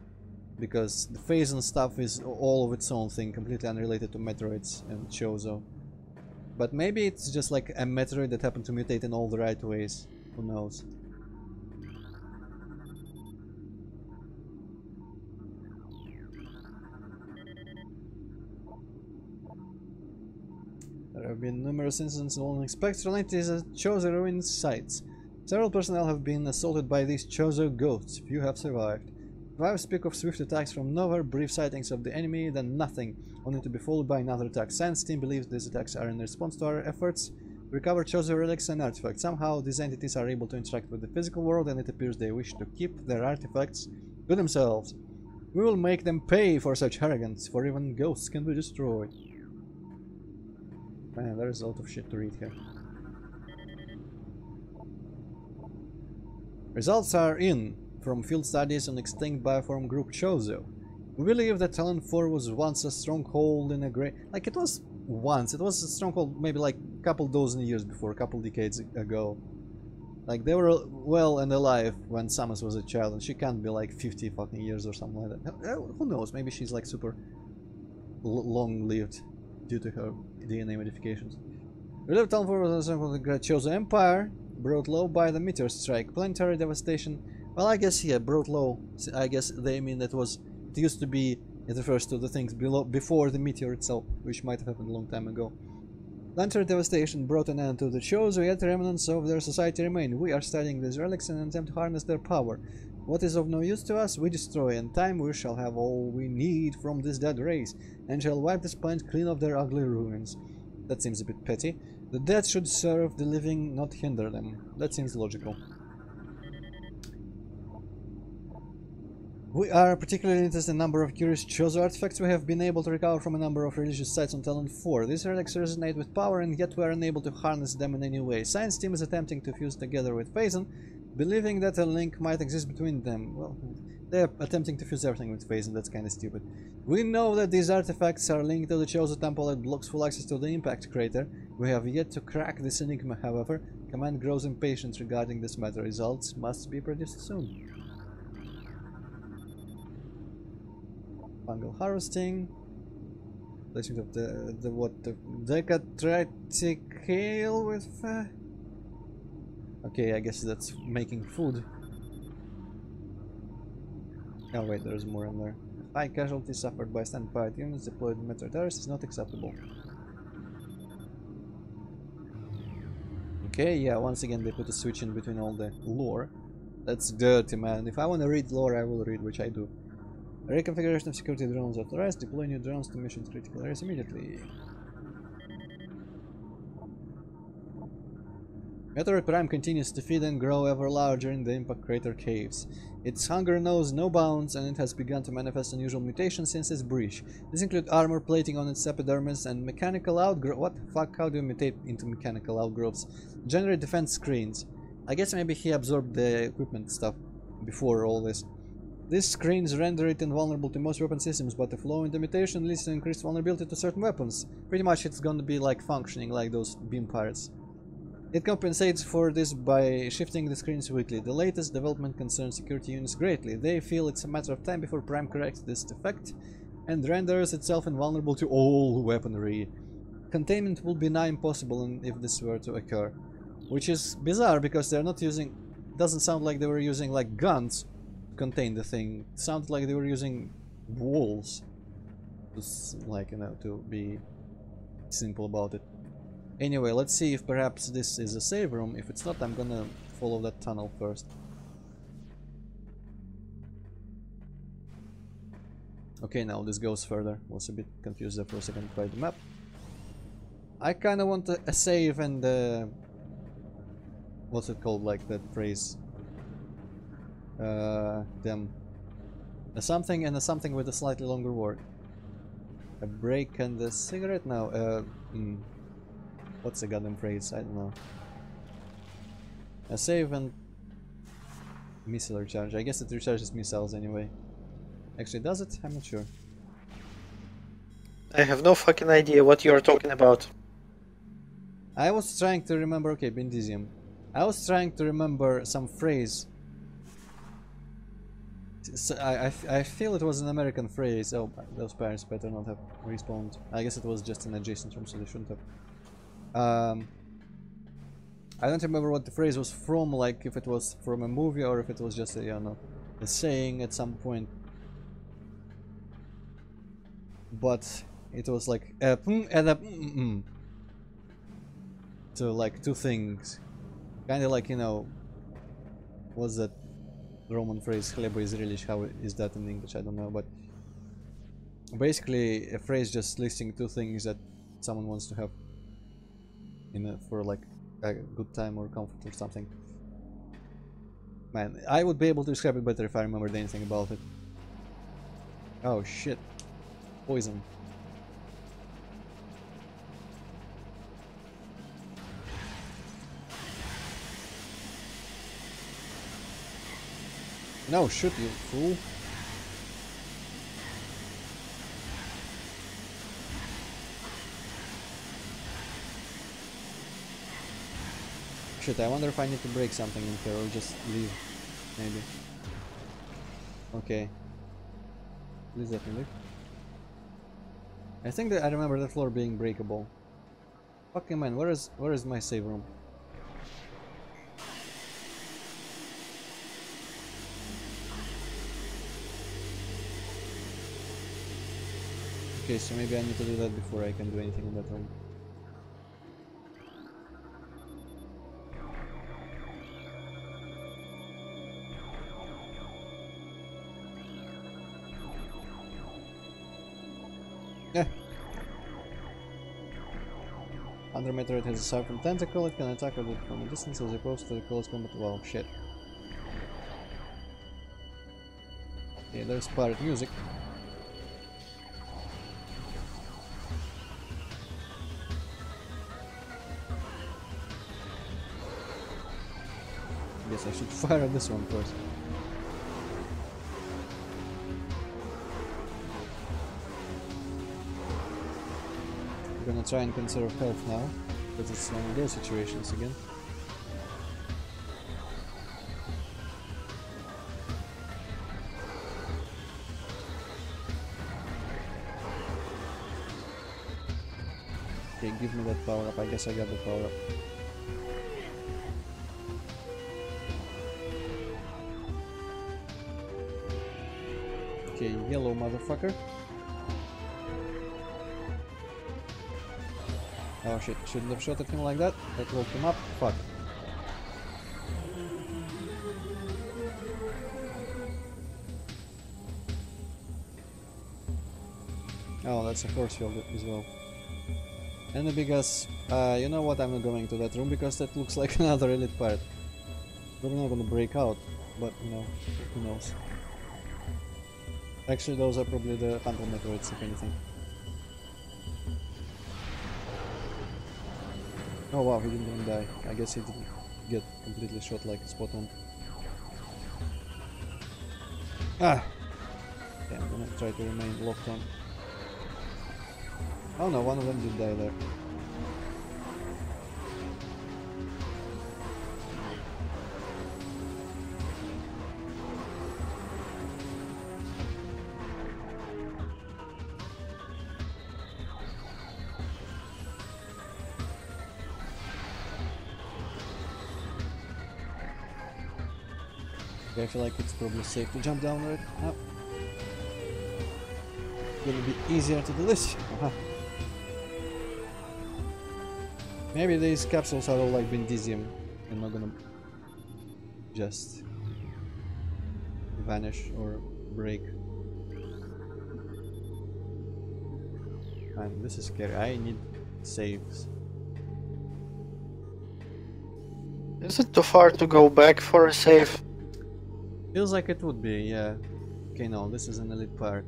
because the phase and stuff is all of its own thing, completely unrelated to Metroids and Chozo. But maybe it's just like a Metroid that happened to mutate in all the right ways, who knows. There have been numerous incidents involving spectral entities at Chozo ruined sites. Several personnel have been assaulted by these Chozo ghosts. Few have survived. Survivors speak of swift attacks from nowhere, brief sightings of the enemy, then nothing, only to be followed by another attack. Science team believes these attacks are in response to our efforts to recover Chozo relics and artifacts. Somehow these entities are able to interact with the physical world, and it appears they wish to keep their artifacts to themselves. We will make them pay for such arrogance, for even ghosts can be destroyed. Man, there's a lot of shit to read here. Results are in from field studies on extinct bioform group Chozo. We believe that Talon 4 was once a stronghold in a great... Like, it was once. It was a stronghold maybe like a couple dozen years before, a couple decades ago. Like, they were well and alive when Samus was a child, and she can't be like 50 fucking years or something like that. Who knows? Maybe she's like super long-lived due to her DNA modifications. We live Talon 4 was a stronghold in the Great Chozo Empire. brought low by the meteor strike. Planetary devastation. Well, I guess, yeah, brought low. I guess they mean that was... It used to be... It refers to the things below, before the meteor itself, which might have happened a long time ago. Planetary devastation brought an end to the shows, yet remnants of their society remain. We are studying these relics in an attempt to harness their power. What is of no use to us, we destroy. In time we shall have all we need from this dead race, and shall wipe this planet clean of their ugly ruins. That seems a bit petty. The dead should serve the living, not hinder them. That seems logical. We are particularly interested in a number of curious Chozo artifacts we have been able to recover from a number of religious sites on Talon 4. These relics resonate with power, and yet we are unable to harness them in any way. Science team is attempting to fuse together with Phazon, believing that a link might exist between them. Well, they're attempting to fuse everything with Phazon, that's kinda stupid. We know that these artifacts are linked to the Chozo temple that blocks full access to the impact crater. We have yet to crack this enigma, however. Command grows impatient regarding this matter. Results must be produced soon. Fungal harvesting. Placement of the what? The Decatriticale with. Okay, I guess that's making food. Oh wait, there's more in there. High casualties suffered by stand-fired units deployed in Metroid terrorists is not acceptable. Okay, yeah, once again they put a switch in between all the lore. That's dirty, man. If I want to read lore, I will read, which I do. Reconfiguration of security drones authorized. Deploy new drones to missions critical areas immediately. Metroid Prime continues to feed and grow ever larger in the impact crater caves. Its hunger knows no bounds, and it has begun to manifest unusual mutations since its breach. These include armor plating on its epidermis and mechanical outgrowth. What the fuck? How do you mutate into mechanical outgrowths? Generate defense screens. I guess maybe he absorbed the equipment stuff before all this. These screens render it invulnerable to most weapon systems, but the flow in the mutation leads to increased vulnerability to certain weapons. Pretty much it's gonna be like functioning like those beam pirates. It compensates for this by shifting the screens weekly. The latest development concerns security units greatly. They feel it's a matter of time before Prime corrects this defect and renders itself invulnerable to all weaponry. Containment will be nigh impossible if this were to occur. Which is bizarre because they're not using... Doesn't sound like they were using like guns contain the thing. It sounded like they were using walls, just like, you know, to be simple about it. Anyway, let's see if perhaps this is a save room. If it's not, I'm gonna follow that tunnel first. Okay, now this goes further. Was a bit confused there for a second by the map. I kinda want a save and what's it called, like that phrase? Them. A something and a something with a slightly longer word. A break and a cigarette now. What's the goddamn phrase? I don't know. A save and missile recharge. I guess it recharges missiles anyway. Actually, does it? I'm not sure. I have no fucking idea what you are talking about. I was trying to remember. Okay, Bindisium. I was trying to remember some phrase. So I feel it was an American phrase. Oh, those parents better not have respawned. I guess it was just an adjacent room, so they shouldn't have. I don't remember what the phrase was from, like if it was from a movie or if it was just a, you know, a saying at some point. But it was like and a to like two things. Kind of like, you know, what's that Roman phrase? Chleba is relish. How is that in English? I don't know, but basically a phrase just listing two things that someone wants to have for like a good time or comfort or something. Man, I would be able to describe it better if I remembered anything about it. Oh shit. Poison. No, shoot, you fool. Shit, I wonder if I need to break something in here or just leave. Maybe. Okay. Please let me leave. I think that I remember the floor being breakable. Fucking man, where is my save room? Okay, so maybe I need to do that before I can do anything in that room. Yeah. Under Metroid has a serpent tentacle, it can attack with it from a distance as opposed to the close combat. Wow, shit. Okay, there's pirate music. Guess I should fire at this one first. I'm gonna try and conserve health now, because it's one of those situations again. Okay, give me that power up. I guess I got the power up. Okay, yellow motherfucker. Oh shit, shouldn't have shot at him like that. That woke him up. Fuck. Oh, that's a force field as well. And because, you know what, I'm not going to that room because that looks like another elite pirate. Probably not gonna break out, but you know, who knows. Actually, those are probably the Phantom Metroids, if anything. Oh wow, he didn't even die. I guess he didn't get completely shot like spot on. Ah! Okay, I'm gonna try to remain locked on. Oh no, one of them did die there. Okay, I feel like it's probably safe to jump down right now. Gonna be easier to do this. Maybe these capsules are all like Bindisium and not gonna just vanish or break. Man, this is scary. I need saves. Is it too far to go back for a save? Feels like it would be, yeah. Okay, no, this is an elite pirate.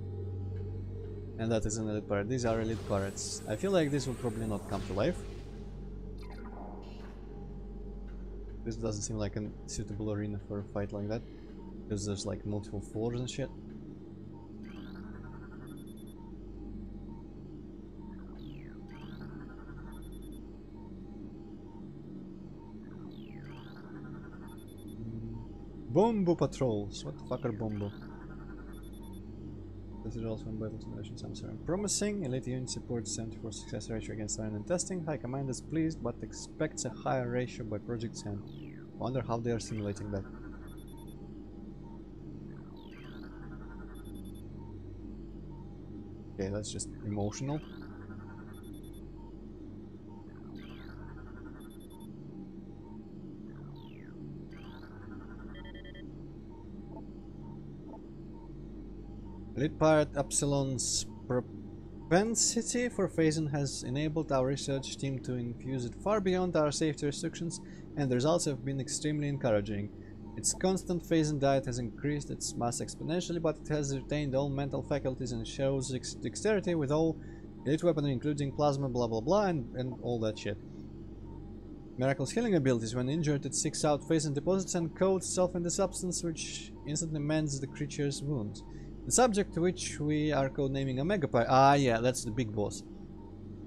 And that is an elite pirate. These are elite pirates. I feel like this will probably not come to life. This doesn't seem like a suitable arena for a fight like that. Because there's like multiple floors and shit. Bombo patrols. What the fuck are bombo? This is also in battle simulations. I'm sorry. Promising. Elite unit supports 74 success ratio against random testing. High command is pleased, but expects a higher ratio by Project Sand. Wonder how they are simulating that. Okay, that's just emotional. Elite Pirate Epsilon's propensity for phasing has enabled our research team to infuse it far beyond our safety restrictions, and the results have been extremely encouraging. Its constant phasing diet has increased its mass exponentially, but it has retained all mental faculties and shows dexterity with all elite weaponry, including plasma, blah blah blah, and all that shit. Miracle's healing abilities. When injured, it seeks out phasing deposits and coats itself in the substance, which instantly mends the creature's wounds. The subject, to which we are codenaming Omega Pi. Ah, yeah, that's the big boss.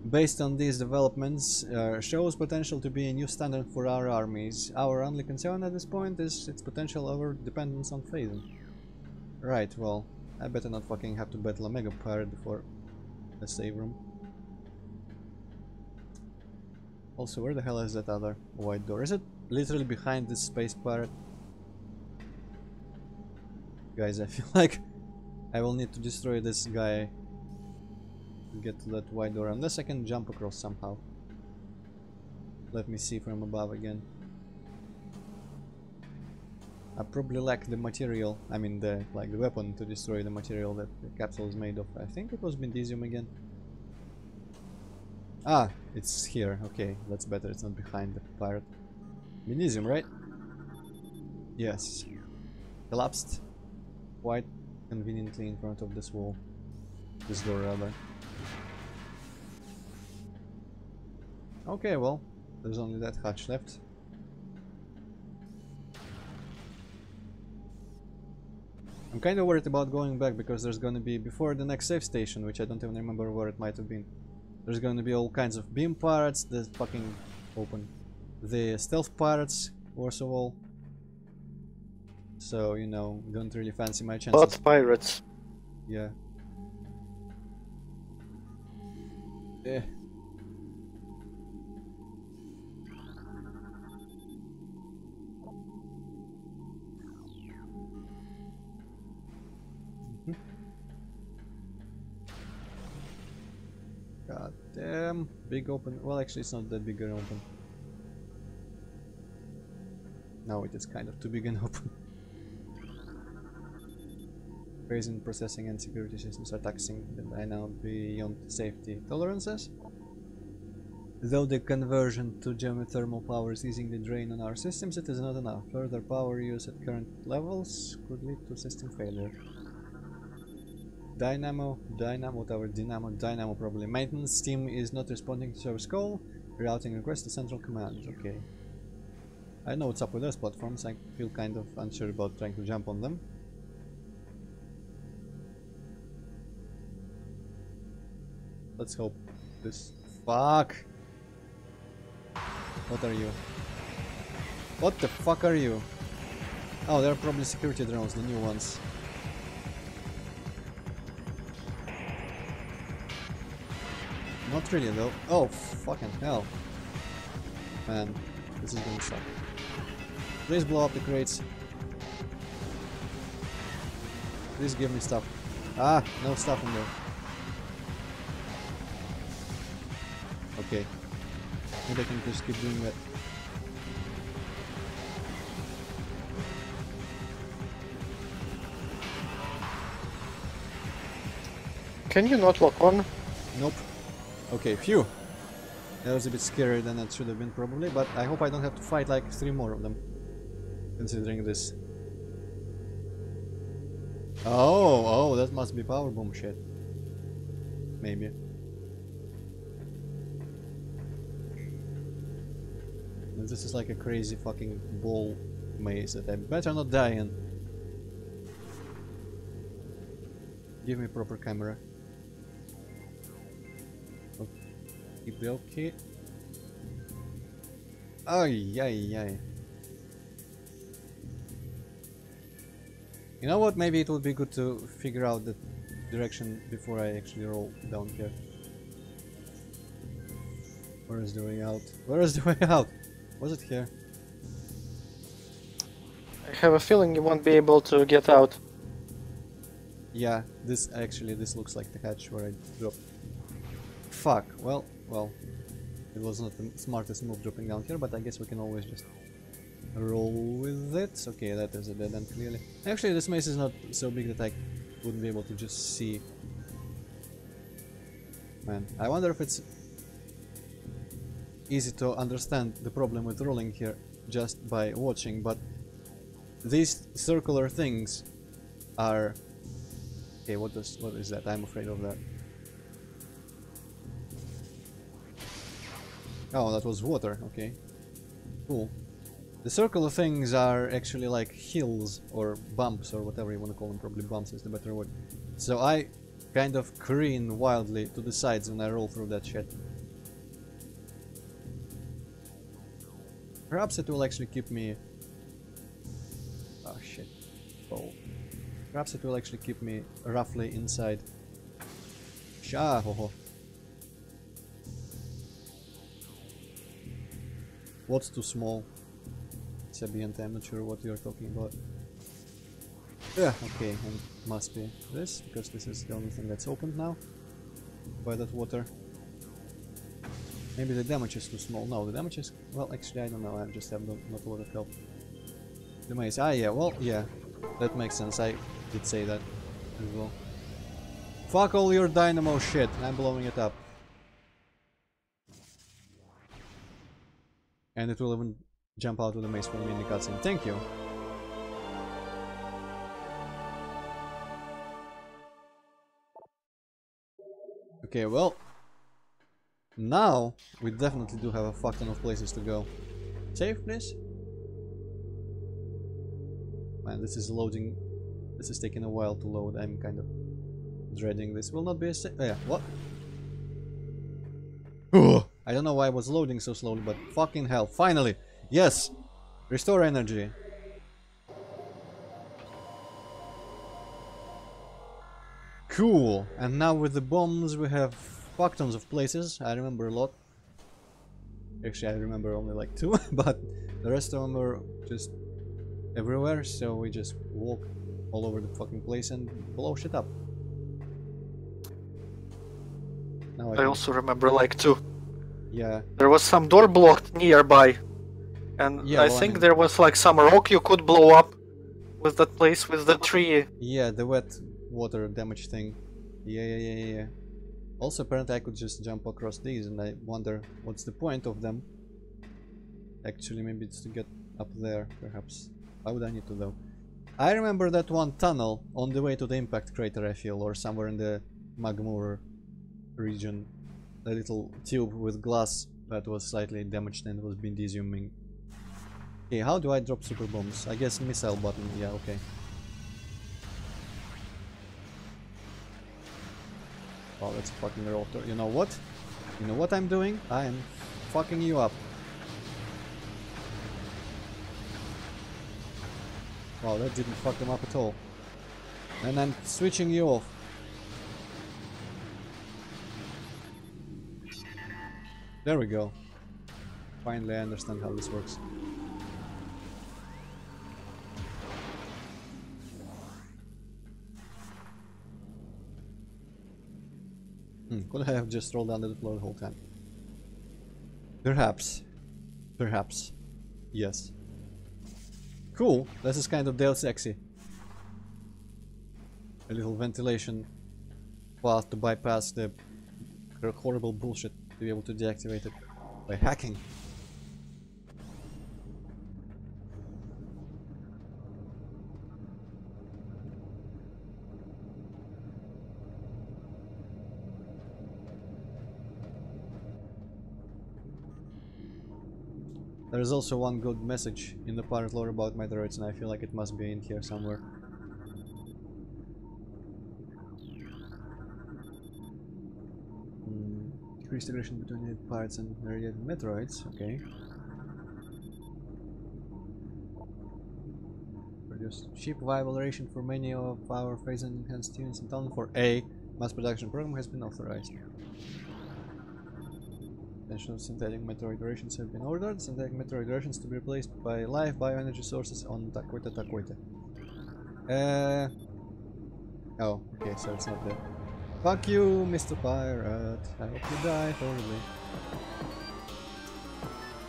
Based on these developments, shows potential to be a new standard for our armies. Our only concern at this point is its potential over-dependence on phasing. Right, well, I better not fucking have to battle Omega Pirate before the save room. Also, where the hell is that other white door? Is it literally behind this space pirate? Guys, I feel like I will need to destroy this guy get to that wide door, unless I can jump across somehow. Let me see from above again. I probably lack the material, I mean the weapon to destroy the material that the capsule is made of. I think it was Bendisium again. Ah, it's here. Okay, that's better. It's not behind the pirate. Bendisium, right? Yes. Collapsed quite conveniently in front of this wall. This door, rather. Okay, well, there's only that hatch left. I'm kind of worried about going back because there's gonna be, before the next save station, which I don't even remember where it might have been, there's gonna be all kinds of beam pirates, the fucking open, the stealth pirates, worst of all. So, you know, don't really fancy my chances. Lots of pirates. Yeah. Eh. God damn, big open. Well, actually, it's not that big an open. No, it is kind of too big an open. Praising, processing, and security systems are taxing the dynamo beyond safety tolerances. Though the conversion to geothermal power is easing the drain on our systems, it is not enough. Further power use at current levels could lead to system failure. Dynamo probably. Maintenance team is not responding to service call. Routing request to central command. Okay. I know what's up with those platforms. I feel kind of unsure about trying to jump on them. Let's hope this... Fuck! What are you? What the fuck are you? Oh, they're probably security drones, the new ones. Not really though. Oh, fucking hell. Man, this is gonna suck. Please blow up the crates. Please give me stuff. Ah, no stuff in there. Okay. Maybe I can just keep doing that. Can you not lock on? Nope. Okay, phew. That was a bit scarier than it should have been probably, but I hope I don't have to fight like 3 more of them. Considering this. Oh, that must be power bomb shit. Maybe. And this is like a crazy fucking ball maze that I better not die in. Give me proper camera. Okay. Ay, ay, ay. You know what? Maybe it would be good to figure out the direction before I actually roll down here. Where is the way out? Where is the way out? Was it here? I have a feeling you won't be able to get out. Yeah, this looks like the hatch where I dropped. Fuck. Well, it was not the smartest move dropping down here, but I guess we can always just roll with it. Okay, that is a dead end clearly. Actually, this maze is not so big that I wouldn't be able to just see. Man, I wonder if it's easy to understand the problem with rolling here just by watching, but these circular things are... Okay, what is that? I'm afraid of that. Oh, that was water. Okay. Cool. The circular things are actually like hills or bumps or whatever you want to call them. Probably bumps is the better word. So I kind of careen wildly to the sides when I roll through that shit. Perhaps it will actually keep me... Oh shit. Oh. Perhaps it will actually keep me roughly inside. Sha-ho-ho. What's too small? Sabiant, I'm not sure what you're talking about. Yeah, okay, and must be this, because this is the only thing that's opened now. by that water. Maybe the damage is too small. No, the damage is... Well, actually, I don't know. I just have not a lot of health. The maze. Ah, yeah. Well, yeah. That makes sense. I did say that as well. Fuck all your dynamo shit. I'm blowing it up. And it will even jump out of the maze for me in the cutscene. Thank you. Okay, well... Now, we definitely do have a fuck ton of places to go. Save, please? Man, this is loading... This is taking a while to load. I'm kind of dreading this. Will not be a yeah, what? I don't know why I was loading so slowly, but fucking hell. Finally! Yes! Restore energy. Cool! And now with the bombs we have fuck tons of places. I remember a lot. Actually, I remember only like 2, but the rest of them are just everywhere, so we just walk all over the fucking place and blow shit up. Now I also remember like 2. Yeah. There was some door blocked nearby, and Yeah, I well, think there was like some rock you could blow up with that place with the tree. Yeah, the wet water damage thing. Yeah. Also, apparently I could just jump across these, and I wonder what's the point of them. Actually, maybe it's to get up there, perhaps. Why would I need to, though? I remember that one tunnel on the way to the impact crater, I feel, or somewhere in the Magmoor region. A little tube with glass that was slightly damaged and was being desuming. Okay, how do I drop super bombs? I guess missile button, yeah, okay. Wow, that's a fucking rotor. You know what? You know what I'm doing? I am fucking you up. Wow, that didn't fuck them up at all. And I'm switching you off. There we go. Finally I understand how this works. Could I have just rolled under the floor the whole time? Perhaps. Perhaps. Yes. Cool. This is kind of Dale sexy. A little ventilation path to bypass the horrible bullshit to be able to deactivate it by hacking. There is also one good message in the pirate lore about Metroids, and I feel like it must be in here somewhere. Increased aggression between the pirates and their Metroids, okay. Produce cheap viable ration for many of our phase and enhanced units in town for A. Mass production program has been authorized. Potential synthetic Metroid rations have been ordered. Synthetic Metroid rations to be replaced by live bioenergy sources on Taquita. Oh, okay, so it's not there. Fuck you, Mr. Pirate. I hope you die horribly.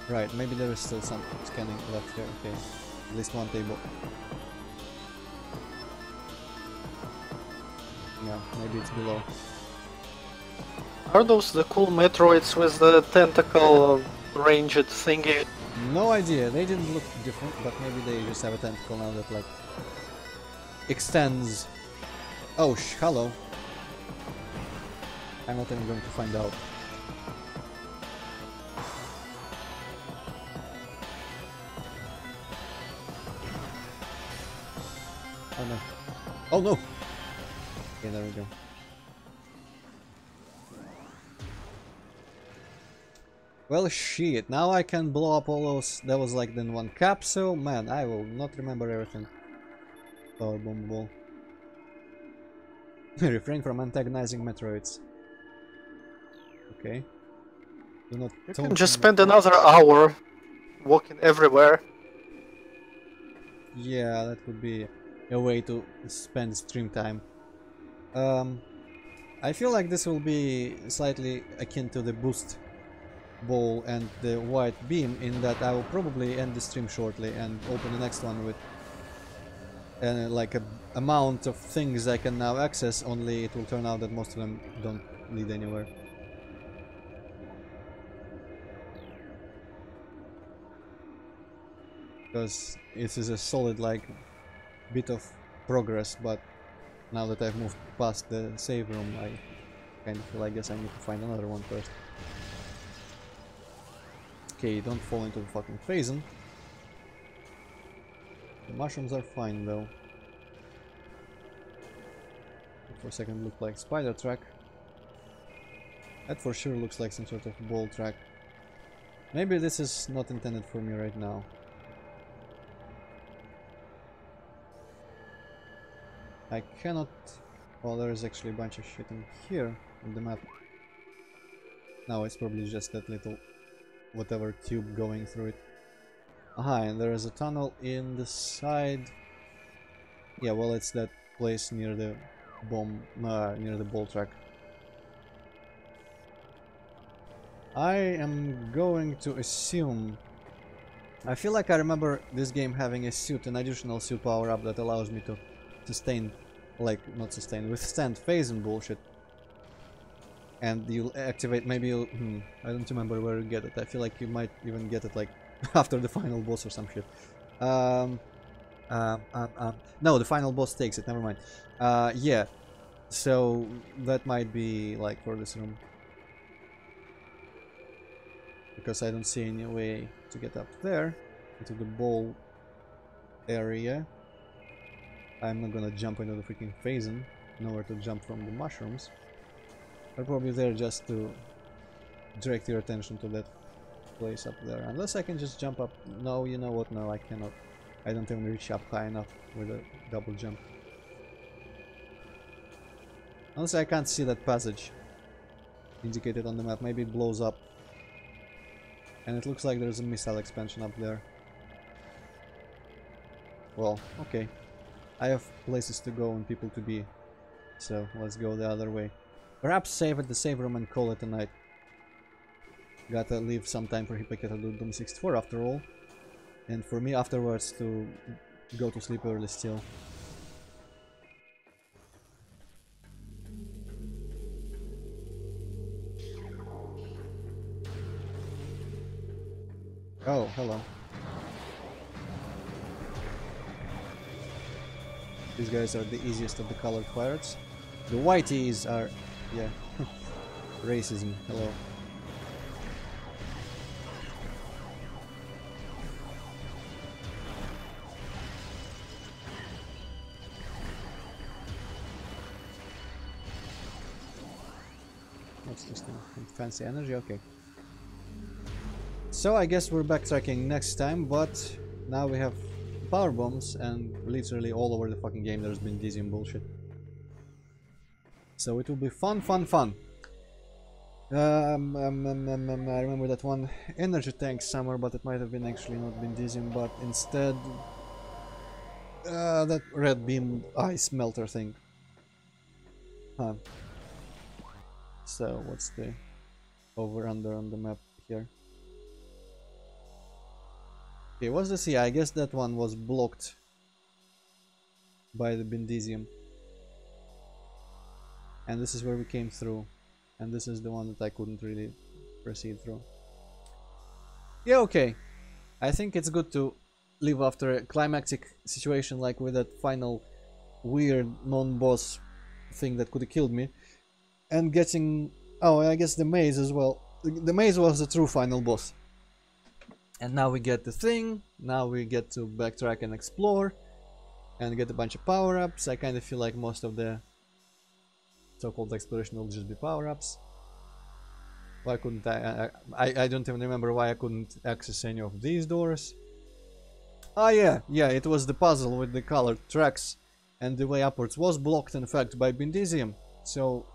Right, maybe there is still some scanning left here. Okay, at least one table. Yeah, maybe it's below. Are those the cool Metroids with the tentacle ranged thingy? No idea, they didn't look different, but maybe they just have a tentacle now that like extends. Oh, hello. I'm not even going to find out. Oh no. Oh no! Okay, there we go. Well, shit, now I can blow up all those. That was like then one capsule. Man, I will not remember everything. Power bomb ball. Refrain from antagonizing Metroids. Okay. Do not. You can just spend another hour walking everywhere. Yeah, that would be a way to spend stream time. I feel like this will be slightly akin to the boost ball and the white beam, in that I will probably end the stream shortly and open the next one with like a amount of things I can now access, only it will turn out that most of them don't lead anywhere. Because it is a solid like bit of progress, but now that I've moved past the save room, I kind of feel I guess I need to find another one first. Okay, don't fall into the fucking phase. The mushrooms are fine though. For a second looked like spider track. That for sure looks like some sort of ball track. Maybe this is not intended for me right now. I cannot... Well, there is actually a bunch of shit in here on the map. Now it's probably just that little whatever tube going through it. Aha, and there is a tunnel in the side. Yeah, well, it's that place near the bomb, near the ball track. I am going to assume... I feel like I remember this game having a suit, an additional suit power up that allows me to sustain, like, not sustain, withstand phase and bullshit. And you'll activate, maybe you'll, I don't remember where you get it. I feel like you might even get it, like, after the final boss or some shit. No, the final boss takes it, never mind. Yeah, so that might be, like, for this room. Because I don't see any way to get up there, into the ball area. I'm not gonna jump into the freaking phase-in, nowhere to jump from the mushrooms. They're probably there just to direct your attention to that place up there. Unless I can just jump up. No, you know what? No, I cannot. I don't even reach up high enough with a double jump. Unless I can't see that passage indicated on the map. Maybe it blows up. And it looks like there's a missile expansion up there. Well, okay. I have places to go and people to be. So let's go the other way. Perhaps save at the save room and call it a night. Gotta leave some time for Hippocata to do Doom 64 after all. And for me afterwards to go to sleep early still. Oh, hello. These guys are the easiest of the colored pirates. The whiteys are... yeah. Racism. Hello. What's this thing? Fancy energy? Okay. So I guess we're backtracking next time, but now we have power bombs and literally all over the fucking game there's been Dizium bullshit. So it will be fun, fun, fun. I remember that one energy tank somewhere, but it might have been actually not been Dizium, but instead that red beam ice melter thing. Huh. So what's the over under on the map here? Okay, what's the sea? I guess that one was blocked by the Bindisium. And this is where we came through. And this is the one that I couldn't really proceed through. Yeah, okay. I think it's good to live after a climactic situation like with that final weird non-boss thing that could have killed me. And getting... oh, I guess the maze as well. The maze was the true final boss. And now we get the thing, now we get to backtrack and explore, and get a bunch of power-ups. I kind of feel like most of the so-called exploration will just be power-ups. Why couldn't I don't even remember why I couldn't access any of these doors. Ah yeah, it was the puzzle with the colored tracks, and the way upwards was blocked in fact by Bindisium. So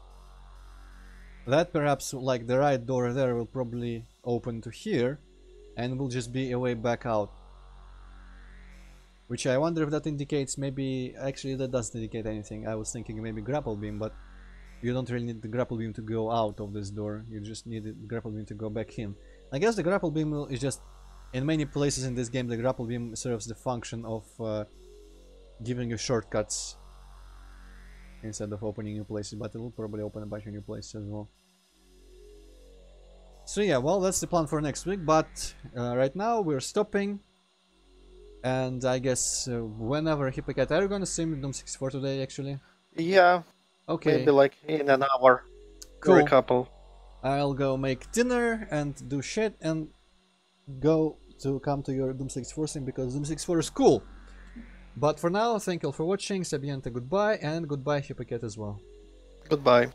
that perhaps, like the right door there, will probably open to here. And will just be a way back out. Which I wonder if that indicates maybe... actually that doesn't indicate anything. I was thinking maybe grapple beam, but You don't really need the grapple beam to go out of this door. You just need the grapple beam to go back in. I guess the grapple beam is just... In many places in this game, the grapple beam serves the function of giving you shortcuts instead of opening new places, but it will probably open a bunch of new places as well. So yeah, well, that's the plan for next week, but right now we're stopping. And I guess whenever Hippocat, are you gonna stream Doom 64 today actually? Yeah, Okay. maybe like in an hour or Cool. a couple. I'll go make dinner and do shit and come to your Doom 64 stream because Doom 64 is cool. But for now, thank you all for watching. Sabienta, goodbye, and goodbye Hippocat as well. Goodbye.